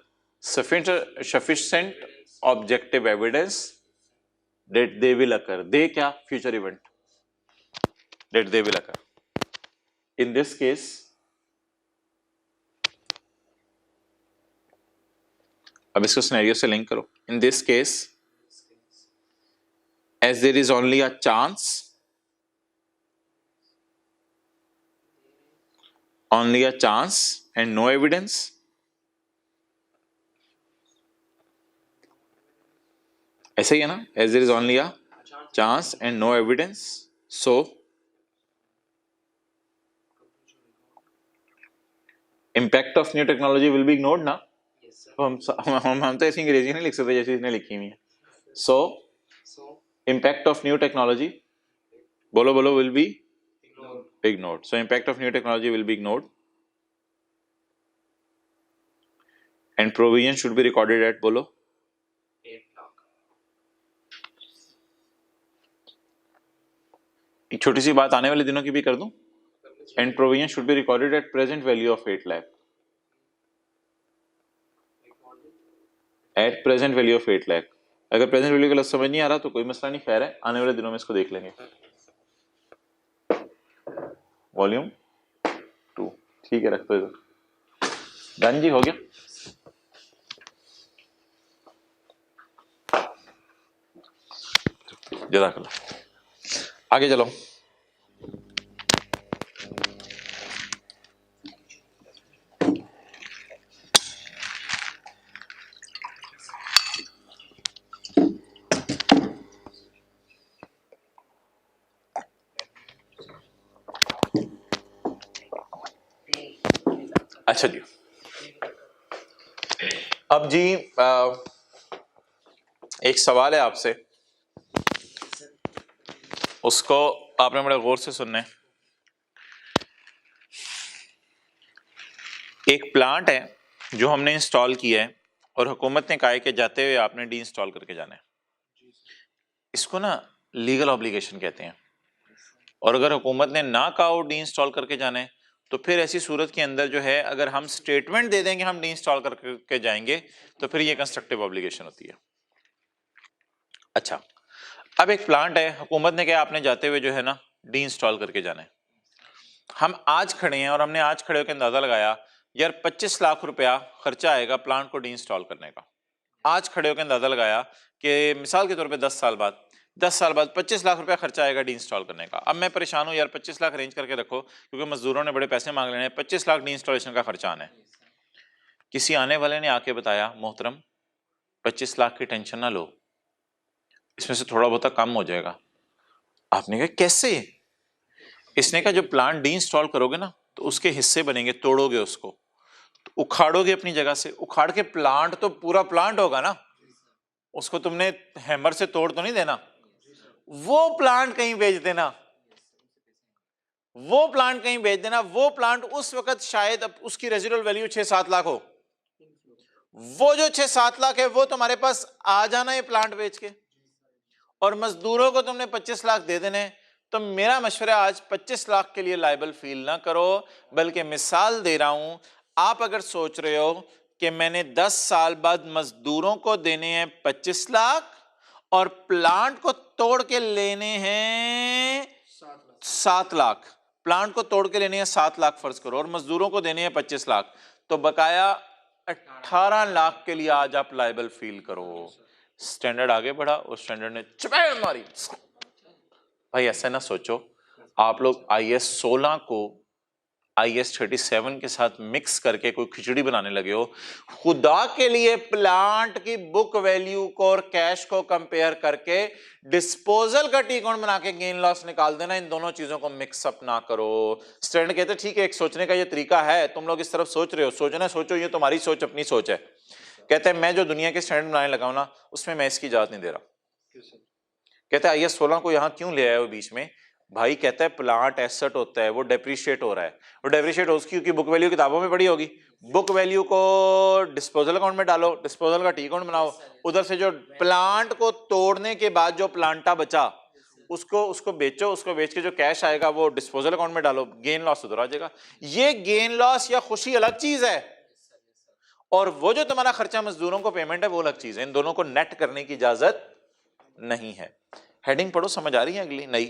sufficient objective evidence that they will occur. They क्या? Future event that they will occur. In this case अब इसको सिनेरियो से लिंक करो. In this case as there is only a chance and no evidence, ऐसा ही है ना. As there is only a chance and no evidence, so impact of new technology will be ignored ना. हम तो ऐसी अंग्रेजी नहीं लिख सकते जैसे इसने लिखी हुई है. So impact of new technology, बोलो will be ignored. So impact of new technology will be ignored and provision should be recorded at, बोलो 8 लाख. एक छोटी सी बात आने वाले दिनों की भी कर दूं. And provision should be recorded at present value of 8 lakh. At present value of 8 lakh. अगर प्रेजेंट वैल्यू का लफ्ज़ समझ नहीं आ रहा तो कोई मसला नहीं, खैर है, आने वाले दिनों में इसको देख लेंगे. वॉल्यूम 2 ठीक है, रख दो इधर. डन जी, हो गया. जज़ाकल्लाह. आगे चलो. अच्छा जी, अब जी एक सवाल है आपसे, उसको आपने बड़े गौर से सुनना है. एक प्लांट है जो हमने इंस्टॉल किया है और हुकूमत ने कहा है कि जाते हुए आपने डी इंस्टॉल करके जाना है. इसको ना लीगल ऑब्लिगेशन कहते हैं. और अगर हुकूमत ने ना कहा डी इंस्टॉल करके जाना है तो फिर ऐसी सूरत के अंदर जो है अगर हम स्टेटमेंट दे देंगे हम डी इंस्टॉल करके जाएंगे तो फिर ये कंस्ट्रक्टिव ऑब्लिगेशन होती है. अच्छा, अब एक प्लांट है, हुकूमत ने कहा आपने जाते हुए जो है ना डी इंस्टॉल करके जाना है. हम आज खड़े हैं और हमने आज खड़े होकर अंदाजा लगाया यार 25 लाख रुपया खर्चा आएगा प्लांट को डी इंस्टॉल करने का. आज खड़े होकर अंदाजा लगाया कि मिसाल के तौर पे 10 साल बाद 25 लाख रुपया खर्चा आएगा डी इंस्टॉल करने का. अब मैं परेशान हूँ यार, 25 लाख अरेंज करके रखो क्योंकि मजदूरों ने बड़े पैसे मांग लेने हैं, 25 लाख डी इंस्टॉलेशन का खर्चा आना है. किसी आने वाले ने आके बताया मोहतरम 25 लाख की टेंशन ना लो, इसमें से थोड़ा बहुत कम हो जाएगा. आपने कहा कैसे? इसने कहा जो प्लांट डी इंस्टॉल करोगे ना तो उसके हिस्से बनेंगे, तोड़ोगे उसको, तो उखाड़ोगे अपनी जगह से, उखाड़ के प्लांट तो पूरा प्लांट होगा ना, उसको तुमने हैमर से तोड़ तो नहीं देना, वो प्लांट कहीं बेच देना, वो प्लांट कहीं बेच देना। वो प्लांट उस वक्त शायद अब उसकी रेजिडुअल वैल्यू 6-7 लाख हो, वो जो 6-7 लाख है वो तुम्हारे पास आ जाना ये प्लांट बेच के, और मजदूरों को तुमने 25 लाख दे देने। तो मेरा मशवरा आज 25 लाख के लिए लायबल फील ना करो, बल्कि मिसाल दे रहा हूं, आप अगर सोच रहे हो कि मैंने 10 साल बाद मजदूरों को देने हैं 25 लाख और प्लांट को तोड़ के लेने हैं 7 लाख, प्लांट को तोड़ के लेने हैं 7 लाख फर्ज करो, और मजदूरों को देने हैं 25 लाख, तो बकाया 18 लाख के लिए आज आप लायबल फील करो। स्टैंडर्ड आगे बढ़ा, उस स्टैंडर्ड ने चपेट मारी। भाई ऐसा ना सोचो आप लोग IS 16 को IS 37 के साथ मिक्स करके कोई खिचड़ी बनाने लगे हो। खुदा के लिए प्लांट की बुक वैल्यू को और कैश को कंपेयर करके डिस्पोजल का टी अकाउंट बना के गेन लॉस निकाल देना, इन दोनों चीजों को मिक्सअप ना करो। स्टैंडर्ड कहते ठीक है, एक सोचने का ये तरीका है, तुम लोग इस तरफ सोच रहे हो, सोचना सोचो, ये तुम्हारी सोच अपनी सोच है। कहते हैं मैं जो दुनिया के स्टैंडर्ड बनाने लगा हूं ना, उसमें मैं इसकी इजाजत नहीं दे रहा। कहते हैं IS 16 को यहां क्यों ले आए हो बीच में? भाई कहता है प्लांट एसेट होता है, वो डेप्रिशिएट हो रहा है, वो डेप्रिशिएट हो उसकी क्योंकि बुक वैल्यू किताबों में पड़ी होगी, बुक वैल्यू को डिस्पोजल अकाउंट में डालो, डिस्पोजल का टी अकाउंट बनाओ, उधर से जो प्लांट को तोड़ने के बाद जो प्लांटा बचा उसको बेचो, उसको बेच के जो कैश आएगा वो डिस्पोजल अकाउंट में डालो, गेन लॉस उधर आ जाएगा। ये गेन लॉस या खुशी अलग चीज है, और वो जो तुम्हारा खर्चा मजदूरों को पेमेंट है वो अलग चीज है। इन दोनों को नेट करने की इजाजत नहीं है। हेडिंग पढ़ो, समझ आ रही है अगली नई?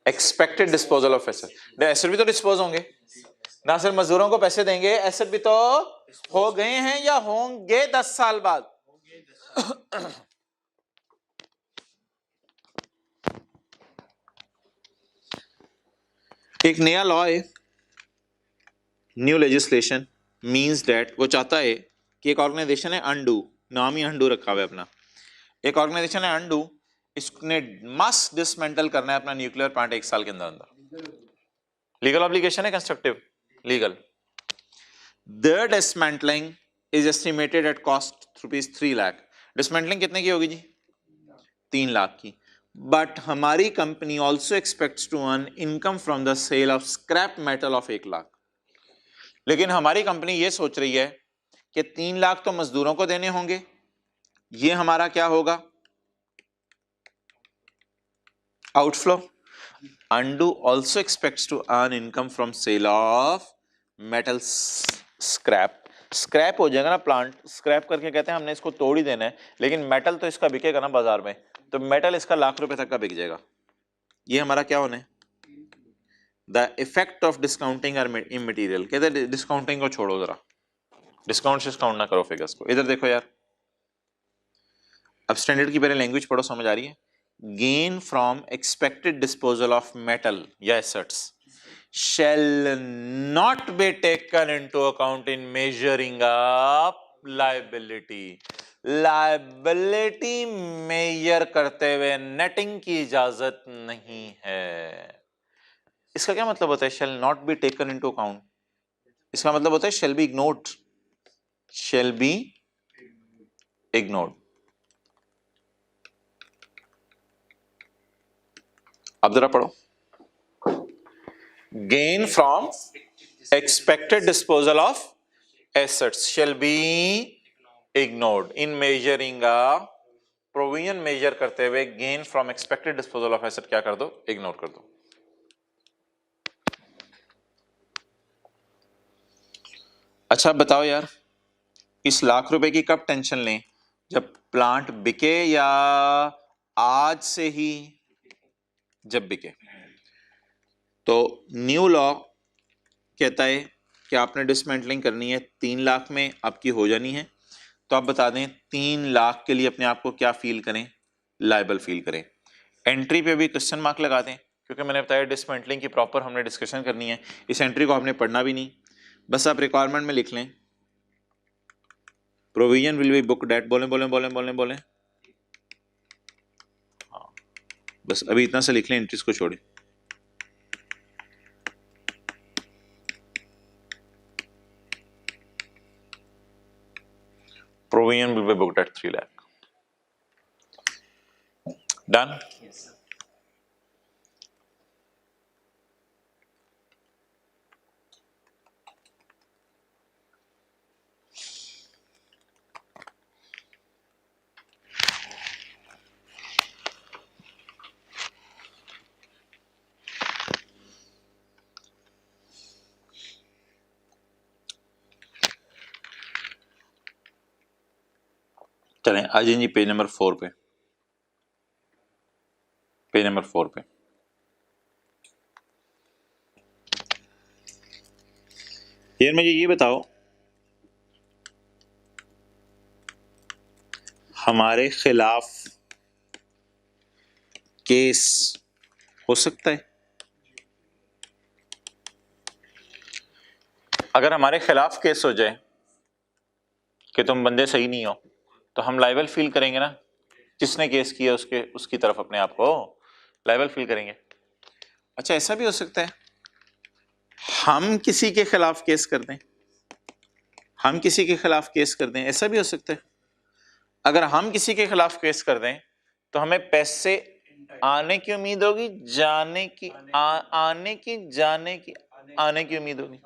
Expected disposal of asset. Asset भी तो डिस्पोज होंगे, ना सिर्फ मजदूरों को पैसे देंगे, एसेट भी तो हो गए हैं या होंगे 10 साल बाद। एक नया लॉ है, न्यू लेजिस्लेशन मींस दैट वो चाहता है कि एक ऑर्गेनाइजेशन है अंडू, नाम ही अंडू रखा हुआ है अपना, एक ऑर्गेनाइजेशन है अंडू, इसने मस्ट डिसमेंटल करना है अपना न्यूक्लियर प्लांट 1 साल के अंदर अंदर। लीगल ऑब्लिगेशन है, constructive legal. The dismantling is estimated at cost ₹3 lakh. Dismantling कितने की होगी जी? 3 लाख की। बट हमारी company also expects to earn income from the sale of scrap metal of 1 lakh. लेकिन हमारी कंपनी ये सोच रही है कि 3 लाख तो मजदूरों को देने होंगे, ये हमारा क्या होगा? आउटफ्लो। अंडू also expects to earn income from sale of metal scrap. Scrap हो जाएगा ना प्लांट, स्क्रैप करके कहते हैं हमने इसको तोड़ ही देना है, लेकिन मेटल तो इसका बिकेगा ना बाजार में, तो मेटल इसका ₹1,00,000 तक का बिक जाएगा। ये हमारा क्या होना है? The effect of discounting are immaterial. कहते हैं डिस्काउंटिंग को छोड़ो जरा, डिस्काउंट ना करो फिगर्स को। इधर देखो यार, अब स्टैंडर्ड की पहले लैंग्वेज पढ़ो, समझ आ रही है? Gain from expected disposal of metal या assets shall not be taken into account in measuring up liability। Liability measure करते हुए नेटिंग की इजाजत नहीं है। इसका क्या मतलब होता है shall not be taken into account? इसका मतलब होता है shall be ignored, shall be ignored। अब जरा पढ़ो, gain from expected disposal of assets shall be ignored in measuring a provision measure करते हुए gain from expected disposal of asset क्या कर दो? इग्नोर कर दो। अच्छा बताओ यार, इस ₹1,00,000 की कब टेंशन लें? जब प्लांट बिके या आज से ही? जब बिके। तो न्यू लॉ कहता है कि आपने डिसमेंटलिंग करनी है 3 लाख में, आपकी हो जानी है, तो आप बता दें 3 लाख के लिए अपने आप को क्या फील करें? लायबल फील करें। एंट्री पे भी क्वेश्चन मार्क लगा दें, क्योंकि मैंने बताया डिसमेंटलिंग की प्रॉपर हमने डिस्कशन करनी है, इस एंट्री को आपने पढ़ना भी नहीं, बस आप रिक्वायरमेंट में लिख लें provision will be booked, बोलें हाँ, बस अभी इतना से लिख लें, एंट्रीज को छोड़े। Provision will be booked at 3 lakh। Done. Yes, sir. चलें आ जाइए जी पेज नंबर 4 पे, पेज नंबर 4 पे। यार मुझे ये बताओ, हमारे खिलाफ केस हो सकता है? अगर हमारे खिलाफ केस हो जाए कि तुम बंदे सही नहीं हो, तो हम लायबल फील करेंगे ना, जिसने केस किया उसकी तरफ अपने आप को लायबल फील करेंगे। अच्छा ऐसा भी हो सकता है हम किसी के खिलाफ केस कर दें, हम किसी के खिलाफ केस कर दें, ऐसा भी हो सकता है। अगर हम किसी के खिलाफ केस कर दें तो हमें पैसे आने की उम्मीद होगी, जाने की आने की जाने की आने की उम्मीद होगी।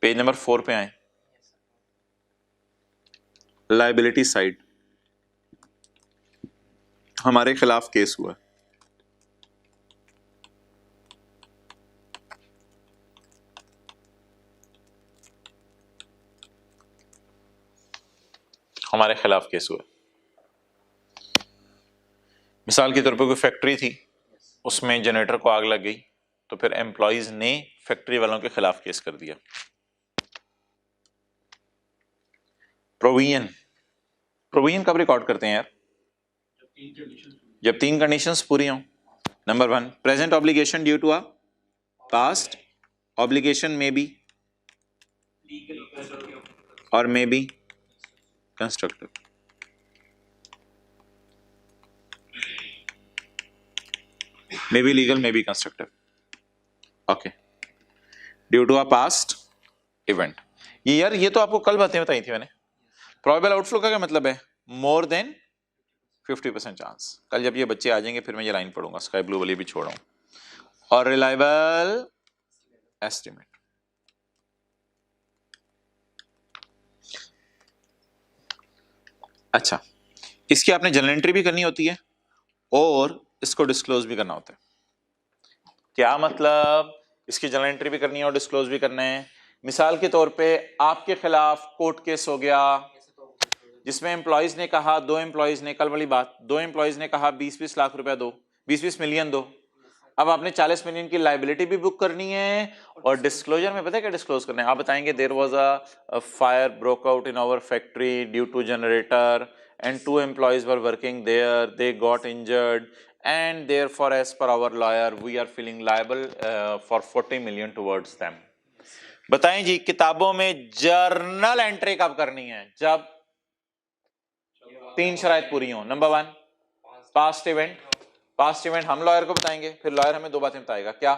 पेज नंबर 4 पे आए, लायबिलिटी साइड, हमारे खिलाफ केस हुआ, हमारे खिलाफ केस हुआ। मिसाल के तौर पर कोई फैक्ट्री थी, उसमें जनरेटर को आग लग गई, तो फिर एम्प्लॉइज ने फैक्ट्री वालों के खिलाफ केस कर दिया। प्रोविजन, प्रोविजन कब रिकॉर्ड करते हैं यार? जब 3 कंडीशंस पूरी हों। Number 1, present obligation due to a past obligation may be और may be constructive. May be legal, may be constructive. Okay, due to a past event. ये यार ये तो आपको कल बातें बताई थी मैंने। प्रोबेबल आउटफ्लो का क्या मतलब है? More than 50% chance. कल जब ये बच्चे आ जाएंगे फिर मैं ये लाइन पढ़ूंगा, स्काई ब्लू वाली भी छोड़ आऊं। और रिलायबल एस्टिमेट। अच्छा, इसकी आपने जर्नल एंट्री भी करनी होती है और इसको डिस्क्लोज भी करना होता है। क्या मतलब? इसकी जर्नल एंट्री भी करनी है और डिस्क्लोज भी करना है। मिसाल के तौर पे आपके खिलाफ कोर्ट केस हो गया जिसमें एम्प्लॉइज ने कहा, 2 एम्प्लॉइज ने, कल वाली बात, 2 एम्प्लॉइज ने कहा 20-20 लाख रुपया दो, 20-20 मिलियन दो। अब आपने 40 मिलियन की लाइबिलिटी भी बुक करनी है और डिस्क्लोजर में पता है क्या डिस्क्लोज करना है? आप बताएंगे there was a fire broke out in our factory due to generator and 2 employees were working there, they got injured and therefore as per our lawyer we are feeling liable for 40 million towards them। बताएं जी किताबों में जर्नल एंट्री कब करनी है? जब 3 शराइत पूरी हो। Number 1 past event, past event हम लॉयर को बताएंगे, फिर लॉयर हमें 2 बातें बताएगा। क्या?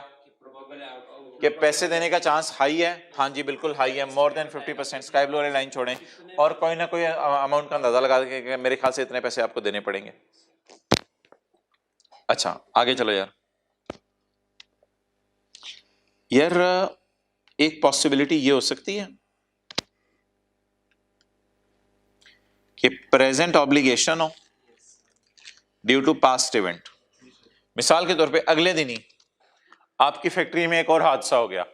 कि पैसे देने का चांस हाई है, हाँ जी बिल्कुल हाई है, मोर देन 50%। स्काई ब्लू वाली लाइन छोड़ें और कोई ना कोई अमाउंट का अंदाजा लगा के मेरे ख्याल से इतने पैसे आपको देने पड़ेंगे। अच्छा आगे चलो यार। यार एक पॉसिबिलिटी ये हो सकती है कि प्रेजेंट ऑब्लिगेशन हो ड्यू टू पास्ट इवेंट। मिसाल के तौर पे अगले दिन ही आपकी फैक्ट्री में एक और हादसा हो गया।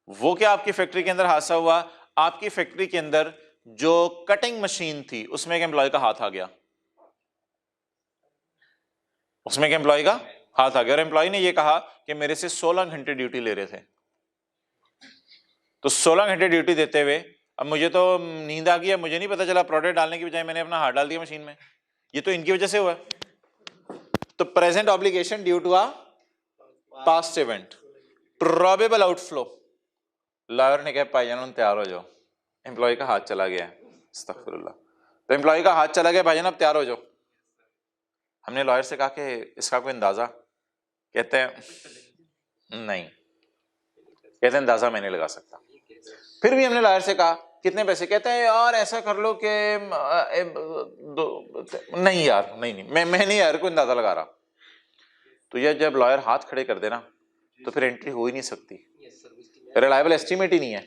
वो क्या आपकी फैक्ट्री के अंदर हादसा हुआ? आपकी फैक्ट्री के अंदर जो कटिंग मशीन थी उसमें एक एम्प्लॉय का हाथ आ गया, उसमें एक एम्प्लॉय का हाथ आ गया और एम्प्लॉय ने ये कहा कि मेरे से 16 घंटे ड्यूटी ले रहे थे, तो 16 घंटे ड्यूटी देते हुए अब मुझे तो नींद आ गई है, मुझे नहीं पता चला प्रोडक्ट डालने की बजाय मैंने अपना हाथ डाल दिया मशीन में। ये तो इनकी वजह से हुआ। तो present obligation due to a past event, probable outflow. Lawyer ने कहा भाईजान तैयार हो जाओ, एम्प्लॉय का हाथ चला गया है। अस्तगफिरुल्लाह। तो एम्प्लॉय का हाथ चला गया, भाईजान अब तैयार हो जाओ। हमने लॉयर से कहा कि इसका कोई अंदाजा? कहते हैं नहीं, कहते हैं अंदाजा मैं नहीं लगा सकता। फिर भी हमने लॉयर से कहा कितने पैसे? कहते हैं यार ऐसा कर लो कि नहीं यार, नहीं मैं नहीं यार कोई अंदाजा लगा रहा। तो ये जब लॉयर हाथ खड़े कर देना तो फिर एंट्री हो ही नहीं सकती, रिलायबल एस्टिमेट ही नहीं है।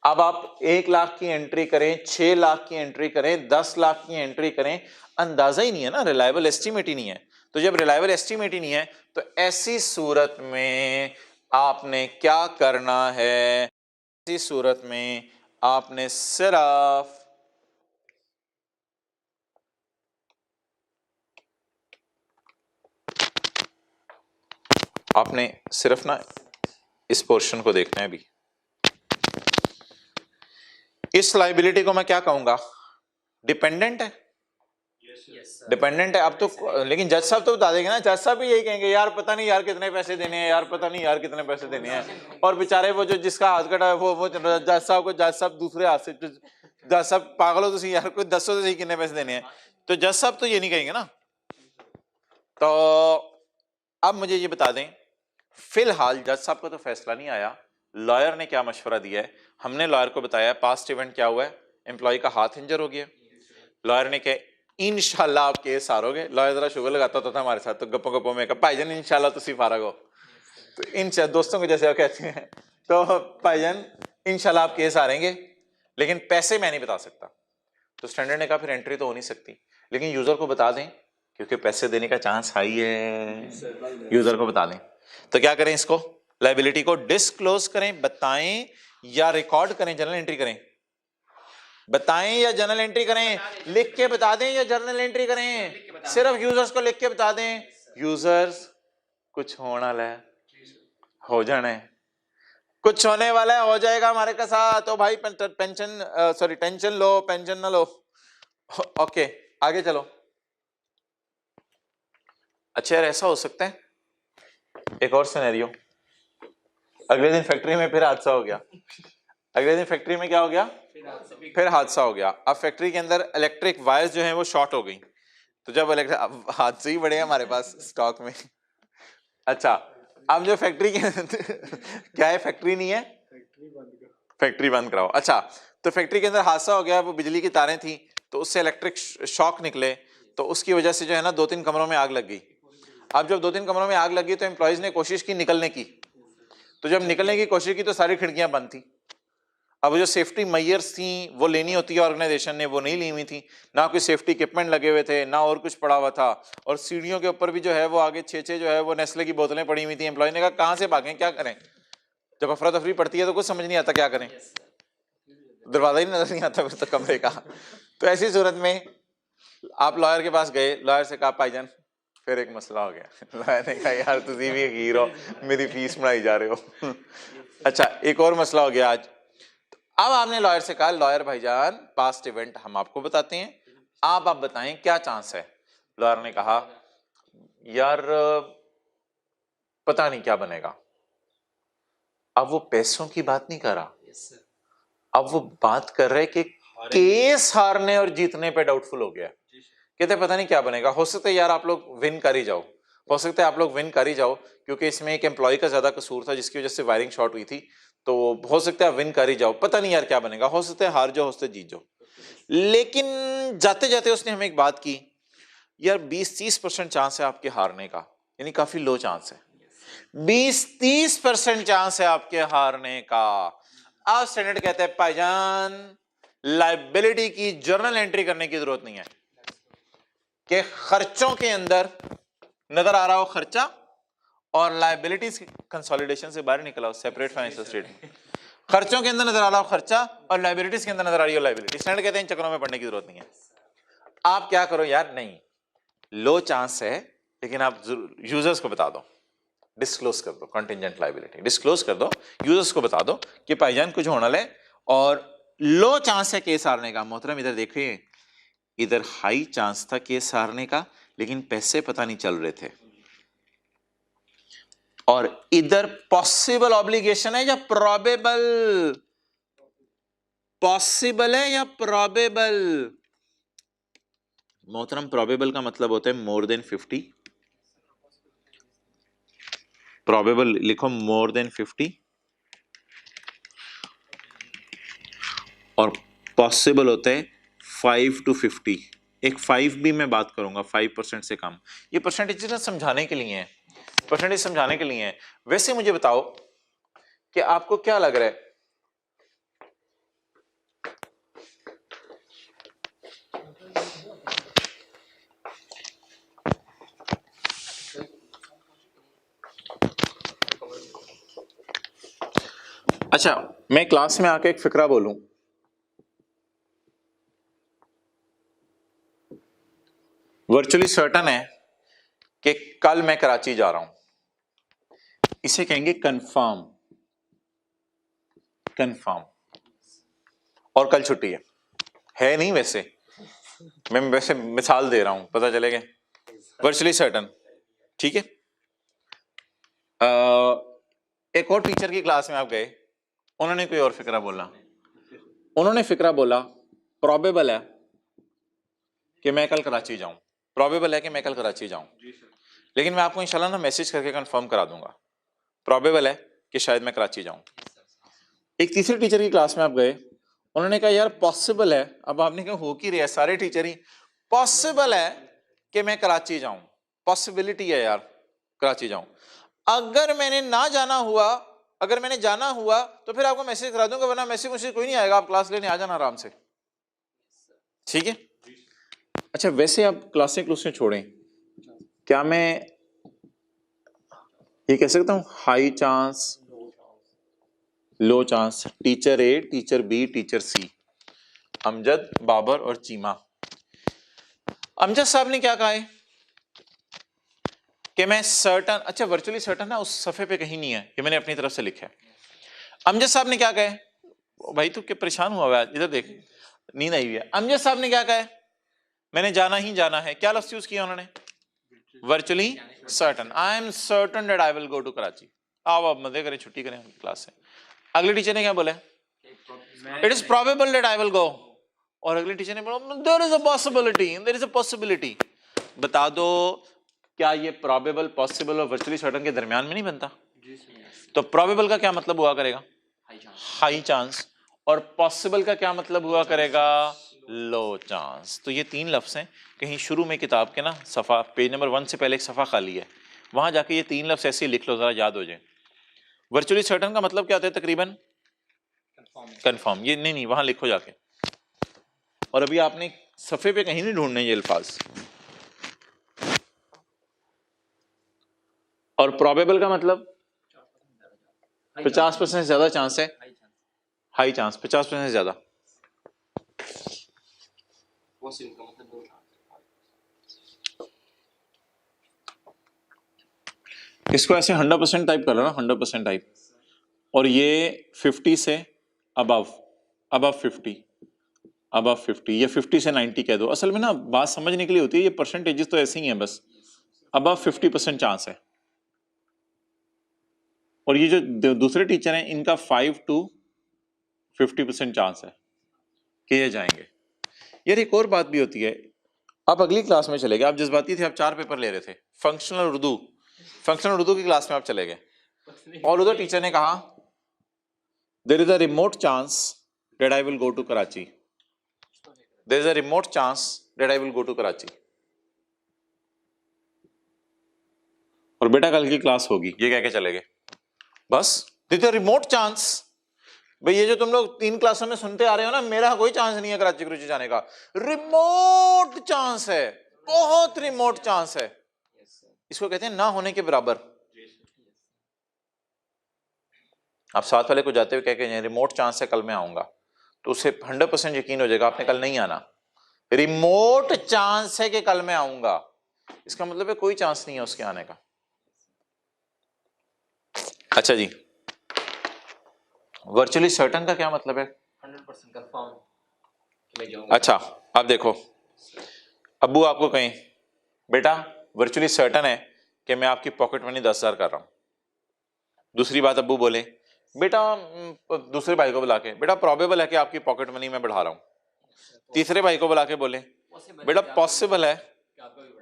अब आप 1 लाख की एंट्री करें, 6 लाख की एंट्री करें, 10 लाख की एंट्री करें, अंदाजा ही नहीं है ना, रिलायबल एस्टिमेट ही नहीं है। तो जब रिलायबल एस्टिमेट ही नहीं है तो ऐसी सूरत में आपने क्या करना है? ऐसी सूरत में आपने सिर्फ ना इस पोर्शन को देखना है। अभी इस लाइबिलिटी को मैं क्या कहूंगा? डिपेंडेंट है, डिपेंडेंट है। अब तो लेकिन जज साहब तो बता देंगे ना, जज साहब भी यही कहेंगे यार पता नहीं यार कितने पैसे देने हैं, यार पता नहीं यार कितने पैसे देने हैं। और बेचारे वो जो जिसका हाथ कटा है वो जज साहब को, जज साहब दूसरे हाथ से, जज साहब पागल हो तो सही यार, कोई 10 से सही कितने पैसे देने हैं। तो जज साहब तो ये नहीं कहेंगे ना। तो अब मुझे ये बता दें, फिलहाल जज साहब का तो फैसला नहीं आया, लॉयर ने क्या मशवरा दिया है? हमने लॉयर को बताया पास्ट इवेंट क्या हुआ है, एम्प्लॉय का हाथ इंजर हो गया। लॉयर ने कहा इंशाल्लाह आप केस हारोगे। लॉयर जरा शुगर लगाता था हमारे साथ, तो गप्पो गप्पो में कहा भाईजान इंशाल्लाह तुसी फारग हो। तो इन दोस्तों को जैसे वो कहते हैं, तो भाईजान इंशाल्लाह आप केस हारेंगे लेकिन पैसे मैं नहीं बता सकता। तो स्टैंडर्ड ने कहा फिर एंट्री तो हो नहीं सकती, लेकिन यूजर को बता दें क्योंकि पैसे देने का चांस हाई है, यूजर को बता दें। तो क्या करें? इसको लाइबिलिटी को डिस्क्लोज करें, बताएं या रिकॉर्ड करें, जर्नल एंट्री करें? बताएं या जर्नल एंट्री करें? लिख के बता दें या जर्नल एंट्री करें? सिर्फ यूजर्स को लिख के बता दें, यूजर्स कुछ होने वाला है, हो जाना है, कुछ होने वाला है, हो जाएगा हमारे के साथ। तो भाई पेंशन सॉरी टेंशन लो, पेंशन ना लो। ओके आगे चलो। अच्छा यार ऐसा हो सकता है, एक और सिनेरियो, अगले दिन फैक्ट्री में फिर हादसा हो गया। अगले दिन फैक्ट्री में क्या हो गया? फिर हादसा हो गया। अब फैक्ट्री के अंदर इलेक्ट्रिक वायर्स जो हैं वो शॉर्ट हो गई। तो जब हादसे ही बड़े हैं हमारे पास स्टॉक में। अच्छा अब जो फैक्ट्री के क्या है, फैक्ट्री नहीं है, फैक्ट्री बंद कराओ। अच्छा तो फैक्ट्री के अंदर हादसा हो गया, वो बिजली की तारें थी तो उससे इलेक्ट्रिक शॉक निकले, तो उसकी वजह से जो है ना 2-3 कमरों में आग लग गई। अब जब 2-3 कमरों में आग लगी तो एम्प्लॉइज ने कोशिश की निकलने की, तो जब निकलने की कोशिश की तो सारी खिड़कियां बंद थी। अब जो सेफ्टी मेजर्स थी वो लेनी होती है ऑर्गेनाइजेशन ने, वो नहीं ली हुई थी, ना कोई सेफ्टी इक्विपमेंट लगे हुए थे, ना और कुछ पड़ा हुआ था। और सीढ़ियों के ऊपर भी जो है वो आगे 6-6 जो है वो नेस्ले की बोतलें पड़ी हुई थी। एम्प्लॉय ने कहा कहाँ से भागें, क्या करें? जब अफरा तफरी पड़ती है तो कुछ समझ नहीं आता क्या करें, दरवाजा ही नजर नहीं आता फिर तो कमरे का। तो ऐसी सूरत में आप लॉयर के पास गए, लॉयर से कहा भाईजान फिर एक मसला हो गया। लॉयर ने कहा यार तुझी भी हीरो, मेरी फीस बढ़ाई जा रहे हो। अच्छा एक और मसला हो गया आज। अब आपने लॉयर से कहा लॉयर भाईजान पास्ट इवेंट हम आपको बताते हैं, आप बताएं क्या चांस है। लॉयर ने कहा यार पता नहीं क्या बनेगा। अब वो पैसों की बात नहीं कर रहा, अब वो बात कर रहे कि केस हारने और जीतने पे डाउटफुल हो गया। कहते पता नहीं क्या बनेगा, हो सकता है यार आप लोग विन कर ही जाओ, हो सकता है आप लोग विन कर ही जाओ, क्योंकि इसमें एक एम्प्लॉय का ज्यादा कसूर था जिसकी वजह से वायरिंग शॉर्ट हुई थी, तो हो सकता है विन कर ही जाओ, पता नहीं यार क्या बनेगा, हो सकता है हार जाओ, हो सकता है जीत जाओ। लेकिन जाते जाते उसने हमें एक बात की, यार 20-30% चांस है आपके हारने का, यानी काफी लो चांस है, 20-30% चांस है आपके हारने का। अब स्टैंडर्ड कहते हैं भाईजान लाइबिलिटी की जर्नल एंट्री करने की जरूरत नहीं है, कि खर्चों के अंदर नजर आ रहा हो खर्चा और लाइबिलिटीज कंसोलिडेशन से बाहर निकला हो, सेपरेट फाइनेंशियल स्टेटमेंट। खर्चों के अंदर नजर आ रहा हो खर्चा और लाइबिलिटीज के अंदर नजर आ रही हो लाइबिलिटी। स्टैंडर्ड कहते हैं इन चक्रों में पढ़ने की जरूरत नहीं है। आप क्या करो यार, नहीं लो चांस है लेकिन आप यूजर्स को बता दो, डिस्क्लोज कर दो, कंटिंजेंट लाइबिलिटी डिस्क्लोज कर दो, यूजर्स को बता दो कि भाईजान कुछ होना है और लो चांस है केस हारने का। मोहतरम इधर देखिए, इधर हाई चांस था केस हारने का लेकिन पैसे पता नहीं चल रहे थे, और इधर पॉसिबल ऑब्लिगेशन है या प्रोबेबल, पॉसिबल है या प्रोबेबल। मोहतरम प्रोबेबल का मतलब होता है मोर देन 50, प्रोबेबल लिखो मोर देन 50, और पॉसिबल होता है 5 to 50। एक 5 भी मैं बात करूंगा 5% से कम। ये परसेंटेज ना समझाने के लिए है, परसेंटेज समझाने के लिए है। वैसे मुझे बताओ कि आपको क्या लग रहा है, अच्छा मैं क्लास में आके एक फिक्रा बोलूं, वर्चुअली सर्टन है कि कल मैं कराची जा रहा हूं, इसे कहेंगे कंफर्म, कंफर्म, और कल छुट्टी है नहीं वैसे, मैं वैसे मिसाल दे रहा हूं, पता चलेगा वर्चुअली सर्टन, ठीक है। एक और टीचर की क्लास में आप गए, उन्होंने कोई और फिक्रा बोला, उन्होंने फिक्रा बोला प्रोबेबल है कि मैं कल कराची जाऊं, प्रोबेबल है कि मैं कल कराची जाऊं, लेकिन मैं आपको इंशाल्लाह ना मैसेज करके कंफर्म करा दूंगा, प्रोबेबल है कि शायद मैं कराची जाऊं। एक तीसरे टीचर की क्लास में आप गए, उन्होंने कहा यार पॉसिबल है, अब आपने कहा हो की रहा है, सारे टीचर ही पॉसिबल है कि मैं कराची जाऊं, पॉसिबिलिटी है यार कराची जाऊं, अगर मैंने ना जाना हुआ, अगर मैंने जाना हुआ तो फिर आपको मैसेज करा दूंगा, वरना मैसेज मुझे कोई नहीं आएगा, आप क्लास लेने आ जाना आराम से, ठीक है। अच्छा वैसे आप क्लासें क्लासें छोड़ें, क्या मैं ये कह सकता हूं हाई चांस, लो चांस, टीचर ए, टीचर बी, टीचर सी, अमजद, बाबर और चीमा। अमजद साहब ने क्या कहा है कि मैं सर्टन, अच्छा वर्चुअली सर्टन ना उस सफे पे कहीं नहीं है, कि मैंने अपनी तरफ से लिखा है। अमजद साहब ने क्या कहा है, भाई तू क्या परेशान हुआ है, इधर देख, नींद आई हुई है। अमजद साहब ने क्या कहा है, मैंने जाना ही जाना है, क्या लफ्ज यूज किया उन्होंने, virtually certain, I am certain that I will go to Karachi. आओ अब मजे करें, छुट्टी करें क्लास से। अगले टीचर ने क्या बोला, it is probable that I will go, और अगले टीचर ने बोला there is a possibility, there is a possibility. बता दो क्या ये प्रोबेबल, पॉसिबल और वर्चुअली सर्टन के दरमियान में नहीं बनता? तो प्रोबेबल का क्या मतलब हुआ करेगा, हाई चांस, और पॉसिबल का क्या मतलब हुआ करेगा, लो चांस। तो ये तीन लफ्ज हैं, कहीं शुरू में किताब के ना सफा पेज नंबर 1 से पहले एक सफा खाली है, वहां जाके ये तीन लफ्ज ऐसे लिख लो, जरा याद हो जाए। वर्चुअली सर्टन का मतलब क्या होता है तकरीबन, कंफर्म, ये नहीं वहां लिखो जाके, और अभी आपने सफे पे कहीं नहीं ढूंढने ये अल्फाज। और प्रोबेबल का मतलब 50% से ज्यादा चांस है, हाई चांस 50% से ज्यादा। इसको ऐसे 100% टाइप कर लो ना, 100% टाइप, और ये 50 से अबव, अबव 50, अबव 50, ये 50 से 90 कह दो। असल में ना बात समझने के लिए होती है, ये परसेंटेजेस तो ऐसे ही हैं बस, अबव 50% चांस है। और ये जो दूसरे टीचर हैं इनका 5 to 50% चांस है कि ये जाएंगे। यार एक और बात भी होती है, आप अगली क्लास में चले गए, आप जज्बाती थे, आप 4 पेपर ले रहे थे, फंक्शनल उर्दू, फंक्शनल उर्दू की क्लास में आप चले गए, और उधर टीचर ने कहा there is a remote chance that I will go to Karachi, there is a remote chance that I will go to Karachi, और बेटा कल की क्लास होगी, ये कह के चले गए, बस there is a remote chance. भाई ये जो तुम लोग 3 क्लासों में सुनते आ रहे हो ना, मेरा कोई चांस नहीं है कराची कराची जाने का, रिमोट चांस है, बहुत रिमोट चांस है, इसको कहते हैं ना होने के बराबर। आप साथ वाले को जाते हुए कह के रिमोट चांस है कल मैं आऊंगा, तो उसे 100% यकीन हो जाएगा आपने कल नहीं आना, रिमोट चांस है कि कल मैं आऊंगा, इसका मतलब है कोई चांस नहीं है उसके आने का। अच्छा जी, वर्चुअली सर्टन का क्या मतलब है, 100% कंफर्म। अच्छा आप देखो, अब्बू आपको कहें बेटा वर्चुअली सर्टन है कि मैं आपकी पॉकेट मनी 10,000 कर रहा हूं, दूसरी बात अब्बू बोले बेटा दूसरे भाई को बुला के बेटा प्रोबेबल है कि आपकी पॉकेट मनी मैं बढ़ा रहा हूं, तीसरे भाई को बुला के बोले बेटा पॉसिबल है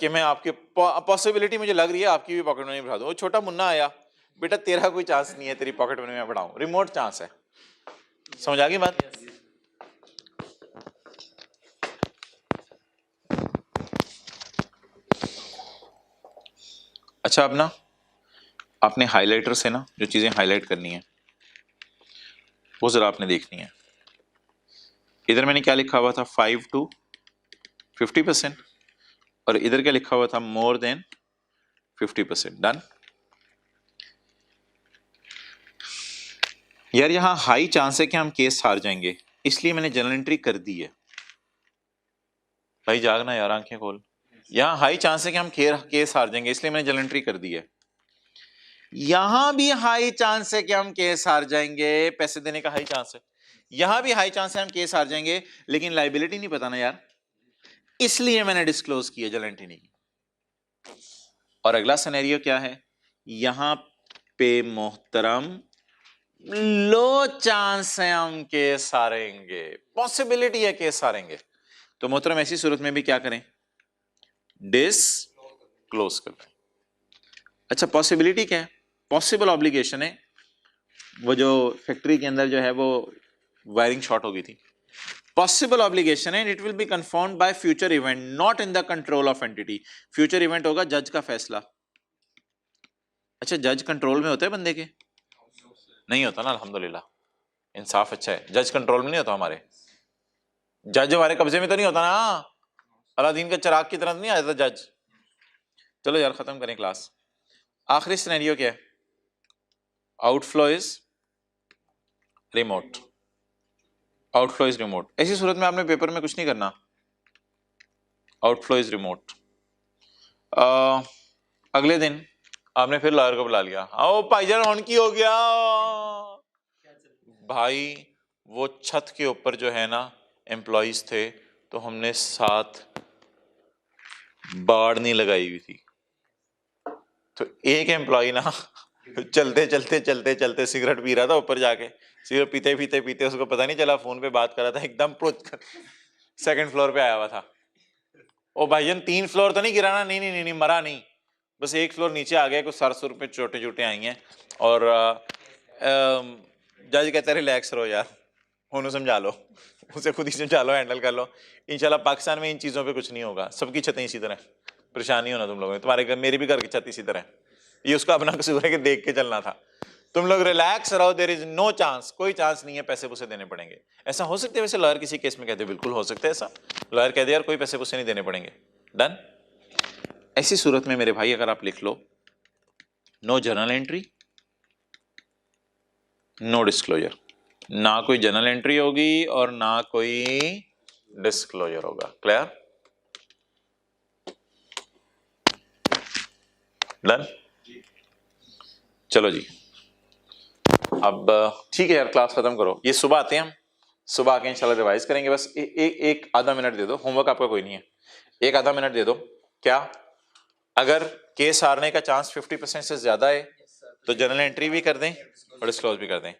कि मैं आपकी, पॉसिबिलिटी मुझे लग रही है आपकी भी पॉकेट मनी बढ़ा दूं। वो छोटा मुन्ना आया, बेटा तेरा कोई चांस नहीं है तेरी पॉकेट मनी में बढ़ाऊं, रिमोट चांस है। समझ आ गई बात? अच्छा, अब ना आपने हाइलाइटर से ना जो चीज़ें हाईलाइट करनी है वो ज़रा आपने देखनी है। इधर मैंने क्या लिखा हुआ था, 5 to 50%, और इधर क्या लिखा हुआ था, मोर देन 50%। डन। यार यहाँ हाई चांस है कि हम केस हार जाएंगे, इसलिए मैंने जर्नल एंट्री कर दी है। भाई जागना यार, आंखें खोल। यहाँ हाई चांस है कि हम केस हार जाएंगे, इसलिए मैंने जर्नल एंट्री कर दी है। यहां भी हाई चांस है कि हम केस हार जाएंगे, पैसे देने का हाई चांस है। यहां भी हाई चांस है हम केस हार जाएंगे, लेकिन लाइबिलिटी नहीं पता ना यार, इसलिए मैंने डिस्क्लोज किया, जर्नल एंट्री नहीं की। और अगला सिनेरियो क्या है, यहां पे मोहतरम लो चांस है हम केस हारेंगे, पॉसिबिलिटी है केस हारेंगे, तो मोहतरम ऐसी सूरत में भी क्या करें, डिस्क्लोज कर दें। अच्छा, पॉसिबिलिटी क्या है, पॉसिबल ऑब्लिगेशन है, वो जो फैक्ट्री के अंदर जो है वो वायरिंग शॉर्ट हो गई थी, पॉसिबल ऑब्लिगेशन है, it will be confirmed by future event not in the control of entity. Future event होगा जज का फैसला। अच्छा, जज कंट्रोल में होता है बंदे के? नहीं होता ना, अल्हम्दुलिल्लाह, इंसाफ अच्छा है, जज कंट्रोल में नहीं होता हमारे, जज हमारे कब्जे में तो नहीं होता ना, अलादीन के चिराग की तरह नहीं आ जाता जज। चलो यार खत्म करें क्लास। आखिरी सिनेरियो क्या है, outflow is remote, outflow is remote. ऐसी सूरत में आपने पेपर में कुछ नहीं करना, आउटफ्लो इज रिमोट। अगले दिन आपने फिर लॉयर को बुला लिया, आओ भाईजान ऑन की हो गया भाई, वो छत के ऊपर जो है ना एम्प्लॉइज थे, तो हमने साथ बाड़ नहीं लगाई हुई थी, तो एक एम्प्लॉय ना चलते चलते चलते चलते सिगरेट पी रहा था ऊपर जाके, सिगरेट पीते पीते पीते उसको पता नहीं चला, फोन पे बात कर रहा था, एकदम सेकंड फ्लोर पे आया हुआ था। ओ भाईजान 3 फ्लोर तो नहीं गिरा ना? नहीं नहीं नहीं, नहीं मरा नहीं, बस 1 फ्लोर नीचे आ गया, कुछ सर सुर पे छोटे छोटे आई हैं। और जज कहते हैं रिलैक्स रहो यार, उन्हें समझा लो, उसे खुद ही समझा लो, हैंडल कर लो, इंशाल्लाह पाकिस्तान में इन चीज़ों पे कुछ नहीं होगा, सबकी छतें इसी तरह, परेशानी होना तुम लोगों ने, तुम्हारे घर, मेरी भी घर की छत इसी तरह, ये उसका अपना कसूर है कि देख के चलना था। तुम लोग रिलैक्स रहो, देयर इज नो चांस, कोई चांस नहीं है पैसे पुसे देने पड़ेंगे। ऐसा हो सकता है वैसे लॉयर किसी केस में कहते हैं, बिल्कुल हो सकता है ऐसा, लॉयर कहते यार कोई पैसे पुसे नहीं देने पड़ेंगे। डन। ऐसी सूरत में मेरे भाई अगर आप लिख लो, no journal entry, no disclosure, ना कोई जर्नल एंट्री होगी और ना कोई डिस्क्लोजर होगा। क्लियर? डन। चलो जी, अब ठीक है यार, क्लास खत्म करो, ये सुबह आते हैं हम, सुबह आके इंशाल्लाह रिवाइज करेंगे। बस एक आधा मिनट दे दो, होमवर्क आपका कोई नहीं है, एक आधा मिनट दे दो। क्या, अगर केस हारने का चांस 50% से ज्यादा है तो जर्नल एंट्री भी कर दें और डिस्क्लोज भी कर दें,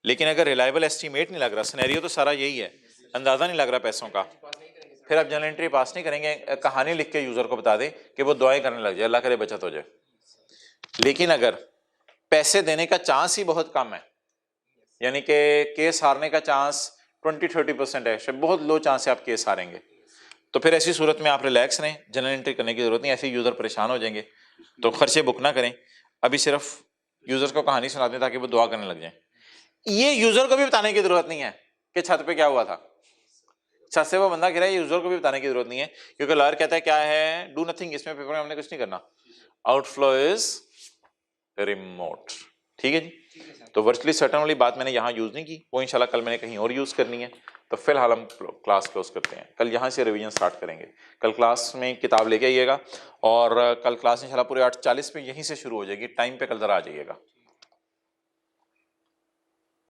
लेकिन अगर रिलायबल एस्टीमेट नहीं लग रहा, सिनेरियो तो सारा यही है, अंदाजा नहीं लग रहा पैसों का, फिर आप जर्नल एंट्री पास नहीं करेंगे, कहानी लिख के यूजर को बता दें कि वो दुआएं करने लग जाए, अल्लाह करे बचत हो जाए। लेकिन अगर पैसे देने का चांस ही बहुत कम है, यानी कि केस हारने का चांस 20-30% है, बहुत लो चांस है आप केस हारेंगे, तो फिर ऐसी सूरत में आप रिलैक्स रहें, जनरल एंट्री करने की जरूरत नहीं, ऐसे यूजर परेशान हो जाएंगे, तो खर्चे बुक ना करें। अभी सिर्फ यूजर को कहानी सुना दें ताकि वो दुआ करने लग जाए। ये यूजर को भी बताने की जरूरत नहीं है कि छत पे क्या हुआ था, छत से वो बंदा गिरा, ये यूजर को भी बताने की जरूरत नहीं है, क्योंकि लॉयर कहता है क्या है, डू नथिंग, इसमें पेपर में हमने कुछ नहीं करना, आउटफ्लो इज रिमोट। ठीक है जी, तो वर्चुअली सर्टन वाली बात मैंने यहाँ यूज नहीं की, वो इंशाल्लाह कल मैंने कहीं और यूज करनी है। तो फिलहाल हम क्लास क्लोज करते हैं, कल यहाँ से रिवीजन स्टार्ट करेंगे, कल क्लास में किताब लेके आइएगा, और कल क्लास इंशाल्लाह पूरे 8:40 पे यहीं से शुरू हो जाएगी, टाइम पे कल जरा आ जाइएगा।